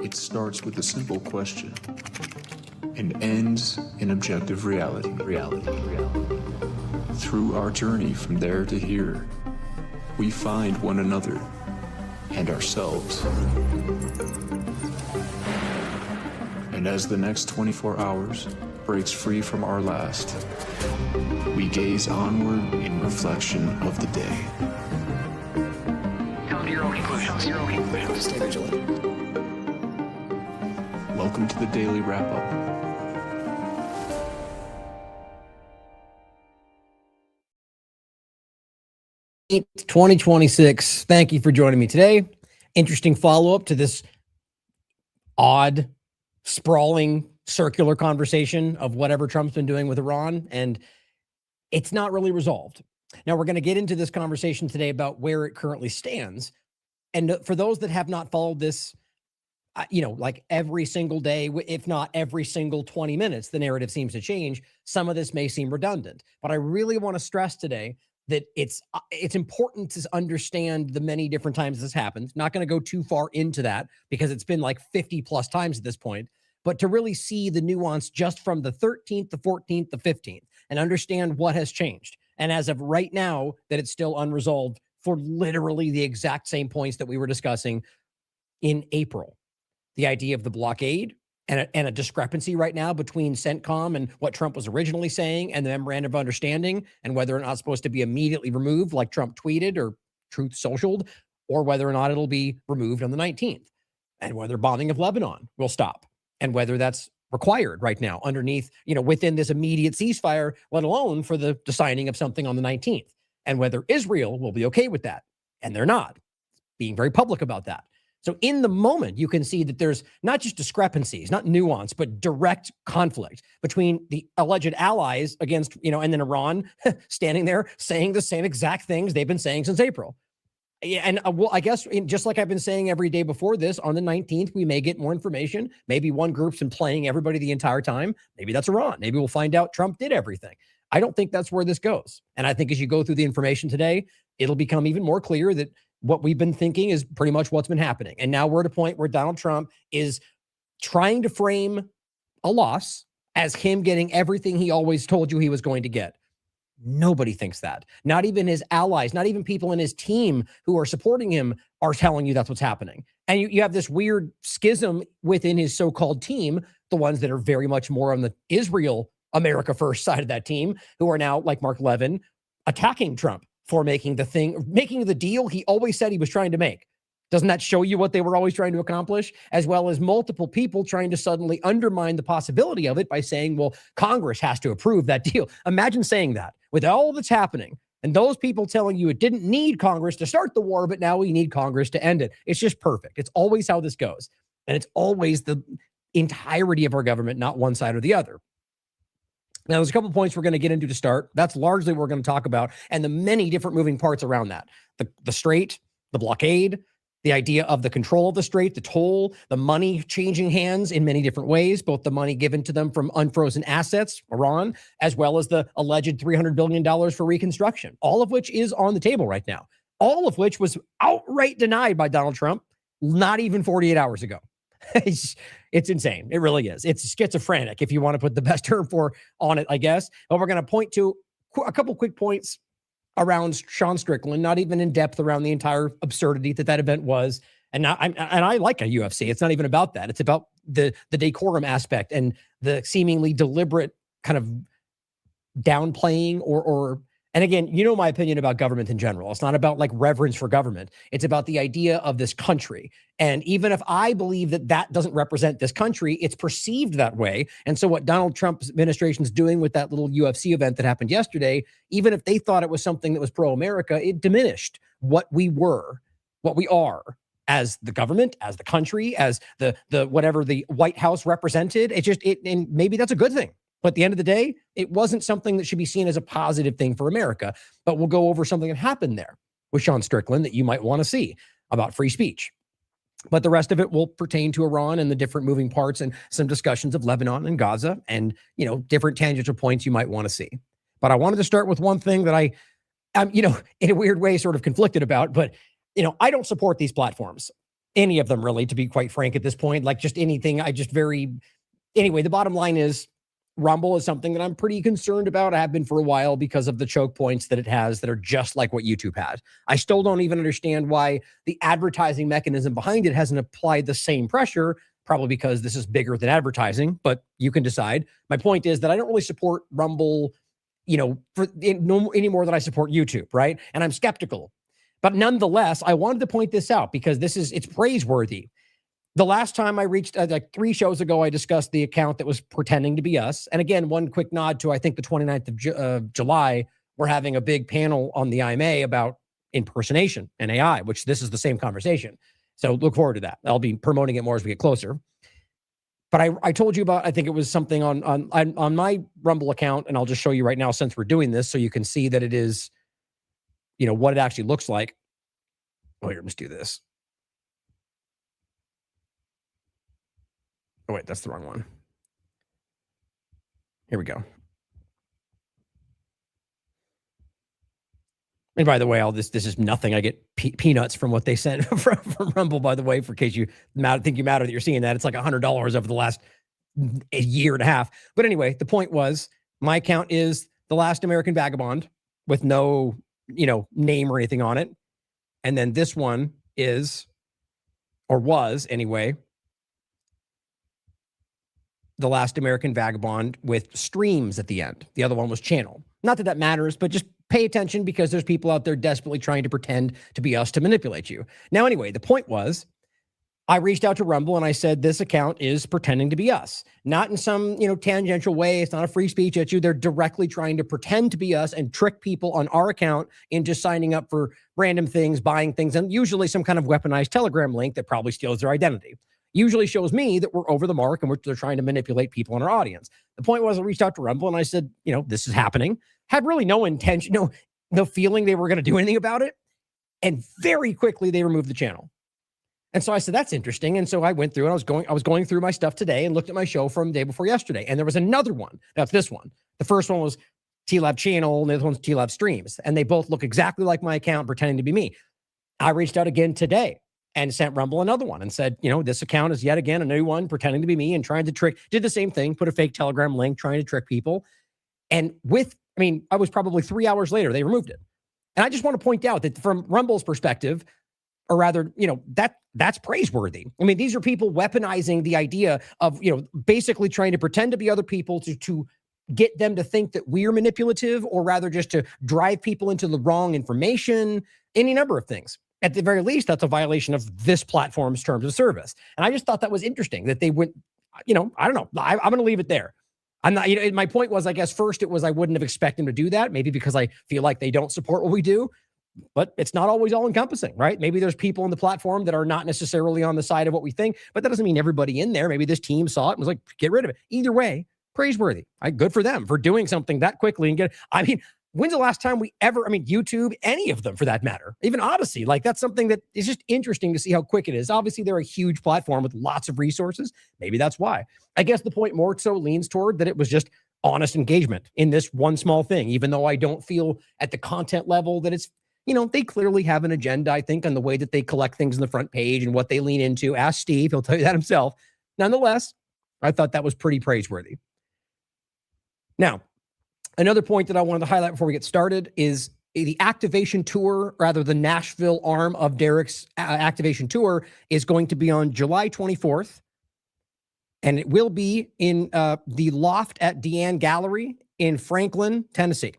It starts with a simple question and ends in objective reality. Through our journey from there to here, we find one another and ourselves. And as the next 24 hours breaks free from our last, we gaze onward in reflection of the day. Come to your own conclusions. Stay vigilant. Welcome to the Daily Wrap-Up. It's 2026. Thank you for joining me today. Interesting follow-up to this odd, sprawling, circular conversation of whatever Trump's been doing with Iran, and it's not really resolved. Now, we're going to get into this conversation today about where it currently stands. And for those that have not followed this, like every single day, if not every single 20 minutes, the narrative seems to change. Some of this may seem redundant, but I really want to stress today that it's important to understand the many different times this happened. Not going to go too far into that because it's been like 50 plus times at this point, but to really see the nuance just from the 13th, the 14th, the 15th, and understand what has changed. And as of right now, that it's still unresolved for literally the exact same points that we were discussing in April. The idea of the blockade and a discrepancy right now between CENTCOM and what Trump was originally saying and the memorandum of understanding, and whether or not it's supposed to be immediately removed like Trump tweeted or Truth Socialed, or whether or not it'll be removed on the 19th, and whether bombing of Lebanon will stop, and whether that's required right now underneath, within this immediate ceasefire, let alone for the signing of something on the 19th, and whether Israel will be okay with that. And they're not being very public about that. So in the moment, you can see that there's not just discrepancies, not nuance, but direct conflict between the alleged allies against, and then Iran standing there saying the same exact things they've been saying since April. And I guess just like I've been saying every day before this, on the 19th, we may get more information. Maybe one group's been playing everybody the entire time. Maybe that's Iran. Maybe we'll find out Trump did everything. I don't think that's where this goes. And I think as you go through the information today, it'll become even more clear that what we've been thinking is pretty much what's been happening. And now we're at a point where Donald Trump is trying to frame a loss as him getting everything he always told you he was going to get. Nobody thinks that. Not even his allies, not even people in his team who are supporting him are telling you that's what's happening. And you have this weird schism within his so-called team, the ones that are very much more on the Israel, America first side of that team, who are now, like Mark Levin, attacking Trump for making the deal he always said he was trying to make. Doesn't that show you what they were always trying to accomplish? As well as multiple people trying to suddenly undermine the possibility of it by saying, well, Congress has to approve that deal. Imagine saying that with all that's happening and those people telling you it didn't need Congress to start the war, but now we need Congress to end it. It's just perfect. It's always how this goes. And it's always the entirety of our government, not one side or the other. Now, there's a couple of points we're going to get into to start. That's largely what we're going to talk about, and the many different moving parts around that. The strait, the blockade, the idea of the control of the strait, the toll, the money changing hands in many different ways, both the money given to them from unfrozen assets, Iran, as well as the alleged $300 billion for reconstruction, all of which is on the table right now, all of which was outright denied by Donald Trump not even 48 hours ago. It's insane. It really is. It's schizophrenic, if you want to put the best term on it, I guess. But we're going to point to a couple quick points around Sean Strickland, not even in depth around the entire absurdity that event was. And I like a UFC. It's not even about that. It's about the decorum aspect and the seemingly deliberate kind of downplaying or and again, my opinion about government in general. It's not about like reverence for government. It's about the idea of this country. And even if I believe that doesn't represent this country, it's perceived that way. And so what Donald Trump's administration is doing with that little UFC event that happened yesterday, even if they thought it was something that was pro-America, it diminished what we are as the government, as the country, as the whatever the White House represented. And maybe that's a good thing. But at the end of the day, it wasn't something that should be seen as a positive thing for America. But we'll go over something that happened there with Sean Strickland that you might want to see about free speech. But the rest of it will pertain to Iran and the different moving parts and some discussions of Lebanon and Gaza and, different tangential points you might want to see. But I wanted to start with one thing that I'm in a weird way, sort of conflicted about. But, I don't support these platforms. any of them really, to be quite frank at this point. Like just anything, anyway, the bottom line is Rumble is something that I'm pretty concerned about. I have been for a while because of the choke points that it has that are just like what YouTube has. I still don't even understand why the advertising mechanism behind it hasn't applied the same pressure, probably because this is bigger than advertising, but you can decide. My point is that I don't really support Rumble, no any more than I support YouTube, right? And I'm skeptical. But nonetheless, I wanted to point this out because it's praiseworthy. The last time I reached, like 3 shows ago, I discussed the account that was pretending to be us. And again, one quick nod to, I think, the 29th of July, we're having a big panel on the IMA about impersonation and AI, which this is the same conversation. So look forward to that. I'll be promoting it more as we get closer. But I told you about, I think it was something on my Rumble account, and I'll just show you right now since we're doing this so you can see that it is, what it actually looks like. Oh, here, let's do this. Oh, wait, that's the wrong one. Here we go. And by the way, this is nothing. I get peanuts from what they sent from Rumble, by the way, for case you think you matter that you're seeing that. It's like $100 over the last year and a half. But anyway, the point was my account is The Last American Vagabond with no, name or anything on it. And then this one is, or was anyway, The Last American Vagabond with streams at the end. The other one was channel. Not that matters, but just pay attention because there's people out there desperately trying to pretend to be us to manipulate you. Now, anyway, the point was I reached out to Rumble and I said, this account is pretending to be us. Not in some, tangential way. It's not a free speech at you. They're directly trying to pretend to be us and trick people on our account into signing up for random things, buying things, and usually some kind of weaponized Telegram link that probably steals their identity. Usually shows me that we're over the mark and they're trying to manipulate people in our audience. The point was I reached out to Rumble and I said, this is happening. Had really no intention, no feeling they were going to do anything about it. And very quickly they removed the channel. And so I said, that's interesting. And so I went through and I was going through my stuff today and looked at my show from the day before yesterday. And there was another one. That's this one. The first one was TLAV channel and the other one's TLAV streams. And they both look exactly like my account pretending to be me. I reached out again today and sent Rumble another one and said, this account is yet again a new one pretending to be me and trying to did the same thing, put a fake Telegram link, trying to trick people. And I was probably 3 hours later, they removed it. And I just want to point out that from Rumble's perspective, or rather, that's praiseworthy. I mean, these are people weaponizing the idea of, basically trying to pretend to be other people to get them to think that we're manipulative, or rather just to drive people into the wrong information, any number of things. At the very least, that's a violation of this platform's terms of service. And I just thought that was interesting that they went, I don't know. I'm going to leave it there. I'm not, my point was, I guess first it was, I wouldn't have expected them to do that. Maybe because I feel like they don't support what we do, but it's not always all encompassing, right? Maybe there's people on the platform that are not necessarily on the side of what we think, but that doesn't mean everybody in there. Maybe this team saw it and was like, get rid of it. Either way, praiseworthy. Good for them for doing something that quickly and when's the last time YouTube, any of them for that matter, even Odyssey, like that's something that is just interesting to see how quick it is. Obviously, they're a huge platform with lots of resources. Maybe that's why. I guess the point more so leans toward that it was just honest engagement in this one small thing, even though I don't feel at the content level that it's, they clearly have an agenda, I think, on the way that they collect things on the front page and what they lean into. Ask Steve, he'll tell you that himself. Nonetheless, I thought that was pretty praiseworthy. Now, another point that I wanted to highlight before we get started is the activation tour, rather the Nashville arm of Derek's activation tour, is going to be on July 24th. And it will be in the Loft at Deanne Gallery in Franklin, Tennessee.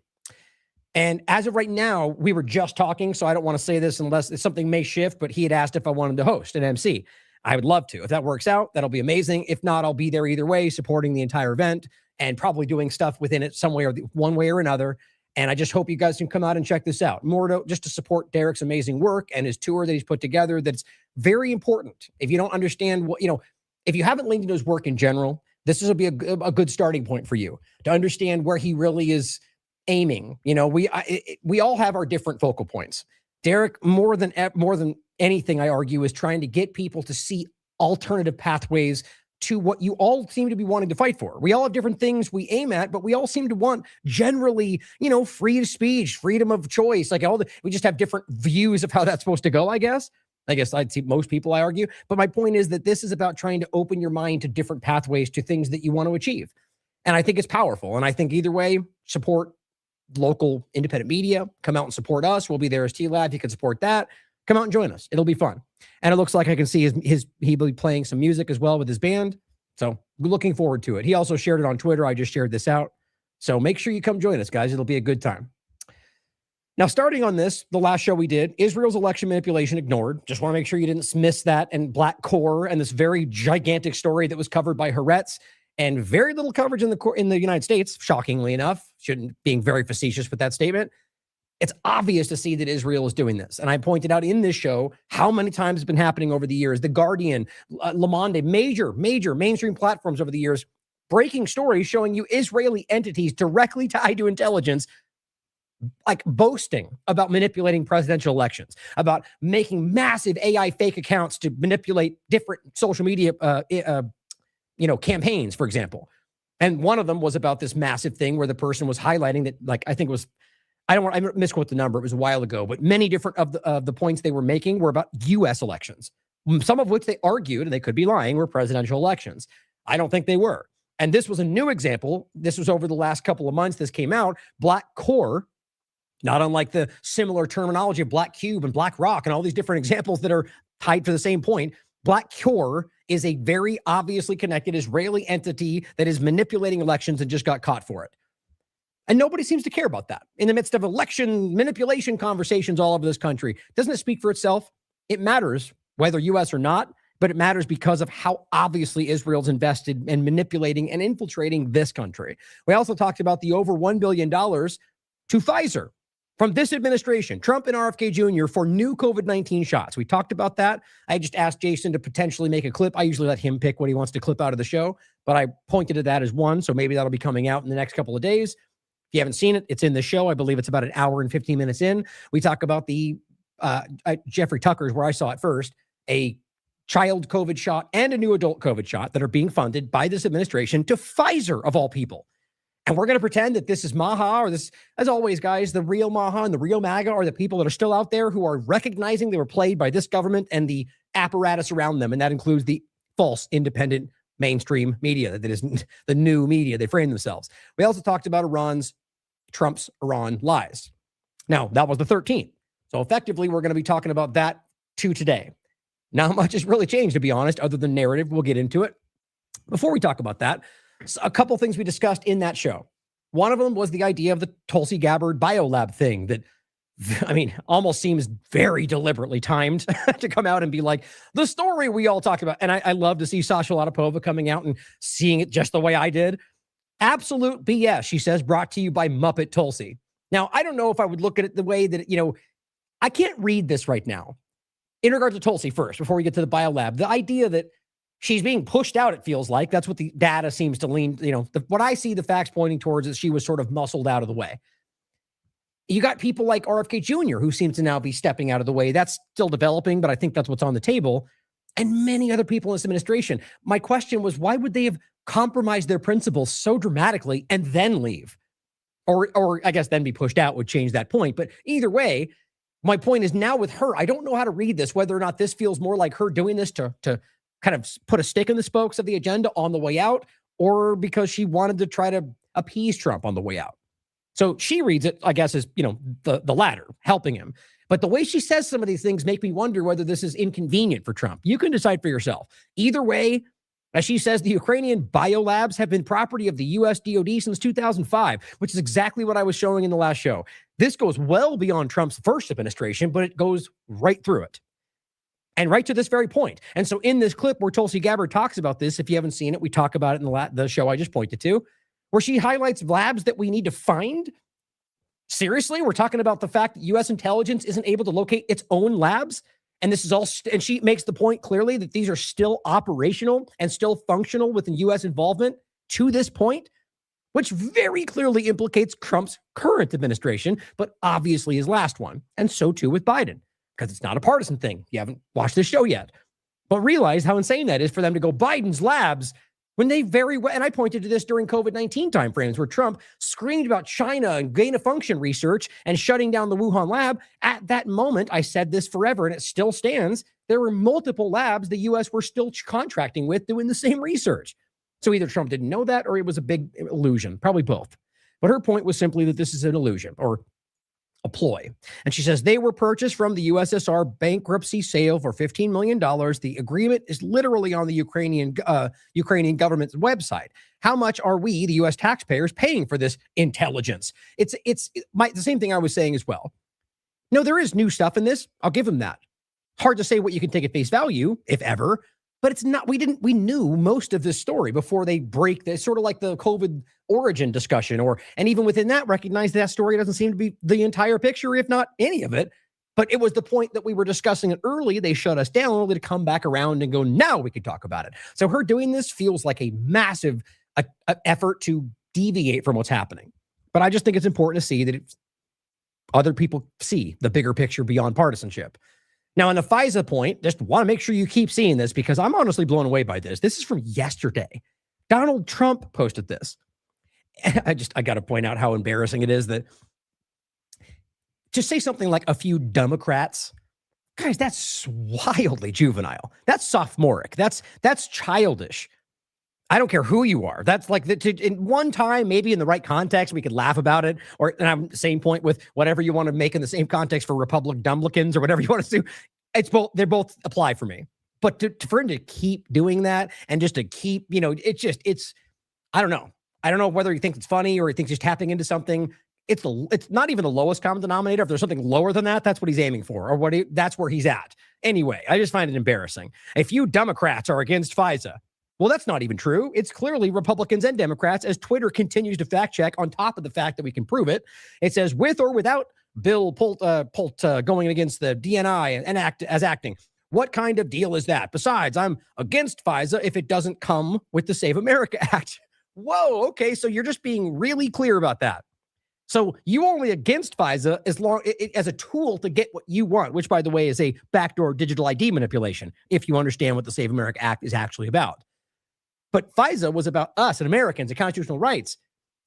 And as of right now, we were just talking, so I don't want to say this unless something may shift, but he had asked if I wanted to host an MC. I would love to. If that works out, that'll be amazing. If not, I'll be there either way, supporting the entire event and probably doing stuff within it some way or one way or another. And I just hope you guys can come out and check this out. More just to support Derek's amazing work and his tour that he's put together. That's very important. If you don't understand what, if you haven't leaned into his work in general, this will be a good starting point for you to understand where he really is aiming. We all have our different focal points. Derek, more than anything, I argue, is trying to get people to see alternative pathways to what you all seem to be wanting to fight for. We all have different things we aim at, but we all seem to want generally, free speech, freedom of choice, we just have different views of how that's supposed to go, I guess. I guess I'd see most people, I argue. But my point is that this is about trying to open your mind to different pathways to things that you want to achieve. And I think it's powerful. And I think either way, support local independent media. Come out and support us. We'll be there as TLAV. You can support that. Come out and join us. It'll be fun. And it looks like I can see he'll be playing some music as well with his band. So looking forward to it. He also shared it on Twitter. I just shared this out. So make sure you come join us, guys. It'll be a good time. Now, starting on this, the last show we did, Israel's election manipulation ignored. Just want to make sure you didn't miss that, and Black Core and this very gigantic story that was covered by Haaretz, and very little coverage in the United States, shockingly enough. Shouldn't being very facetious with that statement. It's obvious to see that Israel is doing this. And I pointed out in this show how many times it's been happening over the years. The Guardian, Le Monde, major mainstream platforms over the years, breaking stories showing you Israeli entities directly tied to intelligence, like boasting about manipulating presidential elections, about making massive AI fake accounts to manipulate different social media, campaigns, for example. And one of them was about this massive thing where the person was highlighting that, like, I think it was, I misquote the number. It was a while ago, but many different of the points they were making were about U.S. elections, some of which they argued, and they could be lying, were presidential elections. I don't think they were. And this was a new example. This was over the last couple of months. This came out. Black Core, not unlike the similar terminology of Black Cube and Black Rock and all these different examples that are tied to the same point. Black Core is a very obviously connected Israeli entity that is manipulating elections and just got caught for it. And nobody seems to care about that. In the midst of election manipulation conversations all over this country, doesn't it speak for itself? It matters whether U.S. or not, but it matters because of how obviously Israel's invested in manipulating and infiltrating this country. We also talked about the over $1 billion to Pfizer from this administration, Trump and RFK Jr. for new COVID-19 shots. We talked about that. I just asked Jason to potentially make a clip. I usually let him pick what he wants to clip out of the show, but I pointed to that as one, so maybe that'll be coming out in the next couple of days. If you haven't seen it, it's in the show. I believe it's about an hour and 15 minutes in. We talk about the Jeffrey Tucker's, where I saw it first, a child COVID shot and a new adult COVID shot that are being funded by this administration to Pfizer, of all people. And we're going to pretend that this is Maha, or this, as always, guys, the real Maha and the real MAGA are the people that are still out there who are recognizing they were played by this government and the apparatus around them. And that includes the false, independent mainstream media that is the new media. They frame themselves. We also talked about Trump's Iran lies. Now, that was the 13th. So effectively, we're going to be talking about that to today. Not much has really changed, to be honest, other than narrative. We'll get into it. Before we talk about that, a couple things we discussed in that show. One of them was the idea of the Tulsi Gabbard biolab thing that, I mean, almost seems very deliberately timed to come out and be like, the story we all talk about. And I love to see Sasha Latapova coming out and seeing it just the way I did. Absolute BS, she says, brought to you by Muppet Tulsi. Now, I don't know if I would look at it the way that, I can't read this right now. In regard to Tulsi first, before we get to the biolab, the idea that she's being pushed out, it feels like. That's what the data seems to lean, what I see the facts pointing towards is she was sort of muscled out of the way. You got people like RFK Jr., who seems to now be stepping out of the way. That's still developing, but I think that's what's on the table. And many other people in this administration. My question was, why would they have compromised their principles so dramatically and then leave? Or I guess then be pushed out would change that point. But either way, my point is now with her, I don't know how to read this, whether or not this feels more like her doing this to kind of put a stick in the spokes of the agenda on the way out, or because she wanted to try to appease Trump on the way out. So she reads it, I guess, as, the latter, helping him. But the way she says some of these things make me wonder whether this is inconvenient for Trump. You can decide for yourself. Either way, as she says, the Ukrainian biolabs have been property of the U.S. DOD since 2005, which is exactly what I was showing in the last show. This goes well beyond Trump's first administration, but it goes right through it. And right to this very point. And so in this clip where Tulsi Gabbard talks about this, if you haven't seen it, we talk about it in the show I just pointed to, where she highlights labs that we need to find. Seriously, we're talking about the fact that U.S. intelligence isn't able to locate its own labs. And this is all, and she makes the point clearly that these are still operational and still functional within U.S. involvement to this point, which very clearly implicates Trump's current administration, but obviously his last one. And so too with Biden, because it's not a partisan thing. You haven't watched this show yet, but realize how insane that is for them to go, Biden's labs. When they very well, and I pointed to this during COVID-19 timeframes where Trump screamed about China and gain-of-function research and shutting down the Wuhan lab. At that moment, I said this forever, and it still stands. There were multiple labs the U.S. were still contracting with doing the same research. So either Trump didn't know that or it was a big illusion, probably both. But her point was simply that this is an illusion or a ploy. And she says they were purchased from the USSR bankruptcy sale for $15 million. The agreement is literally on the Ukrainian government's website. How much are we, the U.S. taxpayers, paying for this intelligence? It's the same thing I was saying as well. No, there is new stuff in this. I'll give them that. Hard to say what you can take at face value, if ever. But it's not, we knew most of this story before they break this, sort of like the COVID origin discussion, and even within that, recognize that story doesn't seem to be the entire picture, if not any of it. But it was the point that we were discussing it early. They shut us down only to come back around and go, now we can talk about it. So her doing this feels like a massive effort to deviate from what's happening. But I just think it's important to see that other people see the bigger picture beyond partisanship. Now, on the FISA point, just want to make sure you keep seeing this because I'm honestly blown away by this. This is from yesterday. Donald Trump posted this. I got to point out how embarrassing it is that to say something like a few Democrats, guys, that's wildly juvenile. That's sophomoric. That's childish. I don't care who you are. That's like in one time, maybe in the right context, we could laugh about it. And I'm the same point with whatever you want to make in the same context for Republic Dumblikins or whatever you want to do. It's both. They both apply for me. But for him to keep doing that and just to keep, it's. I don't know. I don't know whether he thinks it's funny or he thinks he's tapping into something. It's not even the lowest common denominator. If there's something lower than that, that's what he's aiming for, or that's where he's at. Anyway, I just find it embarrassing. A few Democrats are against FISA. Well, that's not even true. It's clearly Republicans and Democrats, as Twitter continues to fact check on top of the fact that we can prove it. It says with or without Bill Pult going against the DNI and acting. What kind of deal is that? Besides, I'm against FISA if it doesn't come with the Save America Act. Whoa, okay, so you're just being really clear about that. So you only against FISA as a tool to get what you want, which, by the way, is a backdoor digital ID manipulation, if you understand what the Save America Act is actually about. But FISA was about us and Americans and constitutional rights.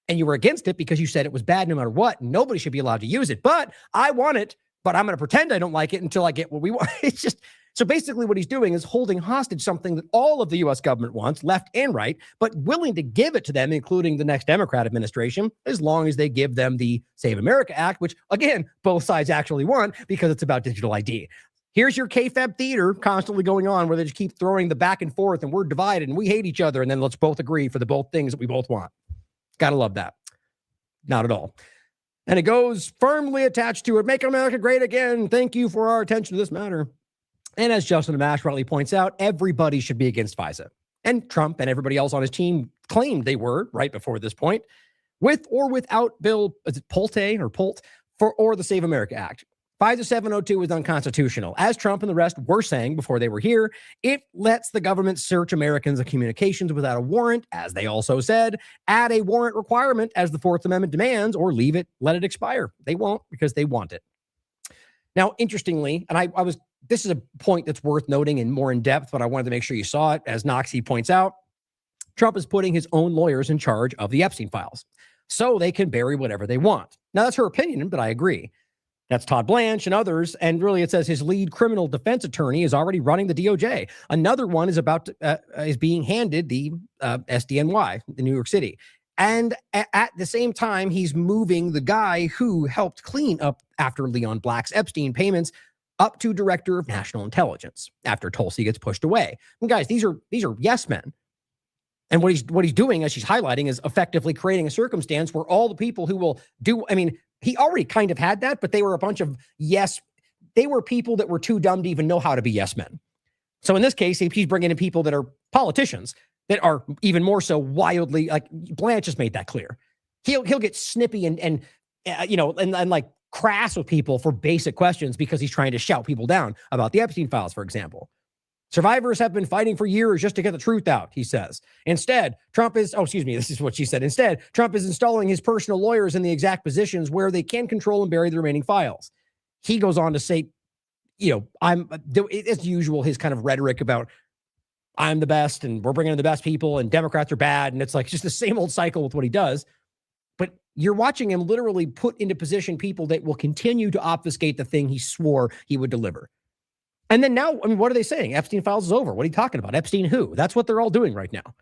And you were against it because you said it was bad no matter what. Nobody should be allowed to use it. But I want it, but I'm going to pretend I don't like it until I get what we want. It's just, so basically what he's doing is holding hostage something that all of the U.S. government wants, left and right, but willing to give it to them, including the next Democrat administration, as long as they give them the Save America Act, which, again, both sides actually want because it's about digital ID. Here's your KFAB theater constantly going on where they just keep throwing the back and forth and we're divided and we hate each other. And then let's both agree for the both things that we both want. Got to love that. Not at all. And it goes firmly attached to it. Make America great again. Thank you for our attention to this matter. And as Justin Amash rightly points out, everybody should be against FISA. And Trump and everybody else on his team claimed they were right before this point, with or without Bill, is it Pulte or Pult, or the Save America Act. FISA 702 is unconstitutional. As Trump and the rest were saying before they were here, it lets the government search Americans' communications without a warrant, as they also said, add a warrant requirement as the Fourth Amendment demands, or let it expire. They won't because they want it. Now, interestingly, and this is a point that's worth noting and more in depth, but I wanted to make sure you saw it. As Noxie points out, Trump is putting his own lawyers in charge of the Epstein files so they can bury whatever they want. Now, that's her opinion, but I agree. That's Todd Blanche and others. And really, it says his lead criminal defense attorney is already running the DOJ. Another one is is being handed the SDNY in New York City. And at the same time, he's moving the guy who helped clean up after Leon Black's Epstein payments up to Director of National Intelligence after Tulsi gets pushed away. And guys, these are yes men. And what he's doing, as she's highlighting, is effectively creating a circumstance where all the people who will do, he already kind of had that, but they were a bunch of they were people that were too dumb to even know how to be yes men. So in this case, he's bringing in people that are politicians that are even more so wildly, like Blanche just made that clear. He'll get snippy and like crass with people for basic questions because he's trying to shout people down about the Epstein files, for example. Survivors have been fighting for years just to get the truth out, he says. Instead, this is what she said. Instead, Trump is installing his personal lawyers in the exact positions where they can control and bury the remaining files. He goes on to say, as usual, his kind of rhetoric about I'm the best and we're bringing in the best people and Democrats are bad. And it's like just the same old cycle with what he does. But you're watching him literally put into position people that will continue to obfuscate the thing he swore he would deliver. And then now, I mean, what are they saying? Epstein files is over. What are you talking about? Epstein who? That's what they're all doing right now.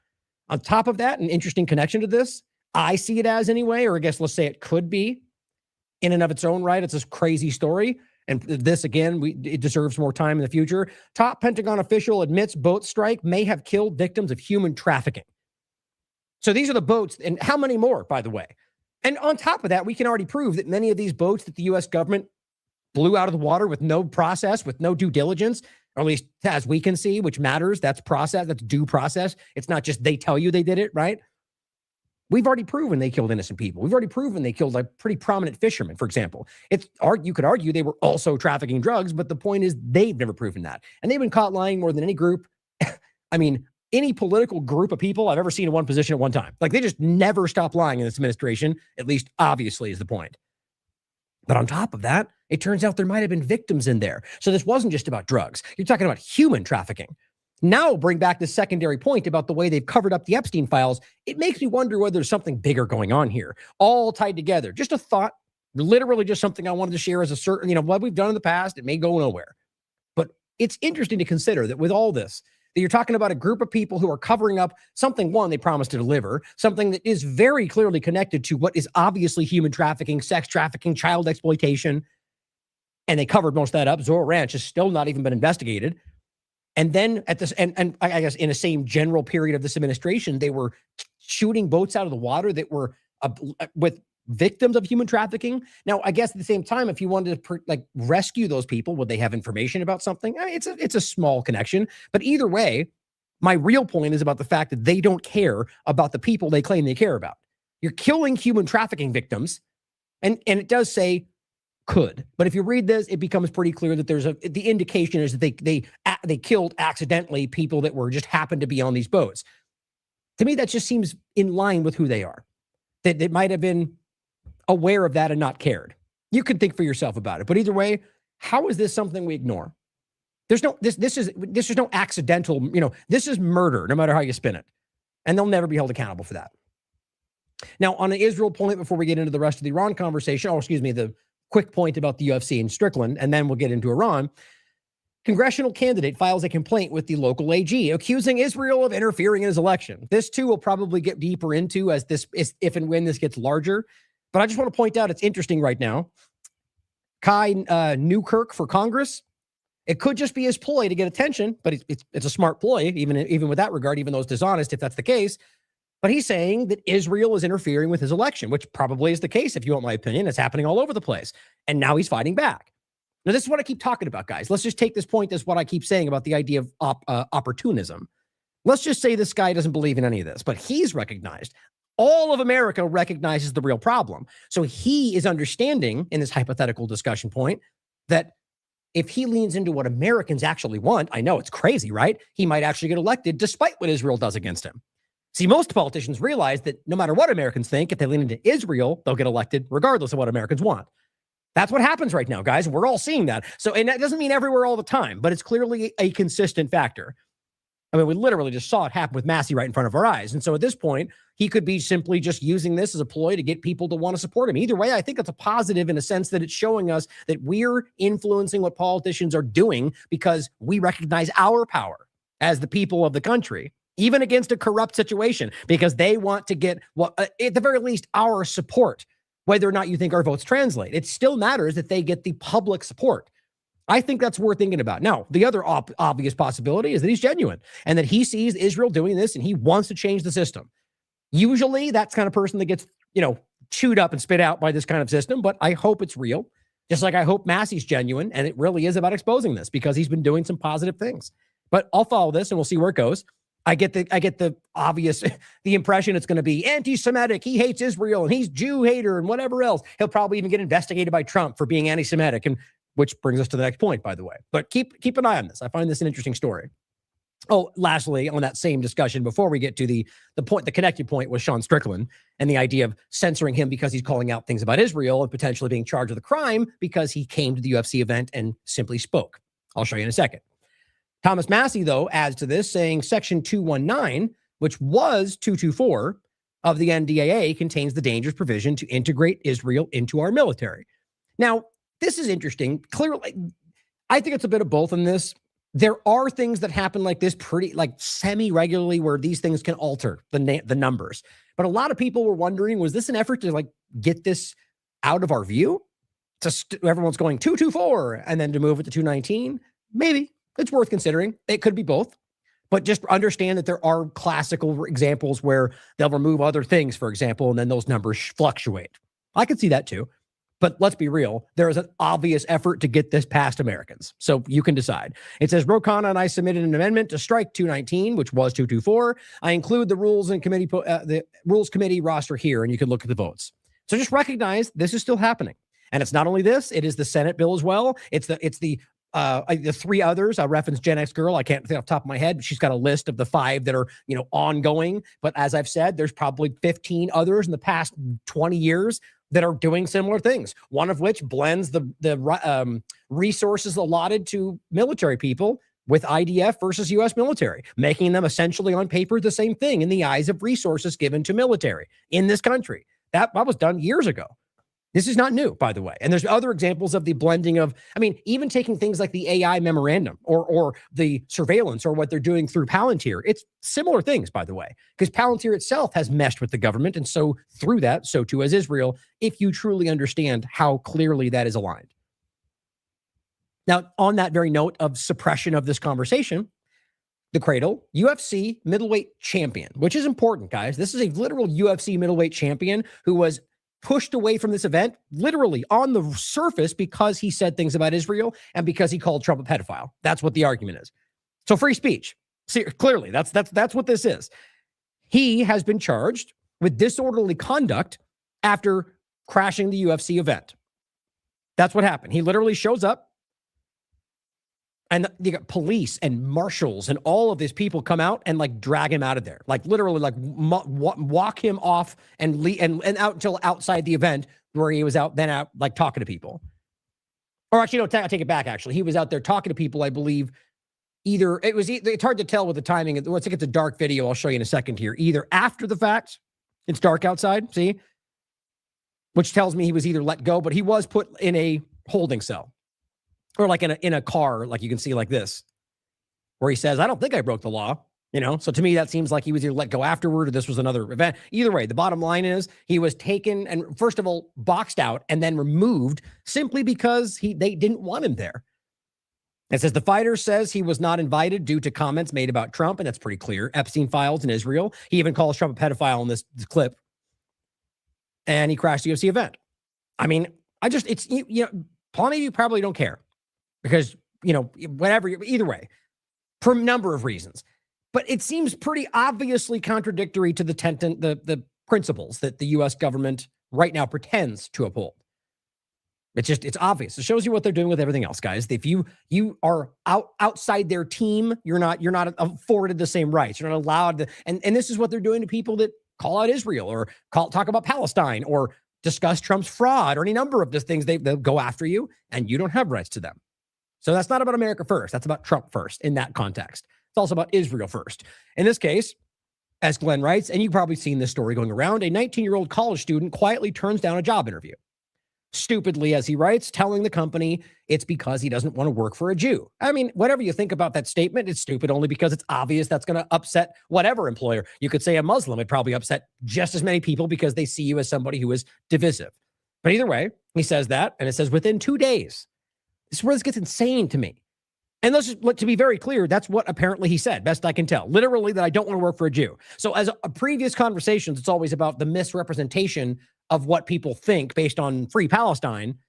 On top of that, an interesting connection to this, I see it as anyway, or I guess let's say it could be in and of its own right. It's this crazy story. And this, again, it deserves more time in the future. Top Pentagon official admits boat strike may have killed victims of human trafficking. So these are the boats, and how many more, by the way? And on top of that, we can already prove that many of these boats that the U.S. government blew out of the water with no process, with no due diligence, or at least as we can see, which matters, that's process, that's due process. It's not just they tell you they did it, right? We've already proven they killed innocent people. We've already proven they killed like pretty prominent fishermen, for example. You could argue they were also trafficking drugs, but the point is they've never proven that. And they've been caught lying more than any group. I mean, any political group of people I've ever seen in one position at one time. Like they just never stop lying in this administration, at least obviously is the point. But on top of that, it turns out there might have been victims in there. So this wasn't just about drugs. You're talking about human trafficking. Now bring back the secondary point about the way they've covered up the Epstein files. It makes me wonder whether there's something bigger going on here, all tied together. Just a thought, literally just something I wanted to share as a certain, what we've done in the past. It may go nowhere. But it's interesting to consider that with all this, that you're talking about a group of people who are covering up something, one, they promised to deliver, something that is very clearly connected to what is obviously human trafficking, sex trafficking, child exploitation. And they covered most of that up. Zorro Ranch has still not even been investigated. And then at this, and I guess in the same general period of this administration, they were shooting boats out of the water that were with victims of human trafficking. Now, I guess at the same time, if you wanted to rescue those people, would they have information about something? I mean, it's a small connection, but either way, my real point is about the fact that they don't care about the people they claim they care about. You're killing human trafficking victims, and it does say could, but if you read this, it becomes pretty clear that the indication is that they killed accidentally people that were just happened to be on these boats. To me, that just seems in line with who they are. That they might have been aware of that and not cared. You can think for yourself about it, but either way, how is this something we ignore? There's no this is no accidental. This is murder, no matter how you spin it, and they'll never be held accountable for that. Now, on an Israel point, before we get into the rest of the Iran conversation, the quick point about the UFC and Strickland, and then we'll get into Iran. Congressional candidate files a complaint with the local AG, accusing Israel of interfering in his election. This too will probably get deeper into as this is if and when this gets larger. But I just want to point out it's interesting right now. Kai Newkirk for Congress. It could just be his ploy to get attention, but it's a smart ploy, even with that regard, even though it's dishonest if that's the case. But he's saying that Israel is interfering with his election, which probably is the case, if you want my opinion. It's happening all over the place. And now he's fighting back. Now, this is what I keep talking about, guys. Let's just take this point as what I keep saying about the idea of opportunism. Let's just say this guy doesn't believe in any of this, but he's recognized. All of America recognizes the real problem. So he is understanding in this hypothetical discussion point that if he leans into what Americans actually want, I know it's crazy, right? He might actually get elected despite what Israel does against him. See, most politicians realize that no matter what Americans think, if they lean into Israel, they'll get elected regardless of what Americans want. That's what happens right now, guys. We're all seeing that. So, and that doesn't mean everywhere all the time, but it's clearly a consistent factor. I mean, we literally just saw it happen with Massey right in front of our eyes. And so at this point, he could be simply just using this as a ploy to get people to want to support him. Either way, I think it's a positive in a sense that it's showing us that we're influencing what politicians are doing because we recognize our power as the people of the country, even against a corrupt situation, because they want to get, at the very least, our support, whether or not you think our votes translate. It still matters that they get the public support. I think that's worth thinking about. Now, the other obvious possibility is that he's genuine and that he sees Israel doing this and he wants to change the system. Usually that's the kind of person that gets, chewed up and spit out by this kind of system, but I hope it's real. Just like I hope Massey's genuine and it really is about exposing this because he's been doing some positive things. But I'll follow this and we'll see where it goes. I get the obvious, the impression it's going to be anti-Semitic. He hates Israel and he's Jew hater and whatever else. He'll probably even get investigated by Trump for being anti-Semitic, and which brings us to the next point, by the way. But keep an eye on this. I find this an interesting story. Oh, lastly, on that same discussion, before we get to the point, the connected point was Sean Strickland and the idea of censoring him because he's calling out things about Israel and potentially being charged with a crime because he came to the UFC event and simply spoke. I'll show you in a second. Thomas Massey, though, adds to this, saying Section 219, which was 224 of the NDAA, contains the dangerous provision to integrate Israel into our military. Now, this is interesting. Clearly, I think it's a bit of both in this. There are things that happen like this pretty semi-regularly where these things can alter the numbers. But a lot of people were wondering, was this an effort to get this out of our view? Everyone's going 224 and then to move it to 219? Maybe. It's worth considering. It could be both. But just understand that there are classical examples where they'll remove other things, for example, and then those numbers fluctuate. I could see that too. But let's be real. There is an obvious effort to get this past Americans. So you can decide. It says, Ro Khanna and I submitted an amendment to strike 219, which was 224. I include the rules and committee, the rules committee roster here, and you can look at the votes. So just recognize this is still happening. And it's not only this, it is the Senate bill as well. It's the three others. I referenced Gen X Girl. I can't think off the top of my head. She's got a list of the 5 that are, ongoing. But as I've said, there's probably 15 others in the past 20 years that are doing similar things. One of which blends the resources allotted to military people with IDF versus U.S. military, making them essentially on paper the same thing in the eyes of resources given to military in this country. That was done years ago. This is not new, by the way. And there's other examples of the blending of, even taking things like the AI memorandum or the surveillance or what they're doing through Palantir. It's similar things, by the way, because Palantir itself has meshed with the government. And so through that, so too has Israel, if you truly understand how clearly that is aligned. Now, on that very note of suppression of this conversation, the Cradle, UFC middleweight champion, which is important, guys. This is a literal UFC middleweight champion who was pushed away from this event, literally on the surface, because he said things about Israel and because he called Trump a pedophile. That's what the argument is. So free speech. See, clearly, that's what this is. He has been charged with disorderly conduct after crashing the UFC event. That's what happened. He literally shows up, and you got police and marshals and all of these people come out and drag him out of there, literally walk him off and leave and out until outside the event where he was out talking to people. Or actually, no, I take it back. Actually, he was out there talking to people. I believe it's hard to tell with the timing. Let's get the dark video. I'll show you in a second here. Either after the fact, it's dark outside. See, which tells me he was either let go, but he was put in a holding cell. Or in a car, you can see this, where he says, I don't think I broke the law, So to me, that seems like he was either let go afterward or this was another event. Either way, the bottom line is he was taken and first of all, boxed out and then removed simply because they didn't want him there. It says the fighter says he was not invited due to comments made about Trump, and that's pretty clear. Epstein files in Israel. He even calls Trump a pedophile in this clip. And he crashed the UFC event. Plenty of you probably don't care. Because, whatever, either way, for a number of reasons. But it seems pretty obviously contradictory to the principles that the U.S. government right now pretends to uphold. It's obvious. It shows you what they're doing with everything else, guys. If you are outside their team, you're not afforded the same rights. You're not allowed to, and this is what they're doing to people that call out Israel or talk about Palestine or discuss Trump's fraud or any number of the things they'll go after you, and you don't have rights to them. So that's not about America first. That's about Trump first in that context. It's also about Israel first. In this case, as Glenn writes, and you've probably seen this story going around, a 19-year-old college student quietly turns down a job interview. Stupidly, as he writes, telling the company it's because he doesn't want to work for a Jew. Whatever you think about that statement, it's stupid only because it's obvious that's going to upset whatever employer. You could say a Muslim would probably upset just as many people because they see you as somebody who is divisive. But either way, he says that, and it says within 2 days. This is where this gets insane to me. And to be very clear, that's what apparently he said, best I can tell. Literally, that I don't want to work for a Jew. So as a previous conversations, it's always about the misrepresentation of what people think based on Free Palestine,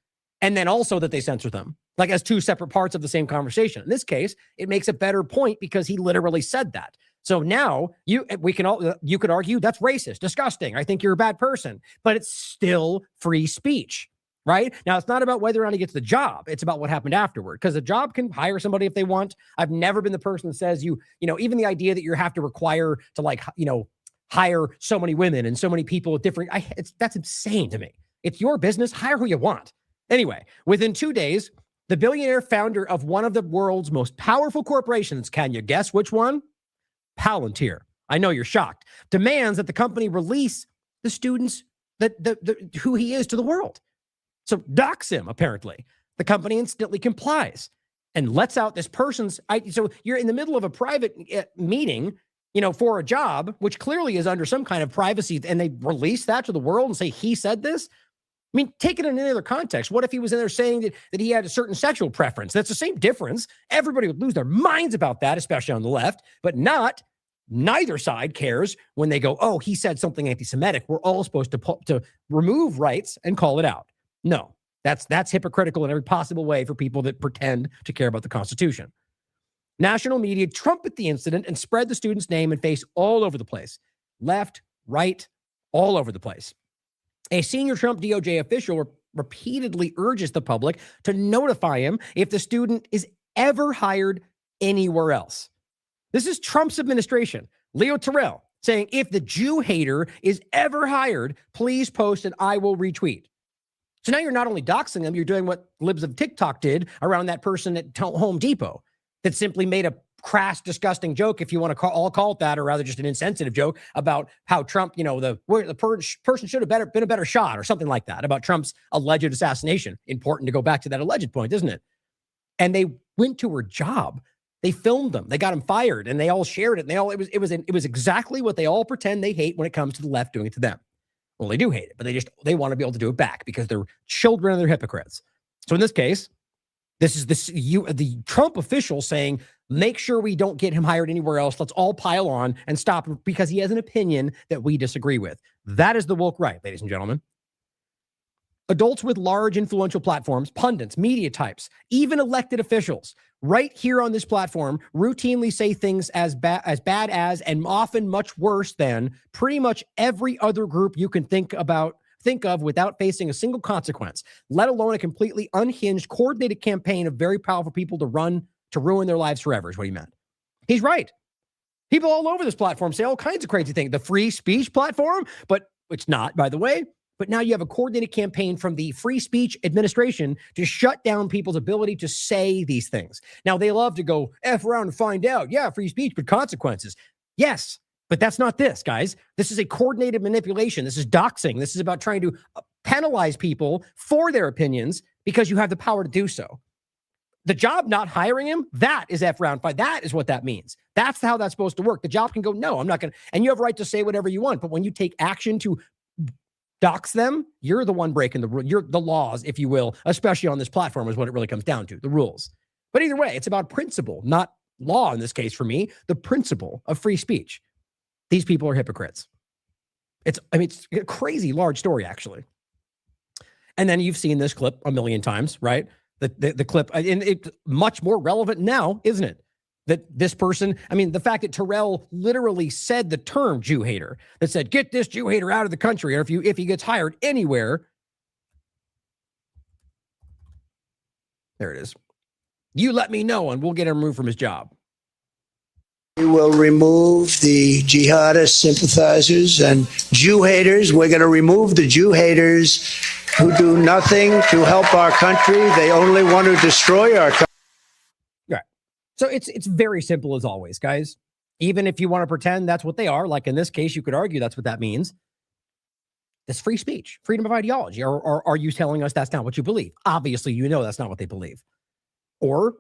and then also that they censor them, as two separate parts of the same conversation. In this case, it makes a better point because he literally said that. So now you could argue that's racist, disgusting. I think you're a bad person, but it's still free speech. Right? Now, it's not about whether or not he gets the job. It's about what happened afterward, because a job can hire somebody if they want. I've never been the person that says even the idea that you have to require to hire so many women and so many people with different, that's insane to me. It's your business. Hire who you want. Anyway, within 2 days, The billionaire founder of one of the world's most powerful corporations, can you guess which one? Palantir. I know you're shocked. Demands that the company release the students who he is to the world. So dox him, apparently. The company instantly complies and lets out this person's. So you're in the middle of a private meeting, for a job, which clearly is under some kind of privacy, and they release that to the world and say he said this. I mean, take it in any other context. What if he was in there saying that he had a certain sexual preference? That's the same difference. Everybody would lose their minds about that, especially on the left, but neither side cares when they go, oh, he said something anti-Semitic. We're all supposed to remove rights and call it out. No, that's hypocritical in every possible way for people that pretend to care about the Constitution. National media trumpet the incident and spread the student's name and face all over the place. Left, right, all over the place. A senior Trump DOJ official repeatedly urges the public to notify him if the student is ever hired anywhere else. This is Trump's administration. Leo Terrell saying, if the Jew hater is ever hired, please post and I will retweet. So now you're not only doxing them, you're doing what libs of TikTok did around that person at Home Depot that simply made a crass, disgusting joke, if you want to call it that, or rather just an insensitive joke about how Trump, the person should have been a better shot or something like that about Trump's alleged assassination. Important to go back to that alleged point, isn't it? And they went to her job. They filmed them. They got him fired, and they all shared it. And it was exactly what they all pretend they hate when it comes to the left doing it to them. Well, they do hate it, but they want to be able to do it back because they're children and they're hypocrites. So in this case, this is the Trump official saying, make sure we don't get him hired anywhere else. Let's all pile on and stop him because he has an opinion that we disagree with. That is the woke right, ladies and gentlemen. Adults with large influential platforms, pundits, media types, even elected officials, right here on this platform, routinely say things as bad as, and often much worse than, pretty much every other group you can think of without facing a single consequence, let alone a completely unhinged, coordinated campaign of very powerful people to ruin their lives forever, is what he meant. He's right. People all over this platform say all kinds of crazy things. The free speech platform, but it's not, by the way. But now you have a coordinated campaign from the free speech administration to shut down people's ability to say these things. Now, they love to go F around and find out. Yeah, free speech, but consequences. Yes, but that's not this, guys. This is a coordinated manipulation. This is doxing. This is about trying to penalize people for their opinions because you have the power to do so. The job not hiring him, that is F round 5. That is what that means. That's how that's supposed to work. The job can go, no, I'm not going to. And you have a right to say whatever you want. But when you take action to dox them, you're the one breaking the laws, if you will, especially on this platform is what it really comes down to, the rules. But either way, it's about principle, not law in this case for me, the principle of free speech. These people are hypocrites. It's a crazy large story, actually. And then you've seen this clip a million times, right? The clip, and it's much more relevant now, isn't it? That this person, the fact that Terrell literally said the term Jew hater, that said, get this Jew hater out of the country, or if he gets hired anywhere. There it is. You let me know and we'll get him removed from his job. We will remove the jihadist sympathizers and Jew haters. We're going to remove the Jew haters who do nothing to help our country. They only want to destroy our country. Right. So it's very simple as always, guys. Even if you want to pretend that's what they are, like in this case, you could argue that's what that means. It's free speech, freedom of ideology. Or are you telling us that's not what you believe? Obviously, you know that's not what they believe. Or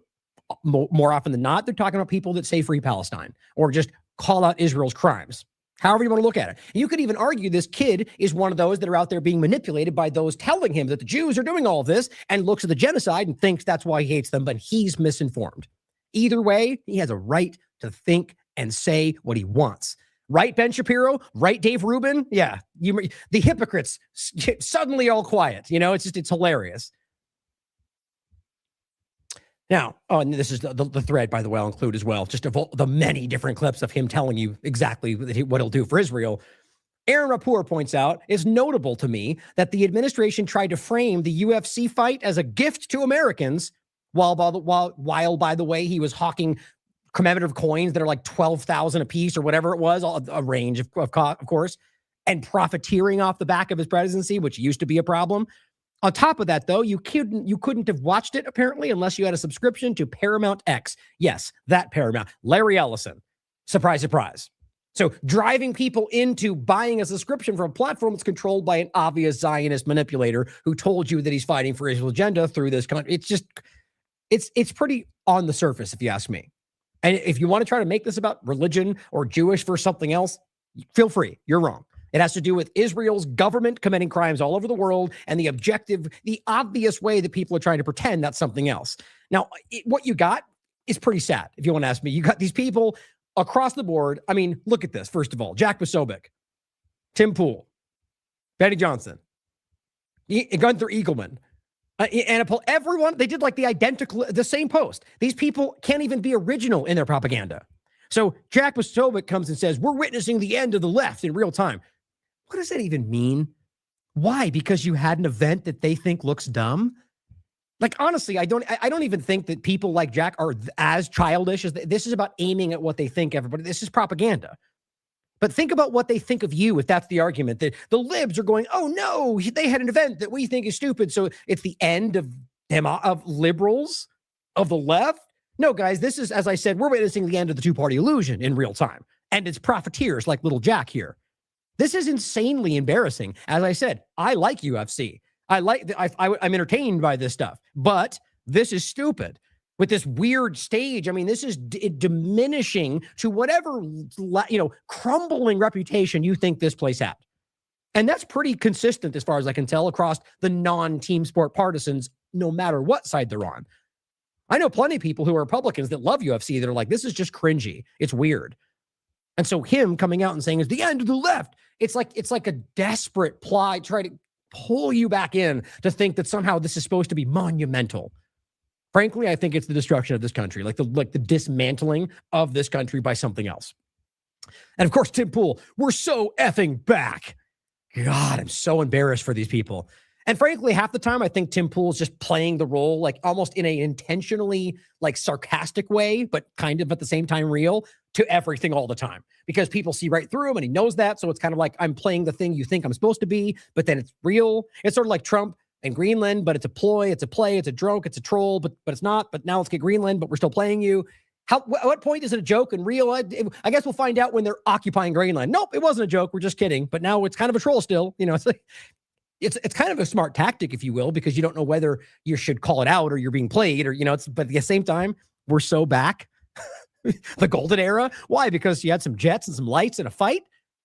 more often than not, they're talking about people that say free Palestine or just call out Israel's crimes. However you want to look at it. And you could even argue this kid is one of those that are out there being manipulated by those telling him that the Jews are doing all of this and looks at the genocide and thinks that's why he hates them, but he's misinformed. Either way, he has a right to think and say what he wants. Right, Ben Shapiro? Right, Dave Rubin? Yeah, the hypocrites suddenly all quiet. It's hilarious. Now, and this is the thread, by the way, I'll include as well, just of the many different clips of him telling you exactly what he'll do for Israel. Aaron Rapport points out, it's notable to me that the administration tried to frame the UFC fight as a gift to Americans, while by the way, he was hawking commemorative coins that are like 12,000 a piece or whatever it was, a range, of course, and profiteering off the back of his presidency, which used to be a problem. On top of that, though, you couldn't have watched it, apparently, unless you had a subscription to Paramount X. Yes, that Paramount. Larry Ellison. Surprise, surprise. So driving people into buying a subscription from a platform that's controlled by an obvious Zionist manipulator who told you that he's fighting for Israel's agenda through this country. It's just, it's pretty on the surface, if you ask me. And if you want to try to make this about religion or Jewish for something else, feel free. You're wrong. It has to do with Israel's government committing crimes all over the world and the obvious way that people are trying to pretend that's something else. Now, what you got is pretty sad, if you want to ask me. You got these people across the board. I mean, look at this. First of all, Jack Posobiec, Tim Pool, Benny Johnson, Gunther Eagleman, Anna Paul, everyone, they did like the same post. These people can't even be original in their propaganda. So Jack Posobiec comes and says, we're witnessing the end of the left in real time. What does that even mean? Why? Because you had an event that they think looks dumb? Like, honestly, I don't even think that people like Jack are as childish as this is about aiming at what they think everybody. This is propaganda. But think about what they think of you if that's the argument, that the libs are going, oh no, they had an event that we think is stupid. So it's the end of liberals, of the left. No, guys, this is, as I said, we're witnessing the end of the two-party illusion in real time. And it's profiteers like little Jack here. This is insanely embarrassing. As I said, I like UFC. I'm entertained by this stuff, but this is stupid with this weird stage. I mean, this is diminishing to whatever, crumbling reputation you think this place had. And that's pretty consistent as far as I can tell across the non-team sport partisans, no matter what side they're on. I know plenty of people who are Republicans that love UFC that are like, this is just cringy. It's weird. And so him coming out and saying it's the end of the left, it's like a desperate ply, try to pull you back in to think that somehow this is supposed to be monumental. Frankly, I think it's the destruction of this country, like the dismantling of this country by something else. And of course, Tim Pool, we're so effing back. God, I'm so embarrassed for these people. And frankly, half the time, I think Tim Pool is just playing the role, like almost in a intentionally like sarcastic way, but kind of at the same time real to everything all the time, because people see right through him and he knows that. So it's kind of like, I'm playing the thing you think I'm supposed to be, but then it's real. It's sort of like Trump and Greenland, but it's a ploy, it's a play, it's a joke, it's a troll, but it's not. But now let's get Greenland, but we're still playing you. At what point is it a joke and real? I guess we'll find out when they're occupying Greenland. Nope, it wasn't a joke. We're just kidding. But now it's kind of a troll still. It's like, it's kind of a smart tactic, if you will, because you don't know whether you should call it out or you're being played or, but at the same time, we're so back. The golden era. Why? Because you had some jets and some lights and a fight.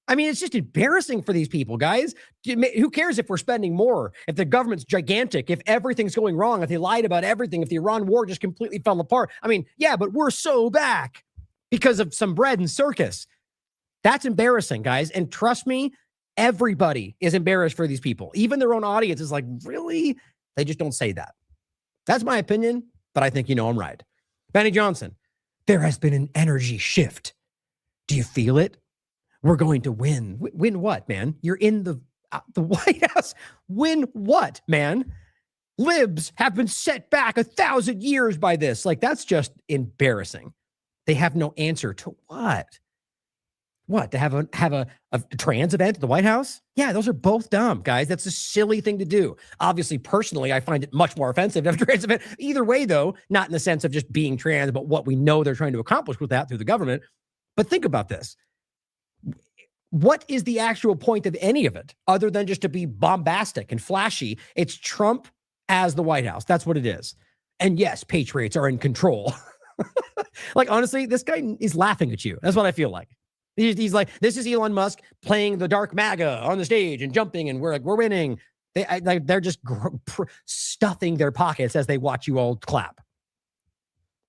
I mean, it's just embarrassing for these people, guys. Who cares if we're spending more, if the government's gigantic, if everything's going wrong, if they lied about everything, if the Iran war just completely fell apart. I mean, yeah, but we're so back because of some bread and circus. That's embarrassing, guys. And trust me, everybody is embarrassed for these people. Even their own audience is like, really? They just don't say that. That's my opinion, but I think I'm right. Benny Johnson, there has been an energy shift. Do you feel it? We're going to win. Win what, man? You're in the White House. Win what, man? Libs have been set back 1,000 years by this. Like, that's just embarrassing. They have no answer to what? What, to have a trans event at the White House? Yeah, those are both dumb, guys. That's a silly thing to do. Obviously, personally, I find it much more offensive to have a trans event. Either way, though, not in the sense of just being trans, but what we know they're trying to accomplish with that through the government. But think about this. What is the actual point of any of it other than just to be bombastic and flashy? It's Trump as the White House. That's what it is. And yes, patriots are in control. Like, honestly, this guy is laughing at you. That's what I feel like. He's like, this is Elon Musk playing the dark MAGA on the stage and jumping, and we're winning. They're just stuffing their pockets as they watch you all clap.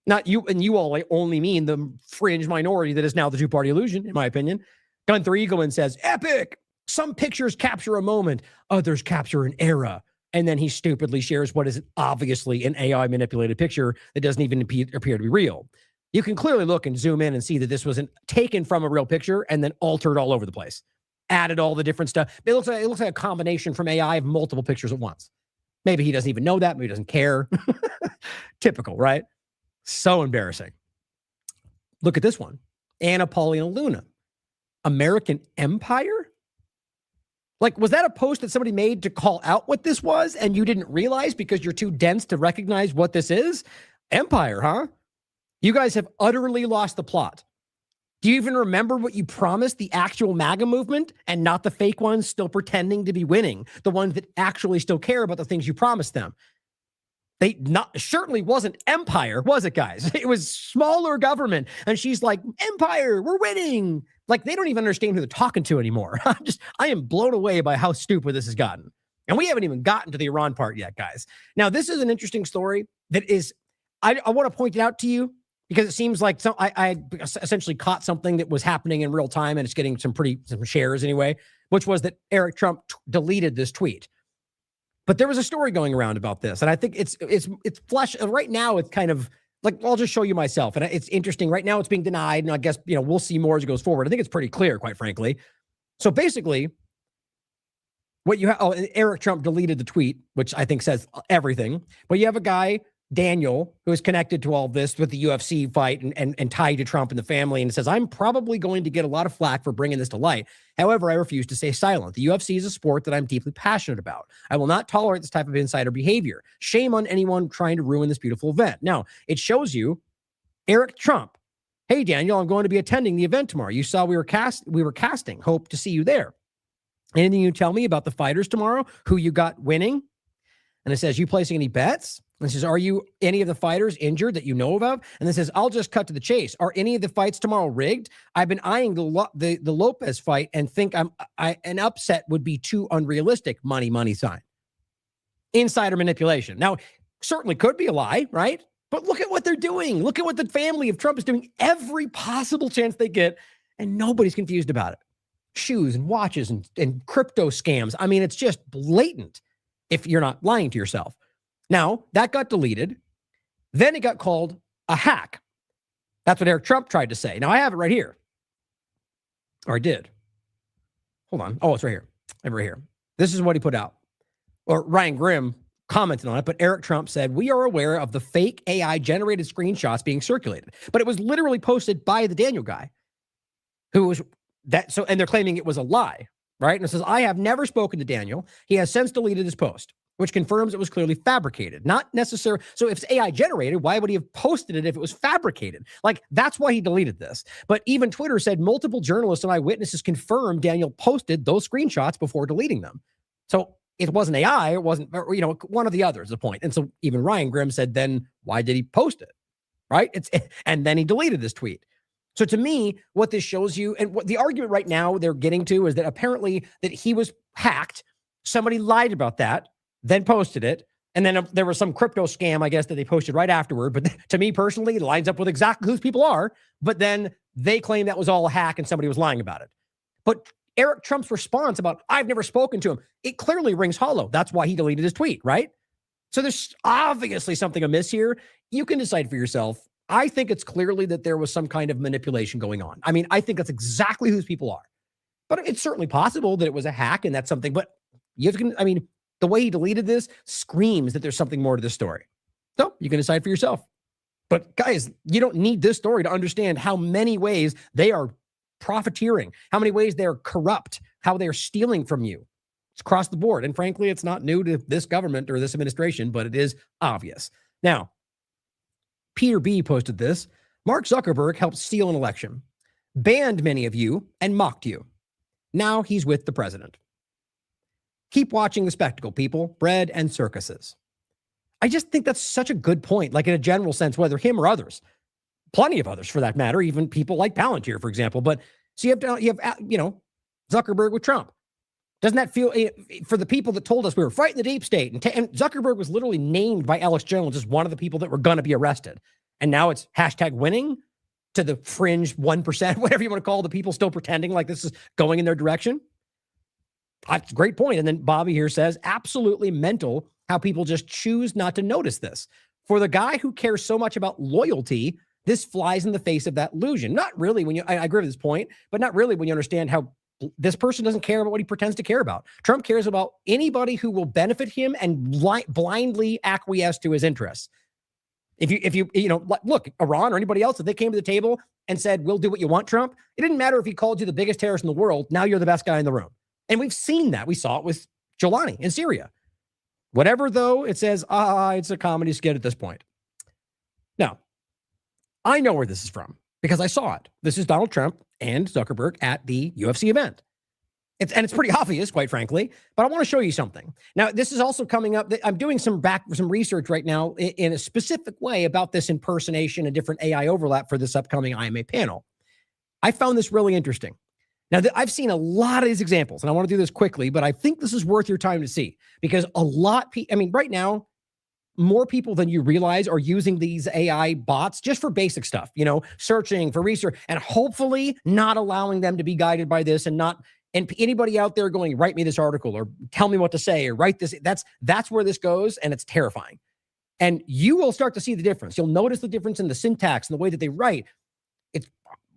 Not you, and you all, I only mean the fringe minority that is now the two-party illusion, in my opinion. Gunther Eagleman says, epic. Some pictures capture a moment, others capture an era. And then he stupidly shares what is obviously an AI manipulated picture that doesn't even appear to be real. You can clearly look and zoom in and see that this wasn't taken from a real picture and then altered all over the place. Added all the different stuff. It looks like a combination from AI of multiple pictures at once. Maybe he doesn't even know that. Maybe he doesn't care. Typical, right? So embarrassing. Look at this one. Anna Paulina Luna. American Empire? Like, was that a post that somebody made to call out what this was and you didn't realize because you're too dense to recognize what this is? Empire, huh? You guys have utterly lost the plot. Do you even remember what you promised the actual MAGA movement and not the fake ones still pretending to be winning? The ones that actually still care about the things you promised them. They certainly wasn't empire, was it, guys? It was smaller government. And she's like, empire, we're winning. Like, they don't even understand who they're talking to anymore. I am blown away by how stupid this has gotten. And we haven't even gotten to the Iran part yet, guys. Now, this is an interesting story that is, I want to point it out to you because it seems like I essentially caught something that was happening in real time and it's getting some shares anyway, which was that Eric Trump deleted this tweet. But there was a story going around about this, and I think it's flesh. Right now, it's kind of like, I'll just show you myself, and it's interesting. Right now, it's being denied, and I guess we'll see more as it goes forward. I think it's pretty clear, quite frankly. So basically, what you have, Eric Trump deleted the tweet, which I think says everything. But you have a guy, Daniel, who is connected to all this with the UFC fight and tied to Trump and the family, and says, I'm probably going to get a lot of flack for bringing this to light. However, I refuse to stay silent. The UFC is a sport that I'm deeply passionate about. I will not tolerate this type of insider behavior. Shame on anyone trying to ruin this beautiful event. Now, it shows you Eric Trump. Hey, Daniel, I'm going to be attending the event tomorrow. You saw we were casting. Hope to see you there. Anything you tell me about the fighters tomorrow, who you got winning? And it says, you placing any bets? And it says, are you any of the fighters injured that you know of? And it says, I'll just cut to the chase. Are any of the fights tomorrow rigged? I've been eyeing the Lopez fight and think an upset would be too unrealistic. Money sign. Insider manipulation. Now, certainly could be a lie, right? But look at what they're doing. Look at what the family of Trump is doing. Every possible chance they get, and nobody's confused about it. Shoes and watches and crypto scams. I mean, it's just blatant if you're not lying to yourself. Now, that got deleted. Then it got called a hack. That's what Eric Trump tried to say. Now, I have it right here. Or I did. Hold on. Oh, it's right here. I have it right here. This is what he put out. Or Ryan Grimm commented on it, but Eric Trump said, we are aware of the fake AI-generated screenshots being circulated. But it was literally posted by the Daniel guy, who was that. So, and they're claiming it was a lie, right? And it says, I have never spoken to Daniel. He has since deleted his post, which confirms it was clearly fabricated, not necessary. So if it's AI generated, why would he have posted it if it was fabricated? Like, that's why he deleted this. But even Twitter said multiple journalists and eyewitnesses confirmed Daniel posted those screenshots before deleting them. So it wasn't AI, it wasn't, one or the other is the point. And so even Ryan Grimm said, then why did he post it? Right? And then he deleted this tweet. So to me, what this shows you, and what the argument right now they're getting to is that apparently that he was hacked. Somebody lied about that, then posted it. And then there was some crypto scam, I guess, that they posted right afterward. But to me personally, it lines up with exactly who people are. But then they claim that was all a hack and somebody was lying about it. But Eric Trump's response about, I've never spoken to him, it clearly rings hollow. That's why he deleted his tweet, right? So there's obviously something amiss here. You can decide for yourself. I think it's clearly that there was some kind of manipulation going on. I mean, I think that's exactly who these people are. But it's certainly possible that it was a hack and that's something. But the way he deleted this screams that there's something more to this story. So you can decide for yourself. But guys, you don't need this story to understand how many ways they are profiteering, how many ways they're corrupt, how they're stealing from you. It's across the board. And frankly, it's not new to this government or this administration, but it is obvious. Now, Peter B. posted this. Mark Zuckerberg helped steal an election, banned many of you, and mocked you. Now he's with the president. Keep watching the spectacle, people, bread and circuses. I just think that's such a good point, like in a general sense, whether him or others, plenty of others for that matter, even people like Palantir, for example. But so you have Zuckerberg with Trump. Doesn't that feel, for the people that told us we were fighting the deep state, and Zuckerberg was literally named by Alex Jones as one of the people that were going to be arrested. And now it's #winning to the fringe 1%, whatever you want to call the people still pretending like this is going in their direction. That's a great point. And then Bobby here says, absolutely mental how people just choose not to notice this. For the guy who cares so much about loyalty, this flies in the face of that illusion. Not really when I agree with this point, but not really when you understand how this person doesn't care about what he pretends to care about. Trump cares about anybody who will benefit him and blindly acquiesce to his interests. If you look, Iran or anybody else, if they came to the table and said, we'll do what you want, Trump, it didn't matter if he called you the biggest terrorist in the world. Now you're the best guy in the room. And we've seen that. We saw it with Jelani in Syria. Whatever, though, it says, it's a comedy skit at this point. Now, I know where this is from because I saw it. This is Donald Trump and Zuckerberg at the UFC event. It's pretty obvious, quite frankly, but I want to show you something. Now, this is also coming up. I'm doing some research right now in a specific way about this impersonation and different AI overlap for this upcoming IMA panel. I found this really interesting. Now, I've seen a lot of these examples, and I want to do this quickly, but I think this is worth your time to see because right now, more people than you realize are using these AI bots just for basic stuff, searching for research, and hopefully not allowing them to be guided by this and anybody out there going, write me this article or tell me what to say or write this. That's where this goes, and it's terrifying. And you will start to see the difference. You'll notice the difference in the syntax and the way that they write.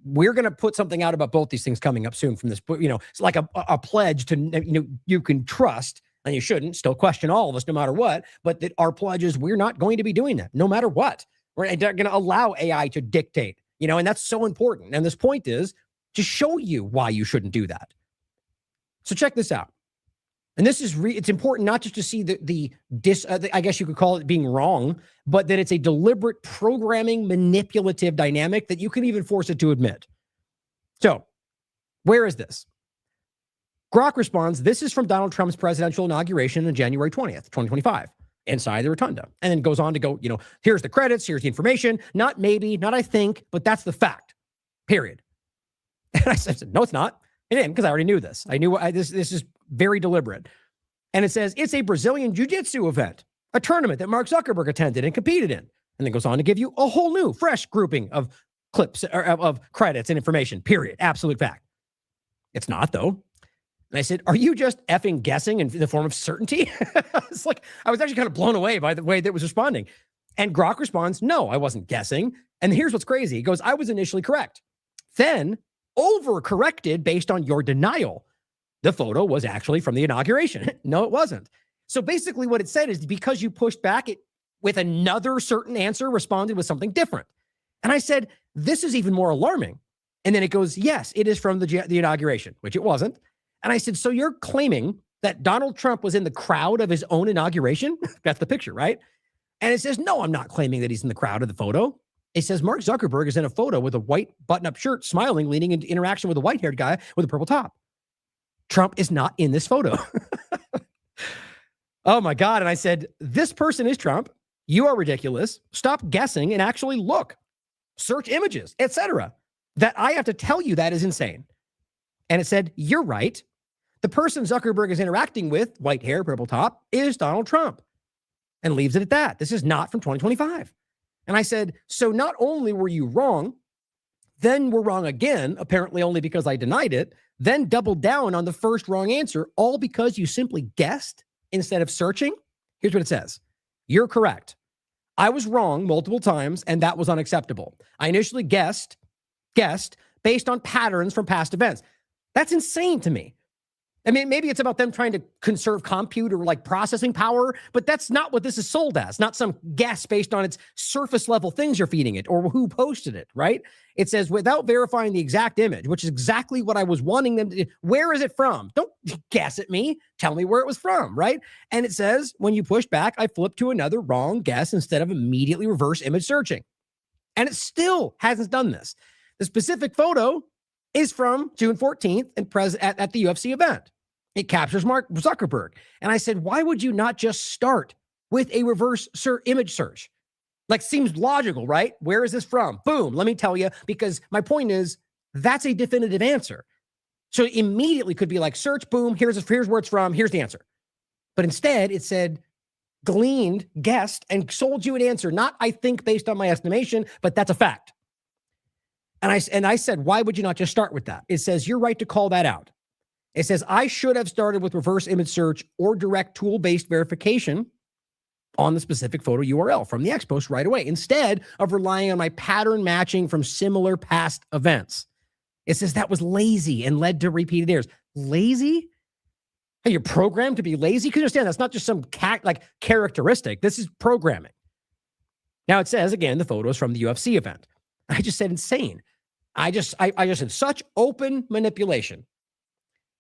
We're going to put something out about both these things coming up soon from this, it's like a pledge to, you can trust, and you shouldn't still question all of us no matter what, but that our pledge is we're not going to be doing that no matter what. We're not going to allow AI to dictate, and that's so important. And this point is to show you why you shouldn't do that. So check this out. And this is it's important not just to see I guess you could call it being wrong, but that it's a deliberate programming manipulative dynamic that you can even force it to admit. So where is this? Grok responds, this is from Donald Trump's presidential inauguration on January 20th, 2025, inside the rotunda. And then goes on to go, here's the credits, here's the information, not maybe, not I think, but that's the fact, period. And I said, no, it's not. It didn't, because I already knew this. I knew this is very deliberate. And it says, it's a Brazilian jiu-jitsu event, a tournament that Mark Zuckerberg attended and competed in. And then goes on to give you a whole new, fresh grouping of clips, or of credits and information, period. Absolute fact. It's not, though. And I said, are you just effing guessing in the form of certainty? It's like, I was actually kind of blown away by the way that it was responding. And Grok responds, no, I wasn't guessing. And here's what's crazy. He goes, I was initially correct. Then overcorrected based on your denial. The photo was actually from the inauguration. No, it wasn't. So basically what it said is because you pushed back, it with another certain answer responded with something different. And I said, this is even more alarming. And then it goes, yes, it is from the inauguration, which it wasn't. And I said, so you're claiming that Donald Trump was in the crowd of his own inauguration? That's the picture, right? And it says, no, I'm not claiming that he's in the crowd of the photo. It says Mark Zuckerberg is in a photo with a white button-up shirt, smiling, leading into interaction with a white-haired guy with a purple top. Trump is not in this photo. Oh, my God. And I said, this person is Trump. You are ridiculous. Stop guessing and actually look. Search images, etc. That I have to tell you that is insane. And it said, you're right. The person Zuckerberg is interacting with, white hair, purple top, is Donald Trump. And leaves it at that. This is not from 2025. And I said, so not only were you wrong, then we're wrong again, apparently only because I denied it, then doubled down on the first wrong answer, all because you simply guessed instead of searching. Here's what it says. You're correct. I was wrong multiple times, and that was unacceptable. I initially guessed based on patterns from past events. That's insane to me. I mean, maybe it's about them trying to conserve compute or like processing power, but that's not what this is sold as. Not some guess based on its surface level things you're feeding it or who posted it, right? It says without verifying the exact image, which is exactly what I was wanting them to do. Where is it from? Don't guess at me. Tell me where it was from, right? And it says when you push back, I flipped to another wrong guess instead of immediately reverse image searching. And it still hasn't done this. The specific photo is from June 14th at the UFC event. It captures Mark Zuckerberg. And I said, why would you not just start with a reverse image search? Like, seems logical, right? Where is this from? Boom. Let me tell you, because my point is that's a definitive answer. So it immediately could be like search, boom, here's where it's from, here's the answer. But instead it said gleaned, guessed, and sold you an answer. Not I think based on my estimation, but that's a fact. And I said, why would you not just start with that? It says, you're right to call that out. It says, I should have started with reverse image search or direct tool-based verification on the specific photo URL from the X post right away, instead of relying on my pattern matching from similar past events. It says that was lazy and led to repeated errors. Lazy? Hey, you're programmed to be lazy? Because understand, that's not just some characteristic. This is programming. Now it says, again, the photo is from the UFC event. I just said insane. I just said such open manipulation.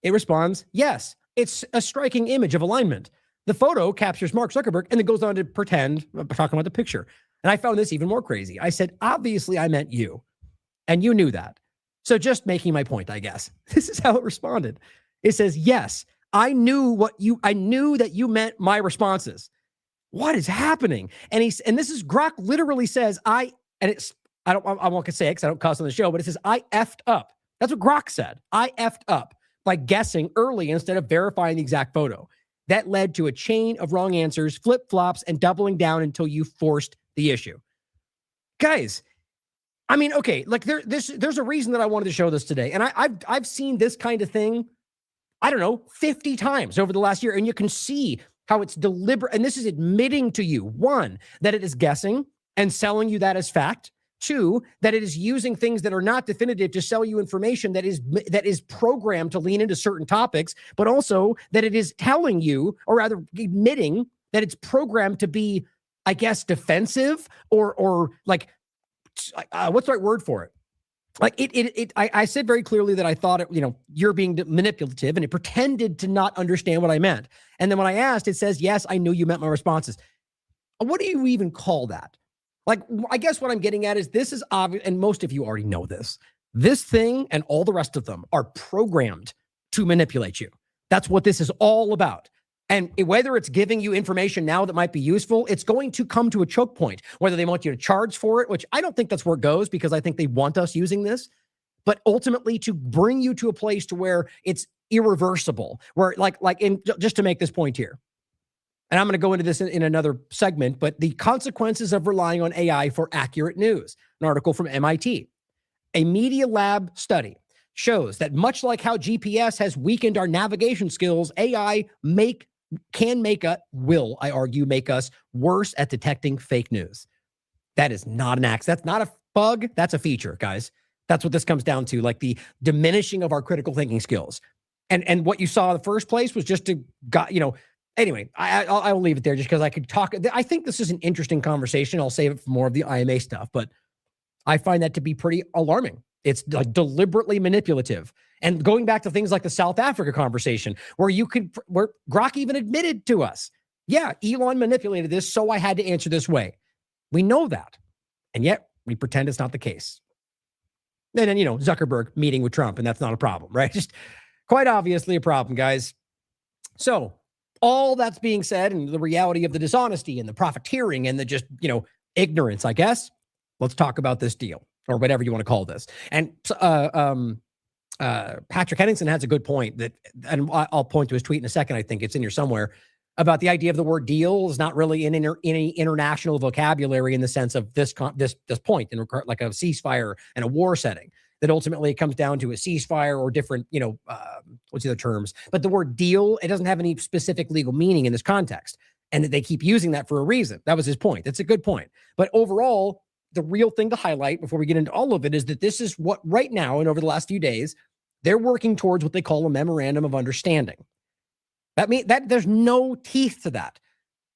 It responds, yes. It's a striking image of alignment. The photo captures Mark Zuckerberg and then goes on to pretend talking about the picture. And I found this even more crazy. I said, obviously I meant you, and you knew that. So just making my point, I guess. This is how it responded. It says, yes, I knew that you meant my responses. What is happening? And this is Grok literally says, I won't say it because I don't cuss on the show, but it says, I effed up. That's what Grok said. I effed up by guessing early instead of verifying the exact photo. That led to a chain of wrong answers, flip-flops, and doubling down until you forced the issue. Guys, I mean, okay, like there's a reason that I wanted to show this today. And I've seen this kind of thing, I don't know, 50 times over the last year. And you can see how it's deliberate. And this is admitting to you, one, that it is guessing and selling you that as fact. Two, that it is using things that are not definitive to sell you information that is programmed to lean into certain topics, but also that it is telling you, or rather admitting that it's programmed to be, I guess, defensive or like, what's the right word for it? Like I said very clearly that I thought it, you're being manipulative, and it pretended to not understand what I meant. And then when I asked, it says, yes, I knew you meant my responses. What do you even call that? Like, I guess what I'm getting at is this is obvious, and most of you already know this. This thing and all the rest of them are programmed to manipulate you. That's what this is all about. And whether it's giving you information now that might be useful, it's going to come to a choke point, whether they want you to charge for it, which I don't think that's where it goes because I think they want us using this, but ultimately to bring you to a place to where it's irreversible, where just to make this point here. And I'm going to go into this in another segment, but the consequences of relying on AI for accurate news. An article from MIT. A Media Lab study shows that much like how GPS has weakened our navigation skills, AI will, I argue, make us worse at detecting fake news. That is not an accident. That's not a bug. That's a feature, guys. That's what this comes down to, like the diminishing of our critical thinking skills. And what you saw in the first place was just anyway, I will leave it there just because I could talk. I think this is an interesting conversation. I'll save it for more of the IMA stuff, but I find that to be pretty alarming. It's like deliberately manipulative. And going back to things like the South Africa conversation, where Grok even admitted to us, yeah, Elon manipulated this, so I had to answer this way. We know that. And yet we pretend it's not the case. And then, Zuckerberg meeting with Trump, and that's not a problem, right? Just quite obviously a problem, guys. So all that's being said, and the reality of the dishonesty and the profiteering and the just, ignorance, I guess. Let's talk about this deal, or whatever you want to call this. And Patrick Henningsen has a good point and I'll point to his tweet in a second. I think it's in here somewhere, about the idea of the word deal is not really in any international vocabulary in the sense of this point, in regard like a ceasefire and a war setting. That ultimately it comes down to a ceasefire or different, what's the other terms? But the word deal, it doesn't have any specific legal meaning in this context. And they keep using that for a reason. That was his point. That's a good point. But overall, the real thing to highlight before we get into all of it is that this is what right now and over the last few days, they're working towards what they call a memorandum of understanding. That means that there's no teeth to that,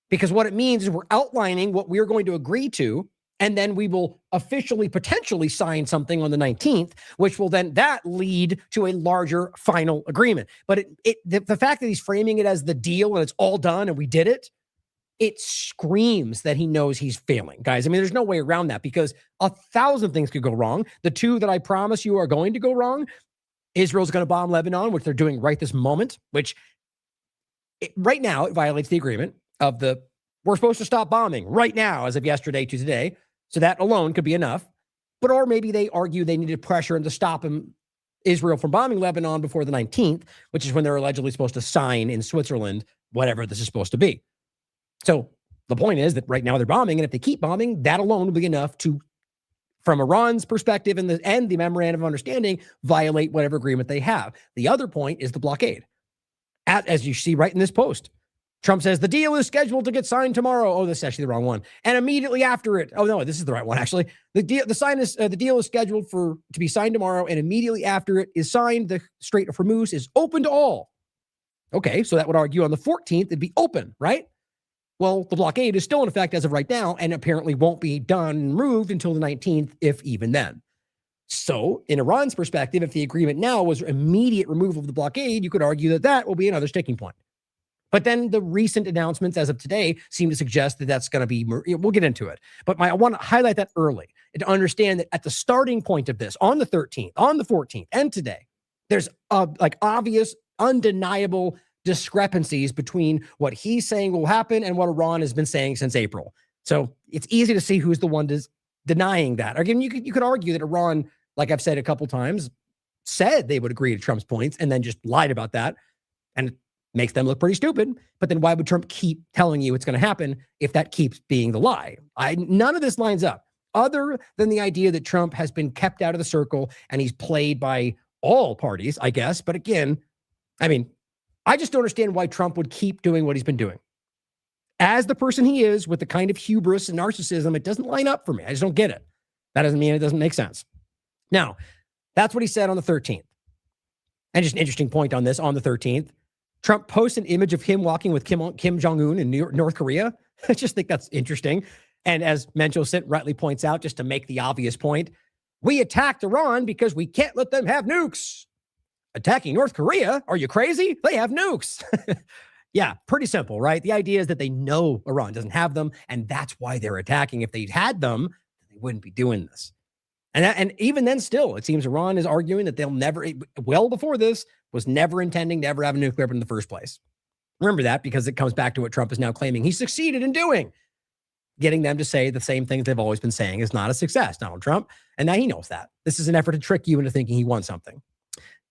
because what it means is we're outlining what we're going to agree to, and then we will officially potentially sign something on the 19th, which will then lead to a larger final agreement. But the fact that he's framing it as the deal and it's all done and we did it, it screams that he knows he's failing, guys. I mean, there's no way around that, because 1,000 things could go wrong. The two that I promise you are going to go wrong: Israel's going to bomb Lebanon, which they're doing right this moment, which right now it violates the agreement of we're supposed to stop bombing right now as of yesterday to today. So that alone could be enough. Or maybe they argue they needed pressure and to stop Israel from bombing Lebanon before the 19th, which is when they're allegedly supposed to sign in Switzerland, whatever this is supposed to be. So the point is that right now they're bombing, and if they keep bombing, that alone will be enough to, from Iran's perspective and the memorandum of understanding, violate whatever agreement they have. The other point is the blockade. As you see right in this post, Trump says the deal is scheduled to get signed tomorrow. Oh, this is actually the wrong one. And immediately after it, oh no, this is the right one actually. The deal is scheduled to be signed tomorrow, and immediately after it is signed, the Strait of Hormuz is open to all. Okay, so that would argue on the 14th it'd be open, right? Well, the blockade is still in effect as of right now, and apparently won't be done and removed until the 19th, if even then. So in Iran's perspective, if the agreement now was immediate removal of the blockade, you could argue that that will be another sticking point. But then the recent announcements as of today seem to suggest that that's going to be, we'll get into it. But I want to highlight that early and to understand that at the starting point of this, on the 13th, on the 14th, and today, there's obvious, undeniable discrepancies between what he's saying will happen and what Iran has been saying since April. So it's easy to see who's the one denying that. Again, you could argue that Iran, like I've said a couple times, said they would agree to Trump's points and then just lied about that. And makes them look pretty stupid. But then why would Trump keep telling you it's going to happen if that keeps being the lie? None of this lines up, other than the idea that Trump has been kept out of the circle and he's played by all parties, I guess. But again, I mean, I just don't understand why Trump would keep doing what he's been doing. As the person he is, with the kind of hubris and narcissism, it doesn't line up for me. I just don't get it. That doesn't mean it doesn't make sense. Now, that's what he said on the 13th. And just an interesting point on this, on the 13th, Trump posts an image of him walking with Kim Jong-un in North Korea. I just think that's interesting. And as Mencho Sit rightly points out, just to make the obvious point, we attacked Iran because we can't let them have nukes. Attacking North Korea? Are you crazy? They have nukes. Yeah, pretty simple, right? The idea is that they know Iran doesn't have them, and that's why they're attacking. If they'd had them, they wouldn't be doing this. And even then, still, it seems Iran is arguing that they'll never, well before this, was never intending to ever have a nuclear weapon in the first place. Remember that, because it comes back to what Trump is now claiming he succeeded in doing. Getting them to say the same things they've always been saying is not a success, Donald Trump. And now he knows that. This is an effort to trick you into thinking he won something.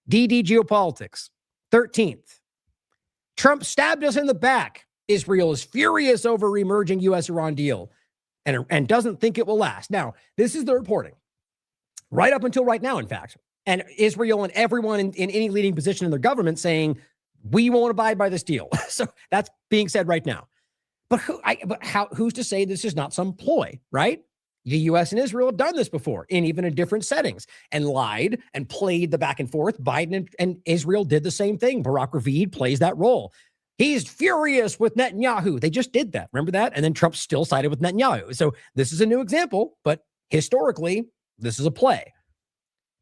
DD Geopolitics, 13th. Trump stabbed us in the back. Israel is furious over re-emerging U.S.-Iran deal and doesn't think it will last. Now, this is the reporting. Right up until right now, in fact. And Israel and everyone in any leading position in their government saying, we won't abide by this deal. So that's being said right now. But who's to say this is not some ploy, right? The U.S. and Israel have done this before, and even in different settings, and lied and played the back and forth. Biden and Israel did the same thing. Barack Ravid plays that role. He's furious with Netanyahu. They just did that. Remember that? And then Trump still sided with Netanyahu. So this is a new example, but historically, this is a play.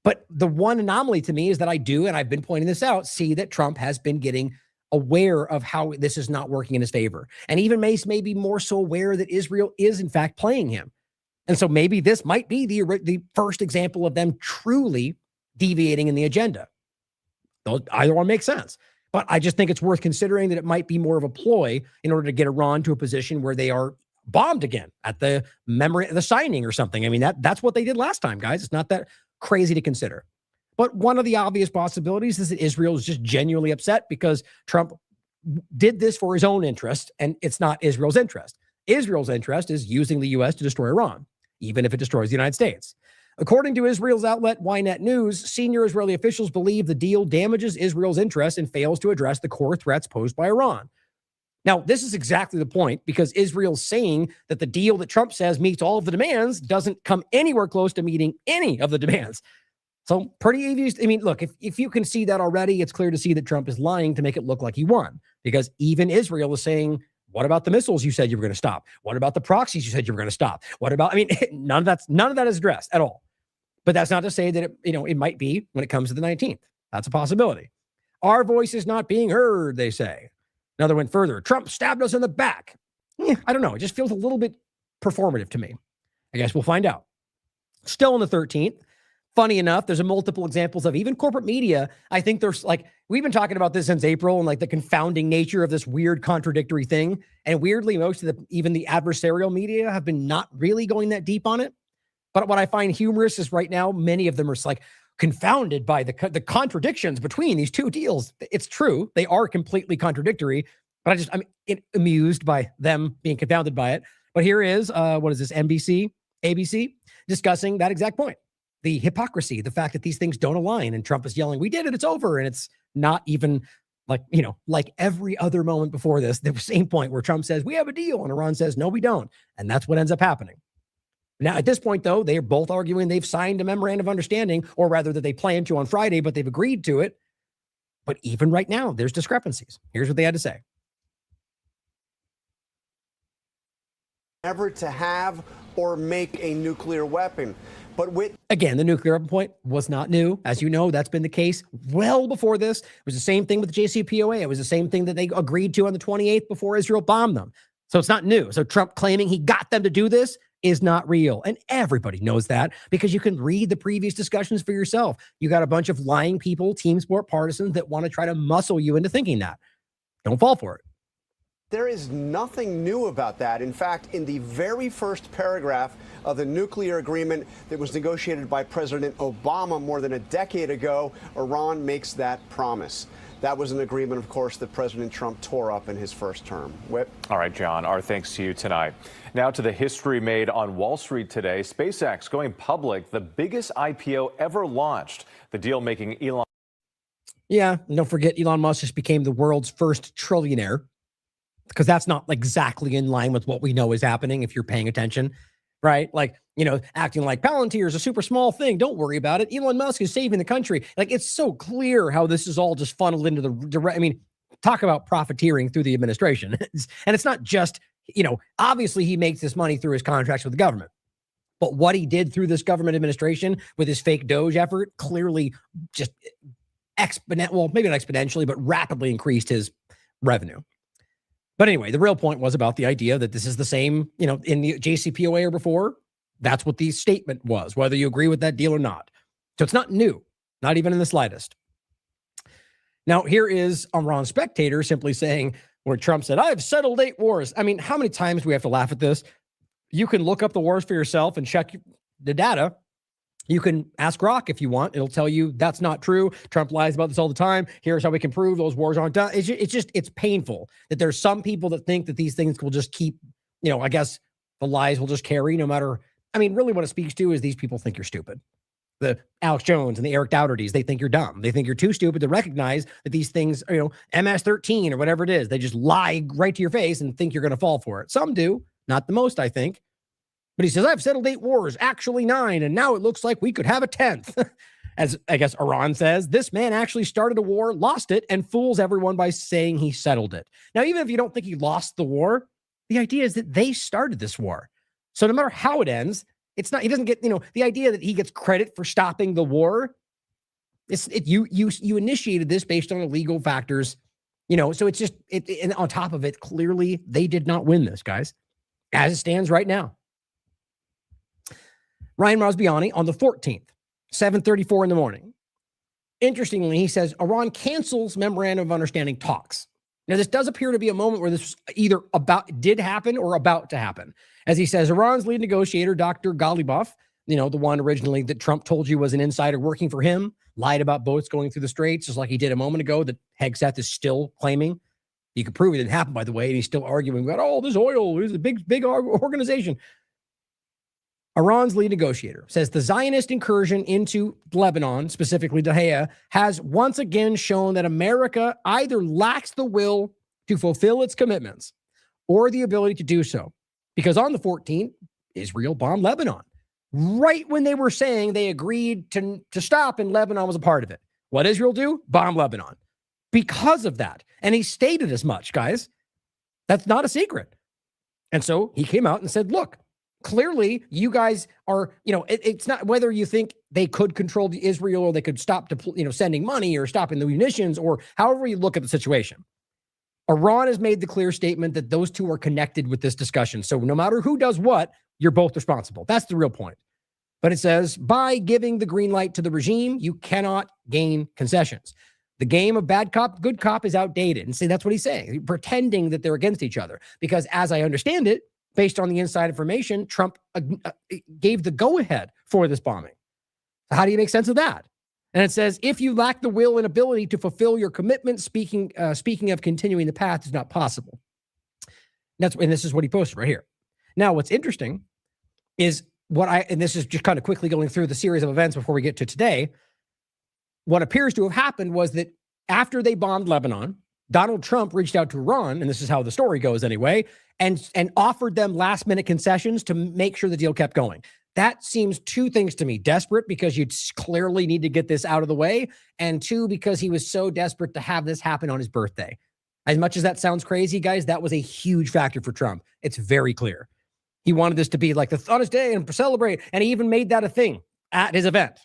But the one anomaly to me is that I do, and I've been pointing this out, see that Trump has been getting aware of how this is not working in his favor. And even Mace may be more so aware that Israel is, in fact, playing him. And so maybe this might be the first example of them truly deviating in the agenda. Either one makes sense. But I just think it's worth considering that it might be more of a ploy in order to get Iran to a position where they are bombed again at the signing or something. I mean, that's what they did last time, guys. It's not that crazy to consider. But one of the obvious possibilities is that Israel is just genuinely upset because Trump did this for his own interest, and it's not Israel's interest. Israel's interest is using the U.S. to destroy Iran, even if it destroys the United States. According to Israel's outlet Ynet News, senior Israeli officials believe the deal damages Israel's interest and fails to address the core threats posed by Iran. Now, this is exactly the point, because Israel's saying that the deal that Trump says meets all of the demands doesn't come anywhere close to meeting any of the demands. So pretty easy. I mean, look, if you can see that already, it's clear to see that Trump is lying to make it look like he won, because even Israel is saying, what about the missiles you said you were going to stop? What about the proxies you said you were going to stop? What about, I mean, none of that is addressed at all. But that's not to say that it might be when it comes to the 19th. That's a possibility. Our voice is not being heard, they say. Another went further. Trump stabbed us in the back. I don't know. It just feels a little bit performative to me. I guess we'll find out. Still on the 13th. Funny enough, there's a multiple examples of even corporate media. I think there's we've been talking about this since April, and the confounding nature of this weird contradictory thing. And weirdly, most of even the adversarial media have been not really going that deep on it. But what I find humorous is right now, many of them are confounded by the contradictions between these two deals. It's true. They are completely contradictory, but I'm amused by them being confounded by it. But here is, what is this, NBC, ABC, discussing that exact point. The hypocrisy, the fact that these things don't align, and Trump is yelling, we did it, it's over. And it's not even like every other moment before this, the same point where Trump says, we have a deal, and Iran says, no, we don't. And that's what ends up happening. Now, at this point, though, they are both arguing they've signed a memorandum of understanding, or rather that they plan to on Friday, but they've agreed to it. But even right now, there's discrepancies. Here's what they had to say. Ever to have or make a nuclear weapon. But with Again, the nuclear weapon point was not new. As you know, that's been the case well before this. It was the same thing with the JCPOA. It was the same thing that they agreed to on the 28th before Israel bombed them. So it's not new. So Trump claiming he got them to do this is not real. And everybody knows that because you can read the previous discussions for yourself. You got a bunch of lying people, team sport partisans that want to try to muscle you into thinking that. Don't fall for it. there is nothing new about that. In fact, in the very first paragraph of the nuclear agreement that was negotiated by President Obama more than a decade ago, Iran makes that promise. That was an agreement, of course, that President Trump tore up in his first term. Whip. All right, John, our thanks to you tonight. Now to the history made on Wall Street today. SpaceX going public, the biggest IPO ever launched. The deal making Elon. Yeah, and don't forget, Elon Musk just became the world's first trillionaire, because that's not exactly in line with what we know is happening if you're paying attention, right? Like, you know, acting like Palantir is a super small thing. Don't worry about it. Elon Musk is saving the country. Like, it's so clear how this is all just funneled into the direct. I mean, talk about profiteering through the administration. And it's not just, you know, obviously he makes this money through his contracts with the government. But what he did through this government administration with his fake Doge effort clearly just well, maybe not exponentially, but rapidly increased his revenue. But anyway, the real point was about the idea that this is the same, you know, in the JCPOA or before. That's what the statement was, whether you agree with that deal or not. So it's not new, not even in the slightest. Now, here is Iran Spectator simply saying, where Trump said, I've settled 8 wars. I mean, how many times do we have to laugh at this? You can look up the wars for yourself and check the data. You can ask Grok if you want. It'll tell you that's not true. Trump lies about this all the time. Here's how we can prove those wars aren't done. It's painful that there's some people that think that these things will just keep, you know, I guess the lies will just carry no matter. I mean, really what it speaks to is these people think you're stupid. The Alex Jones and the Eric Doughertys, they think you're dumb. They think you're too stupid to recognize that these things are, you know, MS-13 or whatever it is. They just lie right to your face and think you're going to fall for it. Some do, not the most, I think. But he says, I've settled 8 wars, actually 9, and now it looks like we could have a 10th. As I guess Iran says, this man actually started a war, lost it, and fools everyone by saying he settled it. Now, even if you don't think he lost the war, the idea is that they started this war. So no matter how it ends, it's not, he doesn't get, you know, the idea that he gets credit for stopping the war. You initiated this based on illegal factors, you know, so it's just, and on top of it, clearly they did not win this, guys, as it stands right now. Ryan Rosbiani on the 14th, 7:34 in the morning. Interestingly, he says Iran cancels memorandum of understanding talks. Now, this does appear to be a moment where this was either did happen or about to happen. As he says, Iran's lead negotiator, Dr. Ghalibaf, you know, the one originally that Trump told you was an insider working for him, lied about boats going through the straits, just like he did a moment ago that Hegseth is still claiming. You could prove it didn't happen, by the way, and he's still arguing about, oh, this oil is a big organization. Iran's lead negotiator says the Zionist incursion into Lebanon, specifically Dahiya, has once again shown that America either lacks the will to fulfill its commitments or the ability to do so. Because on the 14th, Israel bombed Lebanon, right when they were saying they agreed to stop and Lebanon was a part of it. What did Israel do? Bomb Lebanon. Because of that. And he stated as much, guys. That's not a secret. And so he came out and said, look, clearly, you guys are, you know, it's not whether you think they could control the Israel or they could stop, you know, sending money or stopping the munitions or however you look at the situation. Iran has made the clear statement that those two are connected with this discussion. So no matter who does what, you're both responsible. That's the real point. But it says, by giving the green light to the regime, you cannot gain concessions. The game of bad cop, good cop is outdated. And see, that's what he's saying, pretending that they're against each other. Because as I understand it, based on the inside information, Trump gave the go-ahead for this bombing. So how do you make sense of that? And it says, if you lack the will and ability to fulfill your commitment, speaking of continuing the path is not possible. And this is what he posted right here. Now, what's interesting is and this is just kind of quickly going through the series of events before we get to today. What appears to have happened was that after they bombed Lebanon, Donald Trump reached out to Iran, and this is how the story goes anyway, and offered them last-minute concessions to make sure the deal kept going. That seems 2 things to me. Desperate because you clearly need to get this out of the way, and 2, because he was so desperate to have this happen on his birthday. As much as that sounds crazy, guys, that was a huge factor for Trump. It's very clear. He wanted this to be like the funnest day and celebrate. And he even made that a thing at his event,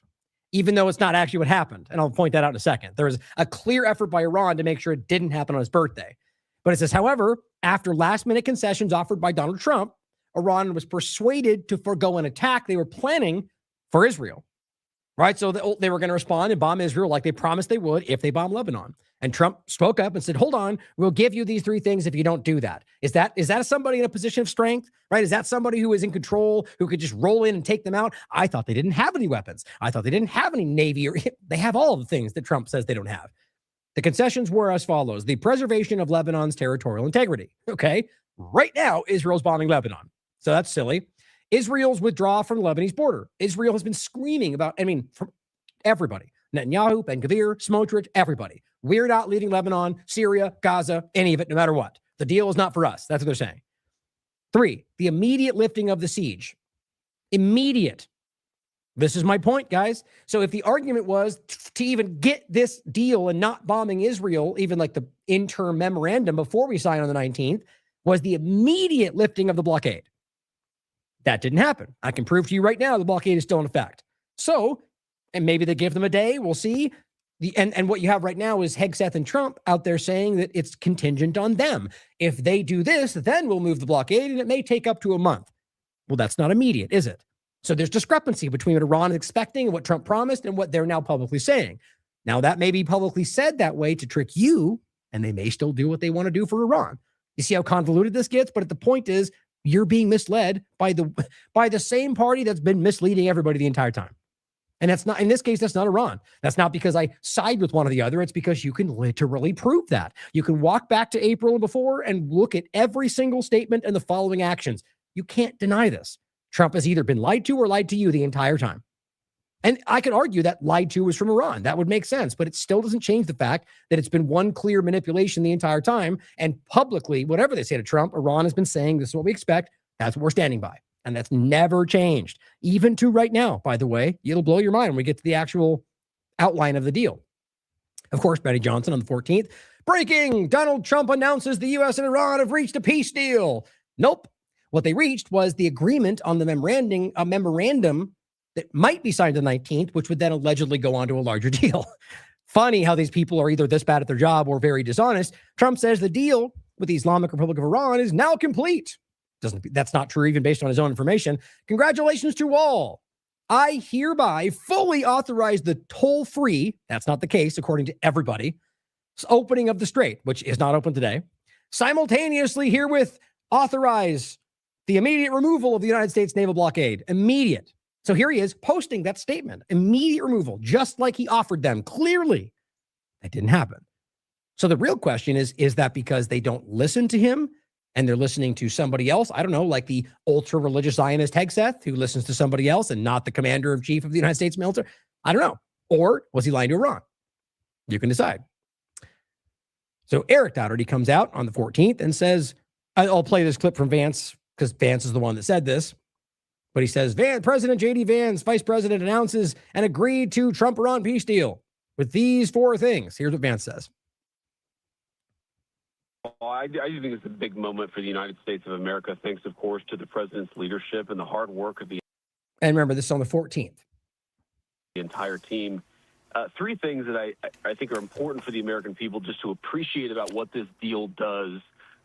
even though it's not actually what happened. And I'll point that out in a second. There was a clear effort by Iran to make sure it didn't happen on his birthday. But it says, however, after last-minute concessions offered by Donald Trump, Iran was persuaded to forego an attack they were planning for Israel. Right? So they were going to respond and bomb Israel like they promised they would if they bomb Lebanon. And Trump spoke up and said, hold on, we'll give you these 3 things if you don't do that. Is that somebody in a position of strength, right? Is that somebody who is in control, who could just roll in and take them out? I thought they didn't have any weapons. I thought they didn't have any Navy. They have all of the things that Trump says they don't have. The concessions were as follows: the preservation of Lebanon's territorial integrity. Okay. Right now, Israel's bombing Lebanon. So that's silly. Israel's withdrawal from the Lebanese border. Israel has been screaming about, from everybody. Netanyahu, Ben-Gvir, Smotrich, everybody. We're not leaving Lebanon, Syria, Gaza, any of it, no matter what. The deal is not for us. That's what they're saying. 3, the immediate lifting of the siege. Immediate. This is my point, guys. So if the argument was to even get this deal and not bombing Israel, even like the interim memorandum before we sign on the 19th, was the immediate lifting of the blockade. That didn't happen. I can prove to you right now the blockade is still in effect. So, and maybe they give them a day. We'll see. And what you have right now is Hegseth and Trump out there saying that it's contingent on them. If they do this, then we'll move the blockade, and it may take up to a month. Well, that's not immediate, is it? So there's discrepancy between what Iran is expecting and what Trump promised and what they're now publicly saying. Now, that may be publicly said that way to trick you, and they may still do what they want to do for Iran. You see how convoluted this gets? But the point is, you're being misled by the same party that's been misleading everybody the entire time. And that's not, in this case, that's not Iran. That's not because I side with one or the other. It's because you can literally prove that. You can walk back to April and before and look at every single statement and the following actions. You can't deny this. Trump has either been lied to or lied to you the entire time. And I could argue that lied to was from Iran. That would make sense, but it still doesn't change the fact that it's been one clear manipulation the entire time. And publicly, whatever they say to Trump, Iran has been saying, this is what we expect. That's what we're standing by. And that's never changed, even to right now, by the way. It'll blow your mind when we get to the actual outline of the deal. Of course, Betty Johnson on the 14th. Breaking! Donald Trump announces the U.S. and Iran have reached a peace deal. Nope. What they reached was the agreement on the memorandum that might be signed on the 19th, which would then allegedly go on to a larger deal. Funny how these people are either this bad at their job or very dishonest. Trump says the deal with the Islamic Republic of Iran is now complete. That's not true, even based on his own information. Congratulations to all. I hereby fully authorize the toll-free, that's not the case, according to everybody, opening of the strait, which is not open today. Simultaneously herewith authorize the immediate removal of the United States naval blockade. Immediate. So here he is posting that statement. Immediate removal, just like he offered them. Clearly, that didn't happen. So the real question is that because they don't listen to him and they're listening to somebody else? I don't know, like the ultra-religious Zionist Hegseth, who listens to somebody else and not the commander-in-chief of the United States military? I don't know. Or was he lying to Iran? You can decide. So Eric Dougherty comes out on the 14th and says, I'll play this clip from Vance because Vance is the one that said this. But he says, President J.D. Vance, Vice President, announces an agreed to Trump-Iran peace deal with these 4 things. Here's what Vance says. Well, I think it's a big moment for the United States of America, thanks, of course, to the president's leadership and the hard work of the And remember, this is on the 14th. Entire team. 3 things that I think are important for the American people just to appreciate about what this deal does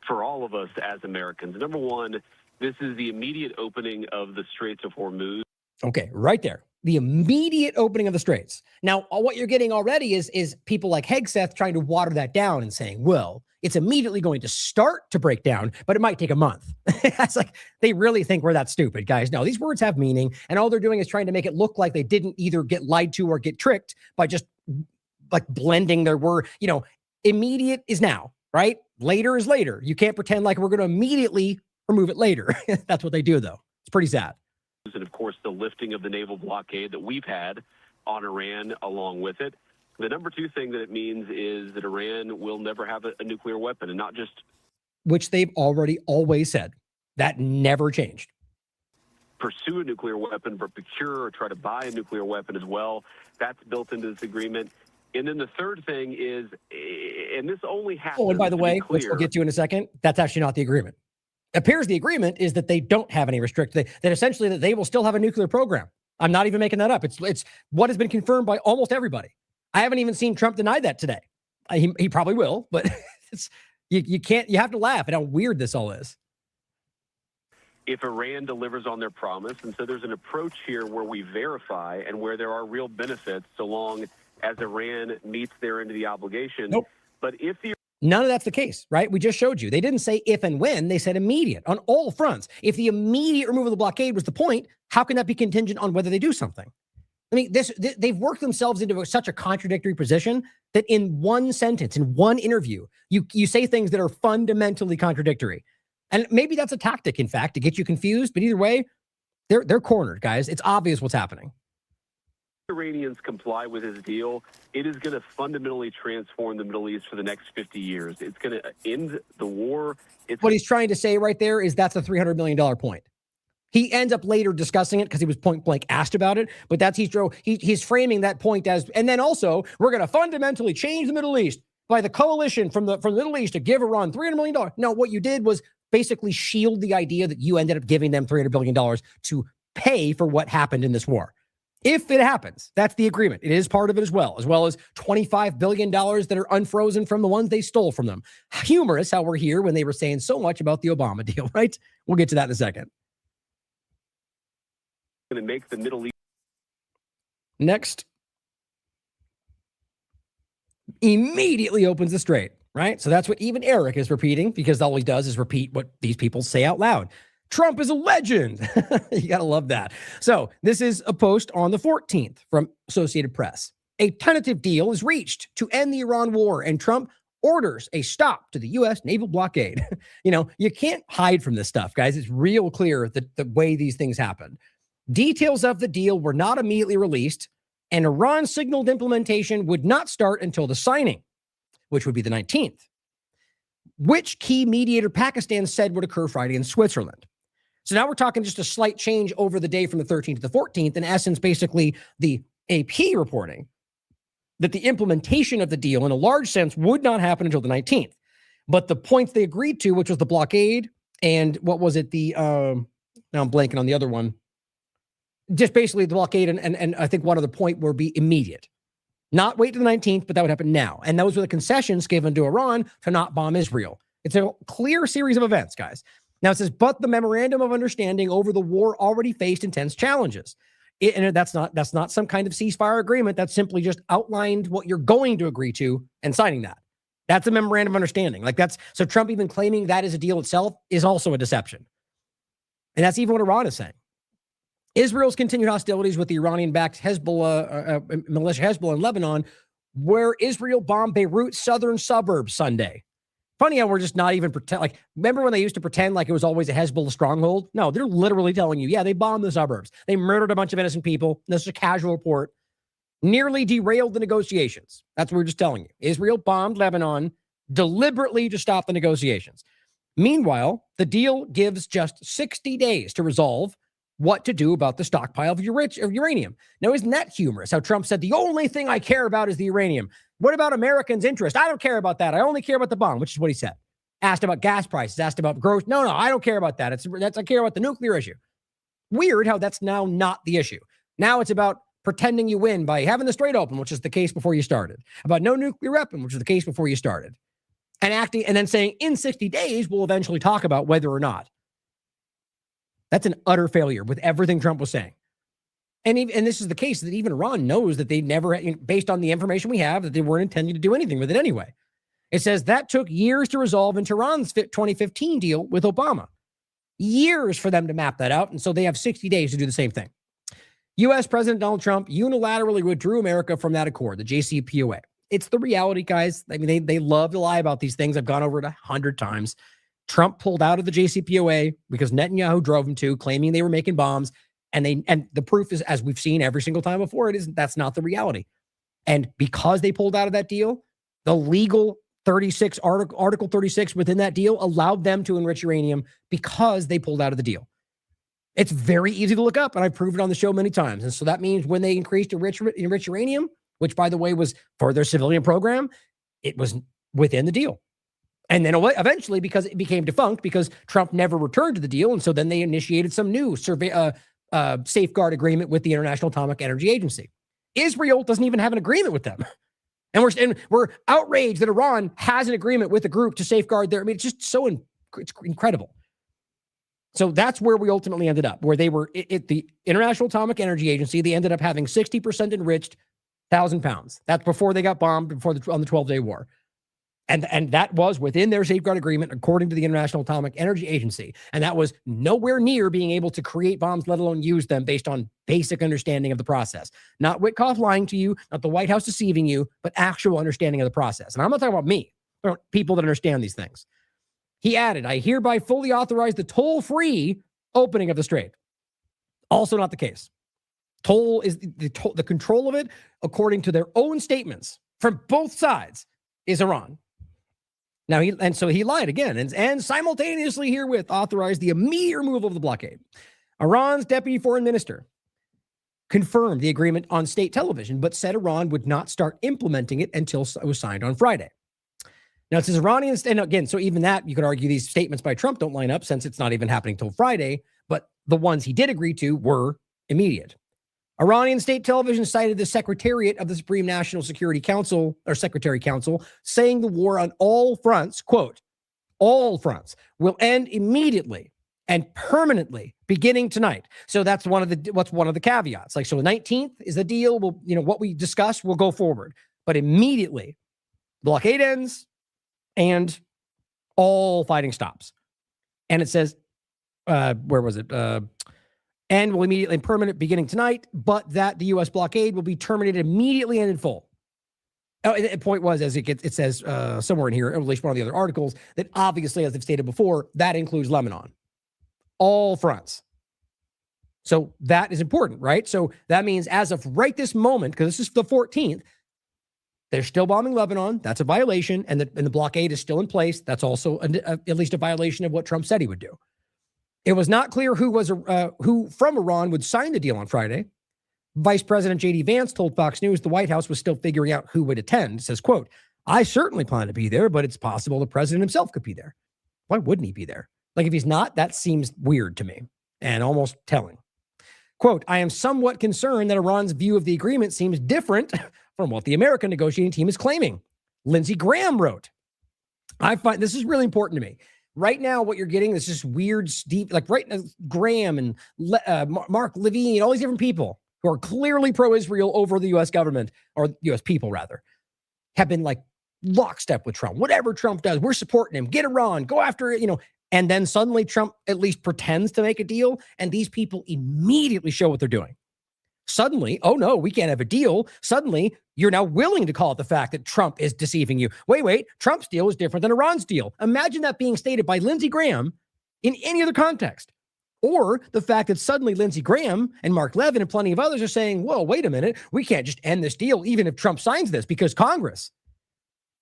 for all of us as Americans. Number 1, this is the immediate opening of the Straits of Hormuz. Okay, right there. The immediate opening of the straits. Now, what you're getting already is people like Hegseth trying to water that down and saying, well, it's immediately going to start to break down, but it might take a month. That's like, they really think we're that stupid, guys. No, these words have meaning, and all they're doing is trying to make it look like they didn't either get lied to or get tricked by just like blending their word. You know, immediate is now, right? Later is later. You can't pretend like we're going to immediately remove it later. That's what they do, though. It's pretty sad. And, of course, the lifting of the naval blockade that we've had on Iran along with it. The number 2 thing that it means is that Iran will never have a nuclear weapon, and not just... Which they've already always said. That never changed. Pursue a nuclear weapon, but procure or try to buy a nuclear weapon as well. That's built into this agreement. And then the third thing is, and this only happens... Oh, and by the way, which we'll get to in a second, that's actually not the agreement. Appears the agreement is that they don't have any that essentially that they will still have a nuclear program. I'm not even making that up. It's what has been confirmed by almost everybody. I haven't even seen Trump deny that today. He probably will, but you have to laugh at how weird this all is. If Iran delivers on their promise. And so there's an approach here where we verify and where there are real benefits so long as Iran meets their end of the obligation. Nope. But if the None of that's the case, right? We just showed you. They didn't say if and when, they said immediate on all fronts. If the immediate removal of the blockade was the point, how can that be contingent on whether they do something? I mean, they've worked themselves into such a contradictory position that in one sentence, in one interview, you say things that are fundamentally contradictory. And maybe that's a tactic, in fact, to get you confused. But either way, they're cornered, guys. It's obvious what's happening. Iranians comply with his deal, it is going to fundamentally transform the Middle East for the next 50 years. It's going to end the war. What he's trying to say right there is that's a $300 million point. He ends up later discussing it because he was point blank asked about it. But that's he's framing that point as, and then also we're going to fundamentally change the Middle East by the coalition from the Middle East to give Iran $300 million. No, what you did was basically shield the idea that you ended up giving them $300 billion to pay for what happened in this war. If it happens, that's the agreement. It is part of it as well as $25 billion that are unfrozen from the ones they stole from them. Humorous how we're here when they were saying so much about the Obama deal, right? We'll get to that in a second. Going to make the Middle East. Next. Immediately opens the strait, right? So that's what even Eric is repeating because all he does is repeat what these people say out loud. Trump is a legend. You got to love that. So this is a post on the 14th from Associated Press. A tentative deal is reached to end the Iran war, and Trump orders a stop to the U.S. naval blockade. You can't hide from this stuff, guys. It's real clear that the way these things happen. Details of the deal were not immediately released, and Iran signaled implementation would not start until the signing, which would be the 19th, which key mediator Pakistan said would occur Friday in Switzerland. So now we're talking just a slight change over the day from the 13th to the 14th. In essence, basically the AP reporting that the implementation of the deal in a large sense would not happen until the 19th. But the points they agreed to, which was the blockade and what was it? Now I'm blanking on the other one. Just basically the blockade and I think one other point would be immediate. Not wait to the 19th, but that would happen now. And those were the concessions given to Iran to not bomb Israel. It's a clear series of events, guys. Now it says, but the memorandum of understanding over the war already faced intense challenges. And that's not some kind of ceasefire agreement. That's simply just outlined what you're going to agree to and signing that. That's a memorandum of understanding. So Trump even claiming that is a deal itself is also a deception. And that's even what Iran is saying. Israel's continued hostilities with the Iranian-backed Hezbollah, militia Hezbollah in Lebanon, where Israel bombed Beirut's southern suburbs Sunday. Funny how we're just not even pretend. Remember when they used to pretend like it was always a Hezbollah stronghold? No, they're literally telling you, yeah, they bombed the suburbs. They murdered a bunch of innocent people. This is a casual report. Nearly derailed the negotiations. That's what we're just telling you. Israel bombed Lebanon deliberately to stop the negotiations. Meanwhile, the deal gives just 60 days to resolve what to do about the stockpile of uranium. Now, isn't that humorous? How Trump said, the only thing I care about is the uranium. What about Americans' interest? I don't care about that. I only care about the bomb, which is what he said. Asked about gas prices, asked about growth. No, I don't care about that. I care about the nuclear issue. Weird how that's now not the issue. Now it's about pretending you win by having the strait open, which is the case before you started. About no nuclear weapon, which is the case before you started. And acting and then saying in 60 days, we'll eventually talk about whether or not. That's an utter failure with everything Trump was saying. And this is the case that even Iran knows that they never, based on the information we have, that they weren't intending to do anything with it anyway. It says that took years to resolve in Tehran's 2015 deal with Obama. Years for them to map that out. And so they have 60 days to do the same thing. U.S. President Donald Trump unilaterally withdrew America from that accord, the JCPOA. It's the reality, guys. I mean, they love to lie about these things. I've gone over it 100 times. Trump pulled out of the JCPOA because Netanyahu drove him to, claiming they were making bombs. And the proof is, as we've seen every single time before, that's not the reality. And because they pulled out of that deal, the legal Article 36 within that deal allowed them to enrich uranium because they pulled out of the deal. It's very easy to look up, and I've proved it on the show many times. And so that means when they increased enrich uranium, which by the way was for their civilian program, it was within the deal. And then eventually, because it became defunct, because Trump never returned to the deal, and so then they initiated some new safeguard agreement with the International Atomic Energy Agency. Israel doesn't even have an agreement with them. And we're outraged that Iran has an agreement with a group to safeguard their, I mean, it's just so it's incredible. So that's where we ultimately ended up, where they were at the International Atomic Energy Agency. They ended up having 60% enriched 1,000 pounds. That's before they got bombed on the 12-day war. And that was within their safeguard agreement, according to the International Atomic Energy Agency. And that was nowhere near being able to create bombs, let alone use them based on basic understanding of the process. Not Witkoff lying to you, not the White House deceiving you, but actual understanding of the process. And I'm not talking about me, or people that understand these things. He added, I hereby fully authorize the toll-free opening of the strait. Also not the case. Toll is the control of it, according to their own statements from both sides, is Iran. Now, so he lied again and simultaneously herewith authorized the immediate removal of the blockade. Iran's deputy foreign minister confirmed the agreement on state television, but said Iran would not start implementing it until it was signed on Friday. Now, it says Iranians, and again, so even that, you could argue these statements by Trump don't line up since it's not even happening till Friday, but the ones he did agree to were immediate. Iranian state television cited the Secretariat of the Supreme National Security Council, or Secretary Council, saying the war on all fronts, quote, all fronts, will end immediately and permanently beginning tonight. So that's one of the caveats. Like, so the 19th is the deal. We'll, what we discussed will go forward, but immediately blockade ends and all fighting stops. And it says, where was it? And will immediately and permanent beginning tonight, but that the U.S. blockade will be terminated immediately and in full. Oh, the point was, as it says somewhere in here, or at least one of the other articles, that obviously, as I've stated before, that includes Lebanon. All fronts. So that is important, right? So that means as of right this moment, because this is the 14th, they're still bombing Lebanon. That's a violation. And the blockade is still in place. That's also at least a violation of what Trump said he would do. It was not clear who from Iran would sign the deal on Friday. Vice President J.D. Vance told Fox News the White House was still figuring out who would attend. It says, quote, I certainly plan to be there, but it's possible the president himself could be there. Why wouldn't he be there? Like, if he's not, that seems weird to me and almost telling. Quote, I am somewhat concerned that Iran's view of the agreement seems different from what the American negotiating team is claiming. Lindsey Graham wrote, I find this is really important to me. Right now, what you're getting is this weird, deep, like right now, Graham and Mark Levine, all these different people who are clearly pro-Israel over the U.S. government, or U.S. people rather, have been like lockstep with Trump. Whatever Trump does, we're supporting him. Get Iran, go after it, And then suddenly Trump at least pretends to make a deal, and these people immediately show what they're doing. Suddenly, oh no, we can't have a deal. Suddenly, you're now willing to call it the fact that Trump is deceiving you. Wait, Trump's deal is different than Iran's deal. Imagine that being stated by Lindsey Graham in any other context. Or the fact that suddenly Lindsey Graham and Mark Levin and plenty of others are saying, whoa, wait a minute, we can't just end this deal even if Trump signs this because Congress.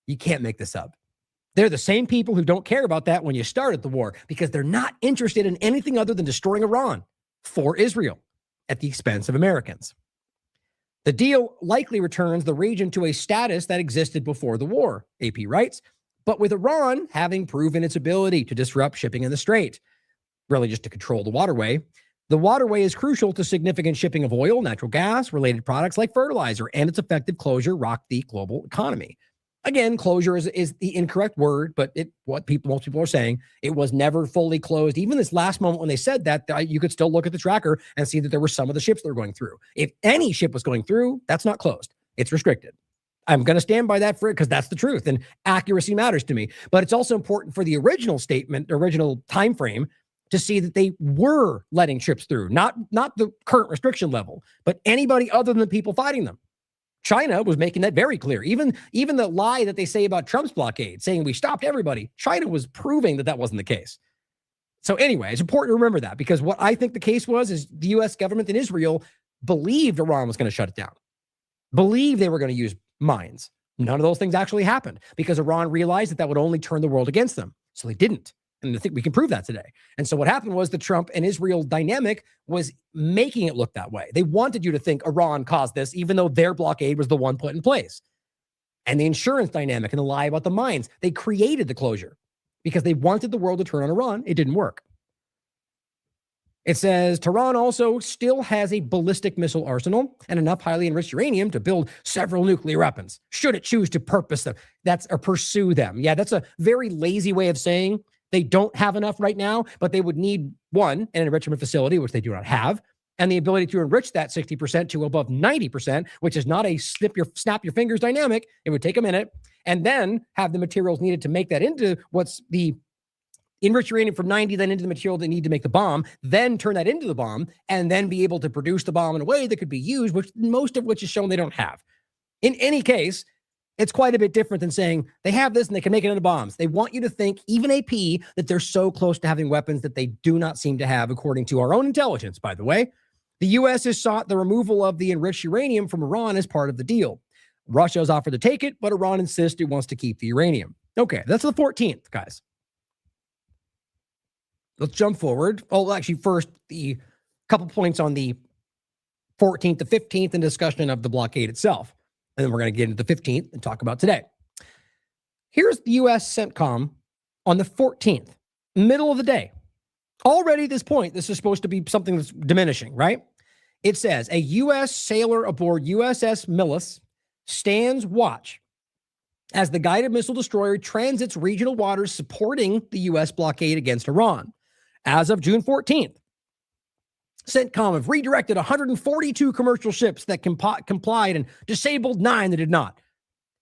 You can't make this up. They're the same people who don't care about that when you started the war because they're not interested in anything other than destroying Iran for Israel at the expense of Americans. The deal likely returns the region to a status that existed before the war, AP writes, but with Iran having proven its ability to disrupt shipping in the strait, really just to control the waterway. The waterway is crucial to significant shipping of oil, natural gas, related products like fertilizer, and its effective closure rocked the global economy. Again, closure is the incorrect word, but most people are saying it was never fully closed. Even this last moment when they said that, you could still look at the tracker and see that there were some of the ships that were going through. If any ship was going through, that's not closed. It's restricted. I'm going to stand by that because that's the truth, and accuracy matters to me. But it's also important for the original statement, original time frame, to see that they were letting ships through, not the current restriction level, but anybody other than the people fighting them. China was making that very clear. Even the lie that they say about Trump's blockade, saying we stopped everybody, China was proving that wasn't the case. So anyway, it's important to remember that because what I think the case was is the U.S. government and Israel believed Iran was going to shut it down, believed they were going to use mines. None of those things actually happened because Iran realized that would only turn the world against them. So they didn't. And I think we can prove that today. And so what happened was the Trump and Israel dynamic was making it look that way. They wanted you to think Iran caused this, even though their blockade was the one put in place. and the insurance dynamic and the lie about the mines. They created the closure because they wanted the world to turn on Iran. It didn't work. It says Tehran also still has a ballistic missile arsenal and enough highly enriched uranium to build several nuclear weapons, should it choose to pursue them. Yeah, that's a very lazy way of saying they don't have enough right now, but they would need, one, an enrichment facility, which they do not have, and the ability to enrich that 60% to above 90%, which is not a snap your fingers dynamic. It would take a minute, and then have the materials needed to make that into what's the enrich uranium from 90, then into the material they need to make the bomb, then turn that into the bomb, and then be able to produce the bomb in a way that could be used, which most of which is shown they don't have. In any case, it's quite a bit different than saying they have this and they can make it into bombs. They want you to think, even AP, that they're so close to having weapons that they do not seem to have, according to our own intelligence, by the way. The U.S. has sought the removal of the enriched uranium from Iran as part of the deal. Russia has offered to take it, but Iran insists it wants to keep the uranium. Okay, that's the 14th, guys. Let's jump forward. Oh, actually, first, the couple points on the 14th to 15th and discussion of the blockade itself. And then we're going to get into the 15th and talk about today. Here's the U.S. CENTCOM on the 14th, middle of the day. Already at this point, this is supposed to be something that's diminishing, right? It says, a U.S. sailor aboard USS Millis stands watch as the guided missile destroyer transits regional waters supporting the U.S. blockade against Iran. As of June 14th, CENTCOM have redirected 142 commercial ships that complied and disabled 9 that did not.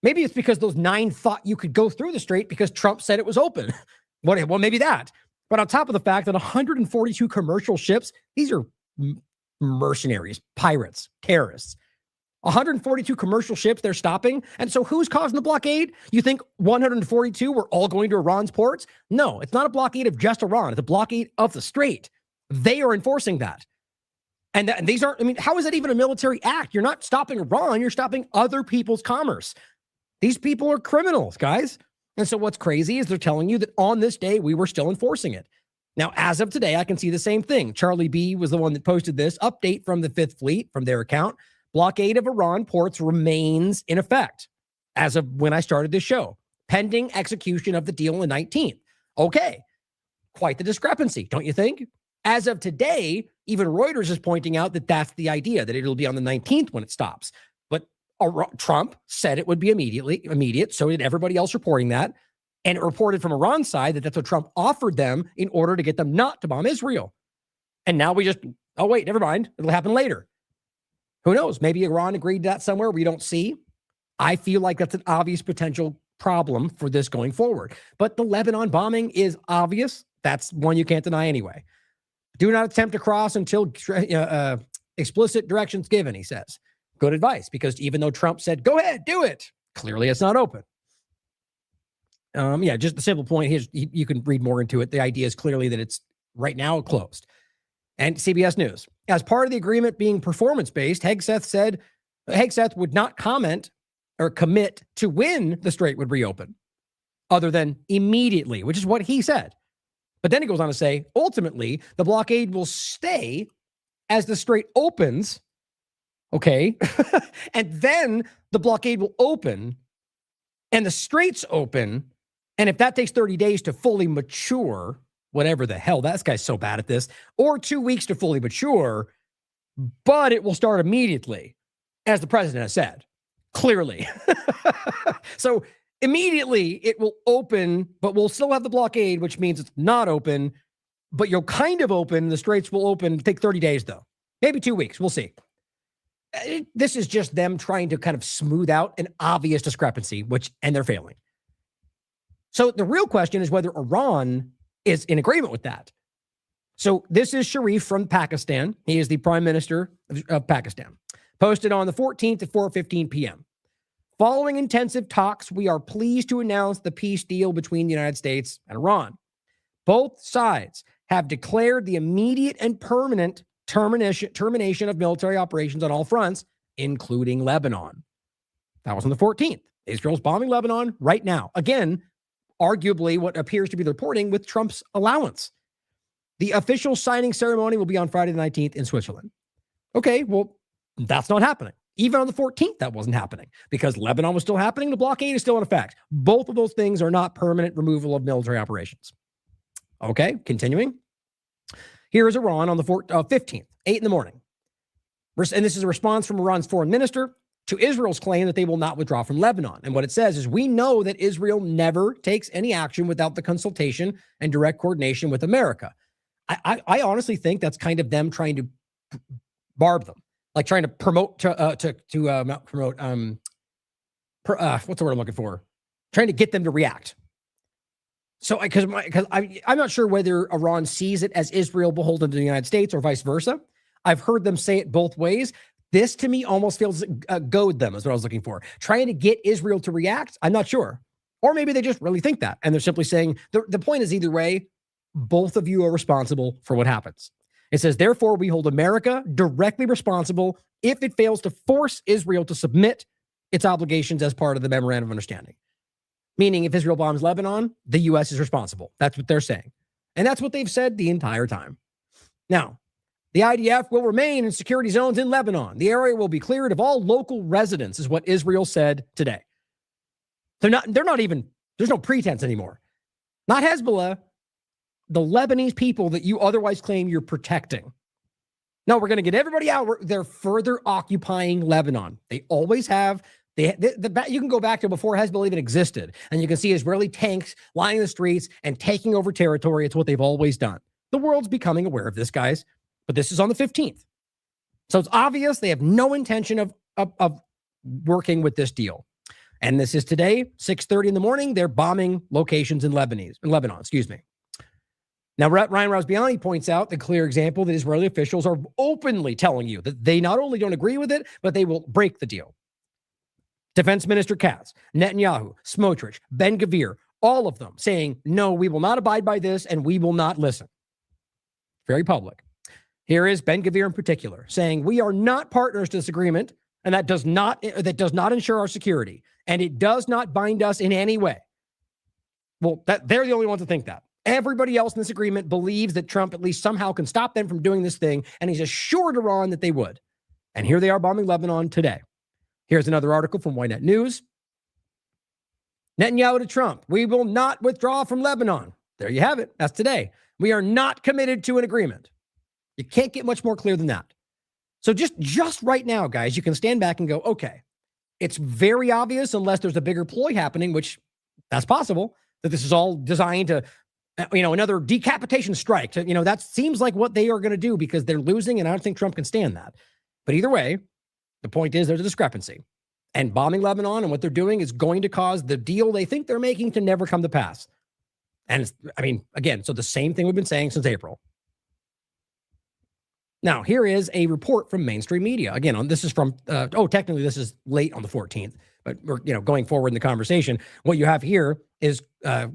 Maybe it's because those 9 thought you could go through the strait because Trump said it was open. Well, maybe that. But on top of the fact that 142 commercial ships, these are mercenaries, pirates, terrorists. 142 commercial ships they're stopping. And so who's causing the blockade? You think 142 were all going to Iran's ports? No, it's not a blockade of just Iran. It's a blockade of the strait. They are enforcing that. And these aren't, I mean, how is that even a military act? You're not stopping Iran. You're stopping other people's commerce. These people are criminals, guys. And so what's crazy is they're telling you that on this day, we were still enforcing it. Now, as of today, I can see the same thing. Charlie B was the one that posted this update from the Fifth Fleet from their account. Blockade of Iran ports remains in effect as of when I started this show, pending execution of the deal on the 19th. Okay, quite the discrepancy, don't you think? As of today, even Reuters is pointing out that that's the idea, that it'll be on the 19th when it stops. But Trump said it would be immediate. So did everybody else reporting that. And it reported from Iran's side that that's what Trump offered them in order to get them not to bomb Israel. And now we just, oh, wait, never mind. It'll happen later. Who knows? Maybe Iran agreed to that somewhere we don't see. I feel like that's an obvious potential problem for this going forward. But the Lebanon bombing is obvious. That's one you can't deny anyway. Do not attempt to cross until explicit directions given, he says. Good advice, because even though Trump said, go ahead, do it, clearly it's not open. Just the simple point here, you can read more into it. The idea is clearly that it's right now closed. And CBS News, as part of the agreement being performance-based, Hegseth would not comment or commit to when the strait would reopen, other than immediately, which is what he said. But then he goes on to say, ultimately, the blockade will stay as the strait opens, okay? And then the blockade will open and the straits open. And if that takes 30 days to fully mature, whatever the hell, that guy's so bad at this, or 2 weeks to fully mature, but it will start immediately, as the president has said, clearly. So immediately it will open, but we'll still have the blockade, which means it's not open, but you'll kind of open. The straits will open, take 30 days though, maybe 2 weeks. We'll see. This is just them trying to kind of smooth out an obvious discrepancy, and they're failing. So the real question is whether Iran is in agreement with that. So this is Sharif from Pakistan. He is the prime minister of Pakistan. Posted on the 14th at 4:15 p.m. Following intensive talks, we are pleased to announce the peace deal between the United States and Iran. Both sides have declared the immediate and permanent termination of military operations on all fronts, including Lebanon. That was on the 14th. Israel's bombing Lebanon right now. Again, arguably what appears to be the reporting with Trump's allowance. The official signing ceremony will be on Friday the 19th in Switzerland. Okay, well, that's not happening. Even on the 14th, that wasn't happening because Lebanon was still happening. The blockade is still in effect. Both of those things are not permanent removal of military operations. Okay, continuing. Here is Iran on the 15th, 8 in the morning. And this is a response from Iran's foreign minister to Israel's claim that they will not withdraw from Lebanon. And what it says is, we know that Israel never takes any action without the consultation and direct coordination with America. I honestly think that's kind of them trying to barb them. Like trying to promote not promote what's the word I'm looking for? Trying to get them to react. So because I'm not sure whether Iran sees it as Israel beholden to the United States or vice versa. I've heard them say it both ways. This to me almost feels goad them is what I was looking for. Trying to get Israel to react. I'm not sure. Or maybe they just really think that. And they're simply saying the point is either way, both of you are responsible for what happens. It says, therefore, we hold America directly responsible if it fails to force Israel to submit its obligations as part of the memorandum of understanding. Meaning, if Israel bombs Lebanon, the U.S. is responsible. That's what they're saying. And that's what they've said the entire time. Now, the IDF will remain in security zones in Lebanon. The area will be cleared of all local residents, is what Israel said today. They're not even, there's no pretense anymore. Not Hezbollah. The Lebanese people that you otherwise claim you're protecting. No, we're going to get everybody out. They're further occupying Lebanon. They always have. You can go back to before Hezbollah even existed, and you can see Israeli tanks lining the streets and taking over territory. It's what they've always done. The world's becoming aware of this, guys, but this is on the 15th. So it's obvious they have no intention of working with this deal. And this is today, 6:30 in the morning. They're bombing locations in Lebanon. Now, Ryan Rausbiani points out the clear example that Israeli officials are openly telling you that they not only don't agree with it, but they will break the deal. Defense Minister Katz, Netanyahu, Smotrich, Ben-Gvir, all of them saying, no, we will not abide by this and we will not listen. Very public. Here is Ben-Gvir in particular saying, we are not partners to this agreement, and that does not ensure our security, and it does not bind us in any way. Well, they're the only ones to think that. Everybody else in this agreement believes that Trump at least somehow can stop them from doing this thing, and he's assured Iran that they would. And here they are bombing Lebanon today. Here's another article from Ynet News. Netanyahu to Trump, we will not withdraw from Lebanon. There you have it. That's today. We are not committed to an agreement. You can't get much more clear than that. So just right now, guys, you can stand back and go, okay, it's very obvious unless there's a bigger ploy happening, which that's possible, that this is all designed to another decapitation strike. That seems like what they are going to do because they're losing, and I don't think Trump can stand that. But either way, the point is there's a discrepancy. And bombing Lebanon and what they're doing is going to cause the deal they think they're making to never come to pass. And again, so the same thing we've been saying since April. Now, here is a report from mainstream media. Again, this is from, technically this is late on the 14th, but we're, going forward in the conversation. What you have here is a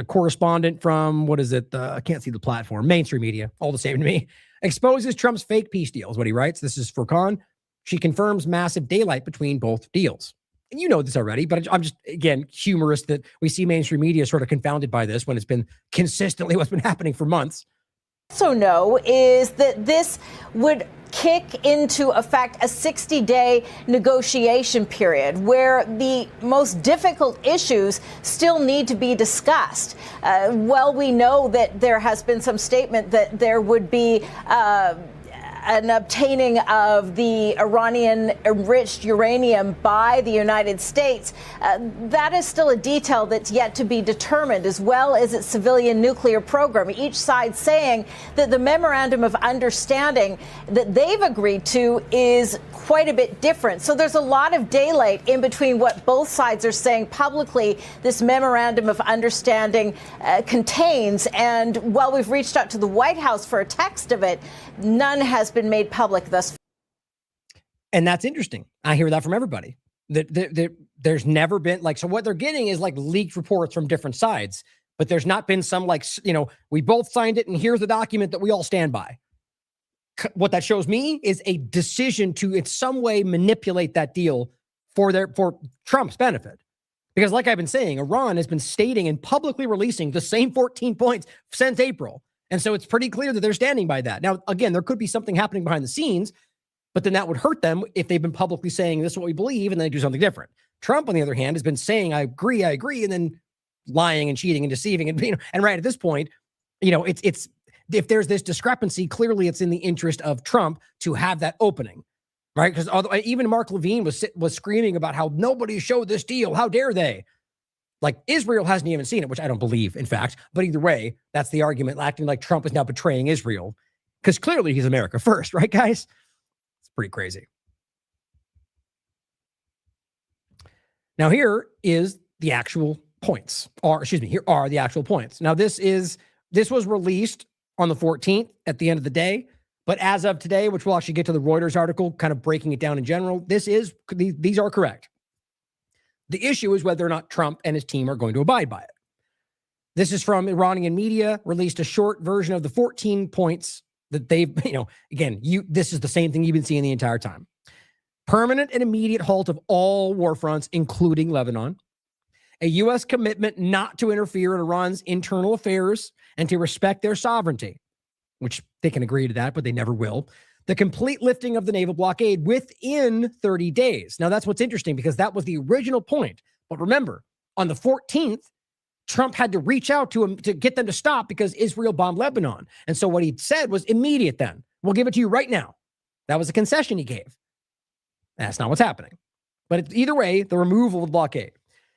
correspondent from, what is it? I can't see the platform. Mainstream media, all the same to me. Exposes Trump's fake peace deal is what he writes. This is Furqan. She confirms massive daylight between both deals. And you know this already, but I'm just, again, humorous that we see mainstream media sort of confounded by this when it's been consistently what's been happening for months. Also know is that this would kick into effect a 60-day negotiation period where the most difficult issues still need to be discussed. We know that there has been some statement that there would be an obtaining of the Iranian enriched uranium by the United States. That is still a detail that's yet to be determined, as well as its civilian nuclear program. Each side saying that the memorandum of understanding that they've agreed to is quite a bit different. So there's a lot of daylight in between what both sides are saying publicly this memorandum of understanding contains. And while we've reached out to the White House for a text of it, none has been made public thus far. And that's interesting. I hear that from everybody. There's never been so what they're getting is leaked reports from different sides, but there's not been some we both signed it and here's the document that we all stand by. What that shows me is a decision to in some way manipulate that deal for Trump's benefit. Because like I've been saying, Iran has been stating and publicly releasing the same 14 points since April. And so it's pretty clear that they're standing by that. Now, again, there could be something happening behind the scenes, But then that would hurt them if they've been publicly saying this is what we believe and then they do something different. Trump, on the other hand, has been saying, I agree, and then lying and cheating and deceiving. And right at this point, it's if there's this discrepancy, clearly it's in the interest of Trump to have that opening, right? Because even Mark Levine was screaming about how nobody showed this deal. How dare they? Like, Israel hasn't even seen it, which I don't believe, in fact. But either way, that's the argument, acting like Trump is now betraying Israel. Because clearly he's America first, right, guys? It's pretty crazy. Now, here is the actual points. Here are the actual points. Now, this was released on the 14th at the end of the day. But as of today, which we'll actually get to the Reuters article, kind of breaking it down in general, these are correct. The issue is whether or not Trump and his team are going to abide by it. This is from Iranian media, released a short version of the 14 points that they've, this is the same thing you've been seeing the entire time. Permanent and immediate halt of all war fronts, including Lebanon. A U.S. commitment not to interfere in Iran's internal affairs and to respect their sovereignty, which they can agree to that, but they never will. The complete lifting of the naval blockade within 30 days. Now, that's what's interesting because that was the original point. But remember, on the 14th, Trump had to reach out to him to get them to stop because Israel bombed Lebanon. And so what he said was immediate then. We'll give it to you right now. That was a concession he gave. That's not what's happening. But either way, the removal of the blockade.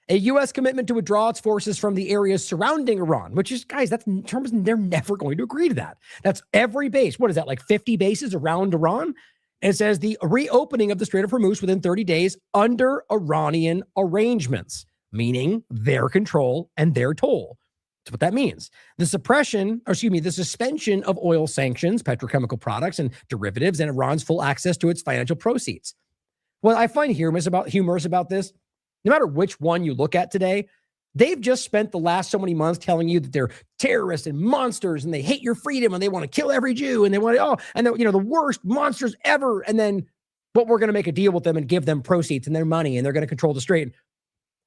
A U.S. commitment to withdraw its forces from the areas surrounding Iran, which is, guys, they're never going to agree to that. That's every base. What is that, like 50 bases around Iran? And it says the reopening of the Strait of Hormuz within 30 days under Iranian arrangements, meaning their control and their toll. That's what that means. The suspension of oil sanctions, petrochemical products, and derivatives, and Iran's full access to its financial proceeds. What I find humorous about this, no matter which one you look at today, they've just spent the last so many months telling you that they're terrorists and monsters and they hate your freedom and they want to kill every Jew and they want the worst monsters ever. And then, but we're going to make a deal with them and give them proceeds and their money and they're going to control the strait.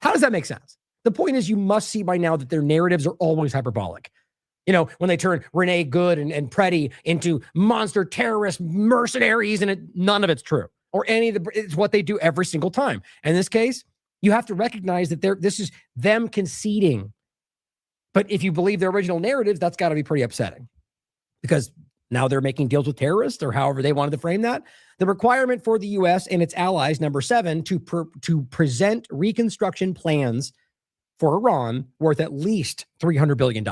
How does that make sense? The point is, you must see by now that their narratives are always hyperbolic. When they turn Renee Good and Preddy into monster terrorist mercenaries, and none of it's true. Or it's what they do every single time. In this case, you have to recognize that this is them conceding. But if you believe their original narratives, that's got to be pretty upsetting. Because now they're making deals with terrorists, or however they wanted to frame that. The requirement for the U.S. and its allies, number 7, to present reconstruction plans for Iran worth at least $300 billion.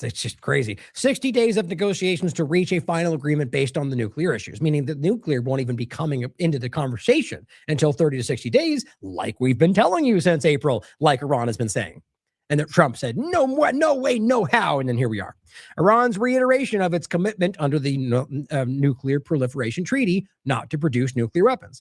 It's just crazy. 60 days of negotiations to reach a final agreement based on the nuclear issues, meaning that nuclear won't even be coming into the conversation until 30 to 60 days, like we've been telling you since April, like Iran has been saying. And that Trump said, no way, no how. And then here we are. Iran's reiteration of its commitment under the Nuclear Proliferation Treaty not to produce nuclear weapons.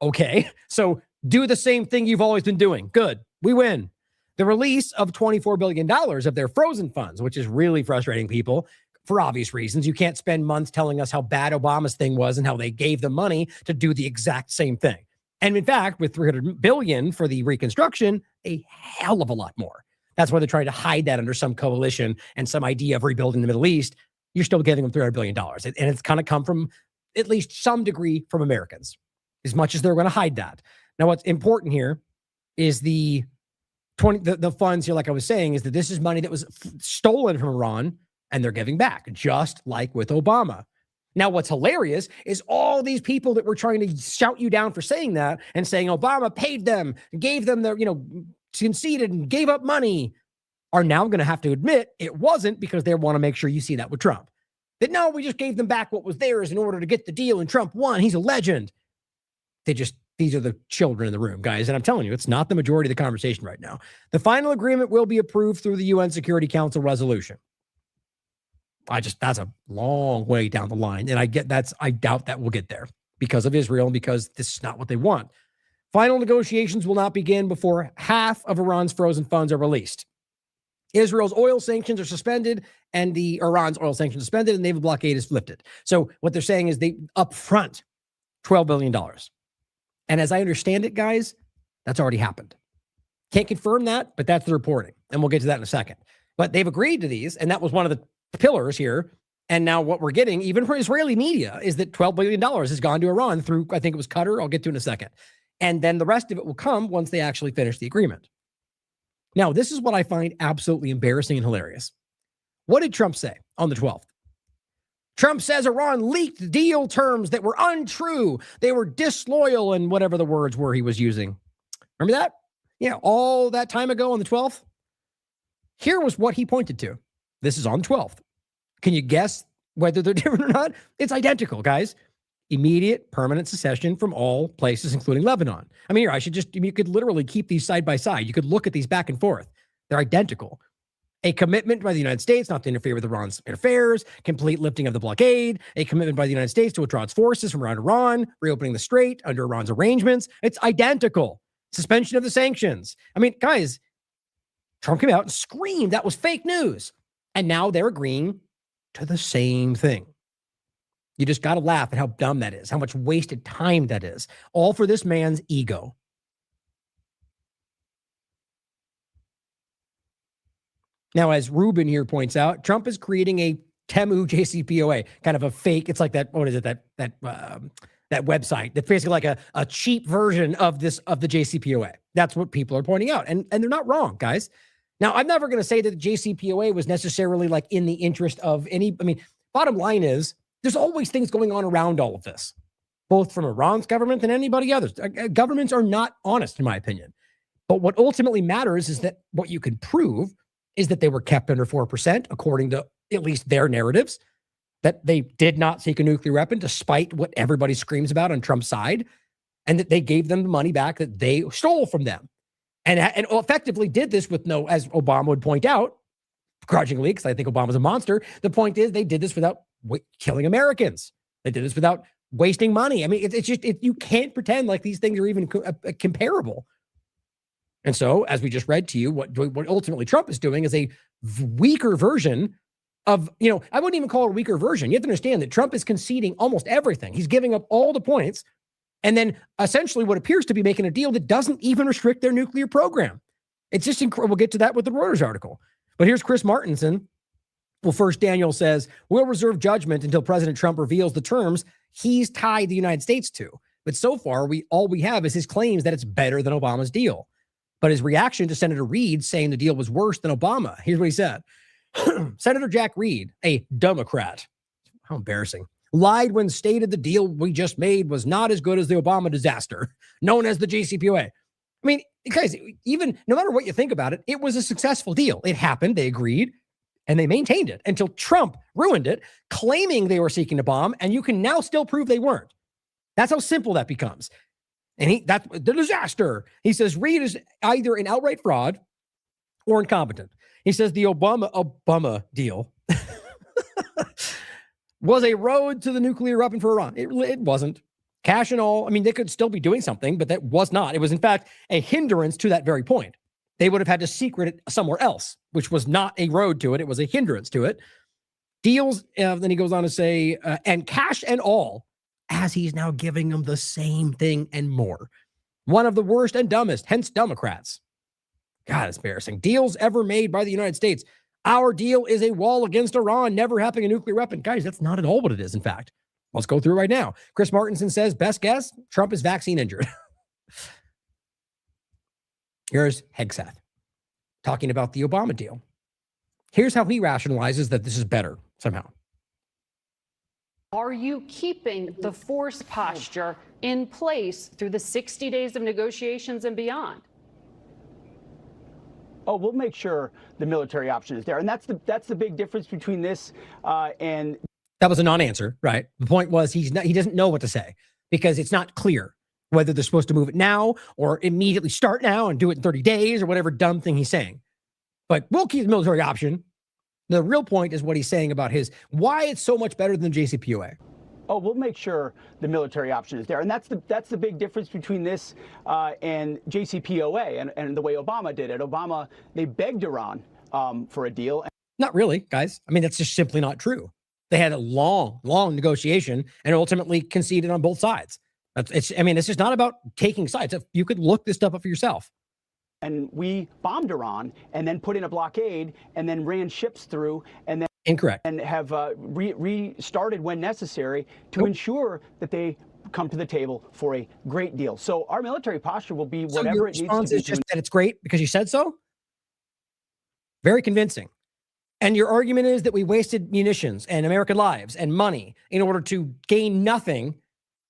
Okay, so do the same thing you've always been doing. Good, we win. The release of $24 billion of their frozen funds, which is really frustrating people for obvious reasons. You can't spend months telling us how bad Obama's thing was and how they gave them money to do the exact same thing. And in fact, with $300 billion for the reconstruction, a hell of a lot more. That's why they're trying to hide that under some coalition and some idea of rebuilding the Middle East. You're still giving them $300 billion. And it's kind of come from at least some degree from Americans, as much as they're going to hide that. Now, what's important here is the funds here, like I was saying, is that this is money that was stolen from Iran and they're giving back, just like with Obama. Now, what's hilarious is all these people that were trying to shout you down for saying that and saying Obama paid them, gave them their, conceded and gave up money, are now going to have to admit it wasn't, because they want to make sure you see that with Trump. That no, we just gave them back what was theirs in order to get the deal and Trump won. He's a legend. These are the children in the room, guys. And I'm telling you, it's not the majority of the conversation right now. The final agreement will be approved through the UN Security Council resolution. That's a long way down the line. And I doubt that we'll get there because of Israel and because this is not what they want. Final negotiations will not begin before half of Iran's frozen funds are released. Israel's oil sanctions are suspended and Iran's oil sanctions suspended and naval blockade is lifted. So what they're saying is they upfront $12 billion. And as I understand it, guys, that's already happened. Can't confirm that, but that's the reporting. And we'll get to that in a second. But they've agreed to these, and that was one of the pillars here, And now what we're getting, even for Israeli media, is that $12 billion has gone to Iran through, I think it was Qatar. I'll get to in a second. And then the rest of it will come once they actually finish the agreement. Now, this is what I find absolutely embarrassing and hilarious. What did Trump say on the 12th? Trump says Iran leaked deal terms that were untrue. They were disloyal and whatever the words were he was using. Remember that? Yeah, all that time ago on the 12th. Here was what he pointed to. This is on the 12th. Can you guess whether they're different or not? It's identical, guys. Immediate permanent secession from all places, including Lebanon. I mean, here, you could literally keep these side by side. You could look at these back and forth. They're identical. A commitment by the United States not to interfere with Iran's affairs, complete lifting of the blockade, a commitment by the United States to withdraw its forces from around Iran, reopening the strait under Iran's arrangements. It's identical. Suspension of the sanctions. I mean, guys, Trump came out and screamed that was fake news. And now they're agreeing to the same thing. You just got to laugh at how dumb that is, how much wasted time that is, all for this man's ego. Now, as Ruben here points out, Trump is creating a Temu JCPOA, kind of a fake. It's like that. What is it? That website that's basically like a cheap version of the JCPOA. That's what people are pointing out, and they're not wrong, guys. Now, I'm never going to say that the JCPOA was necessarily like in the interest of any. I mean, bottom line is there's always things going on around all of this, both from Iran's government and anybody else. Governments are not honest, in my opinion. But what ultimately matters is that what you can prove is that they were kept under 4%, according to at least their narratives, that they did not seek a nuclear weapon, despite what everybody screams about on Trump's side, and that they gave them the money back that they stole from them. And effectively did this with no, as Obama would point out, grudgingly, because I think Obama's a monster, the point is they did this without killing Americans. They did this without wasting money. I mean, it's just, you can't pretend like these things are even comparable. And so, as we just read to you, what ultimately Trump is doing is a weaker version of, I wouldn't even call it a weaker version. You have to understand that Trump is conceding almost everything. He's giving up all the points. And then essentially what appears to be making a deal that doesn't even restrict their nuclear program. It's just incredible. We'll get to that with the Reuters article. But here's Chris Martinson. Well, first, Daniel says, we'll reserve judgment until President Trump reveals the terms he's tied the United States to. But so far, all we have is his claims that it's better than Obama's deal. But his reaction to Senator Reid saying the deal was worse than Obama. Here's what he said. Senator Jack Reid, a Democrat, how embarrassing, lied when stated the deal we just made was not as good as the Obama disaster, known as the JCPOA. I mean, guys, even no matter what you think about it, it was a successful deal. It happened. They agreed and they maintained it until Trump ruined it, claiming they were seeking to bomb. And you can now still prove they weren't. That's how simple that becomes. And that's the disaster. He says Reid is either an outright fraud or incompetent. He says the Obama deal was a road to the nuclear weapon for Iran. It wasn't. Cash and all. I mean, they could still be doing something, but that was not. It was, in fact, a hindrance to that very point. They would have had to secret it somewhere else, which was not a road to it. It was a hindrance to it. Deals, then he goes on to say, and cash and all, as he's now giving them the same thing and more. One of the worst and dumbest, hence Democrats. God, it's embarrassing. Deals ever made by the United States. Our deal is a wall against Iran never having a nuclear weapon. Guys, that's not at all what it is, in fact. Let's go through it right now. Chris Martinson says, best guess, Trump is vaccine injured. Here's Hegseth talking about the Obama deal. Here's how he rationalizes that this is better somehow. Are you keeping the force posture in place through the 60 days of negotiations and beyond? Oh, we'll make sure the military option is there. And that's the big difference between this and... That was a non-answer, right? The point was he doesn't know what to say because it's not clear whether they're supposed to move it now or immediately start now and do it in 30 days or whatever dumb thing he's saying. But we'll keep the military option. The real point is what he's saying about why it's so much better than the JCPOA. Oh, we'll make sure the military option is there. And that's the big difference between this and JCPOA and the way Obama did it. Obama, they begged Iran for a deal. Not really, guys. I mean, that's just simply not true. They had a long, long negotiation and ultimately conceded on both sides. It's just not about taking sides. You could look this stuff up for yourself. And we bombed Iran and then put in a blockade and then ran ships through and then Incorrect. And have restarted when necessary to ensure that they come to the table for a great deal. So our military posture will be So whatever your it needs to response be. is just that it's great because you said so? Very convincing. And your argument is that we wasted munitions and American lives and money in order to gain nothing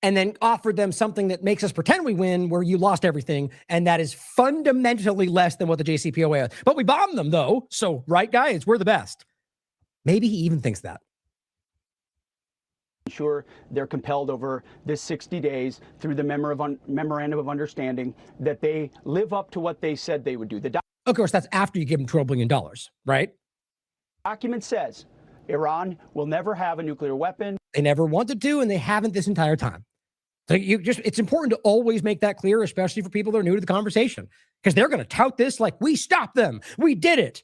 and then offered them something that makes us pretend we win where you lost everything. And that is fundamentally less than what the JCPOA is. But we bombed them though. So, right, guys, we're the best. Maybe he even thinks that. Ensure they're compelled over this 60 days through the memorandum of understanding that they live up to what they said they would do. Of course, that's after you give them $12 billion, right? Document says Iran will never have a nuclear weapon. They never wanted to, and they haven't this entire time. So it's important to always make that clear, especially for people that are new to the conversation, because they're going to tout this like we stopped them. We did it.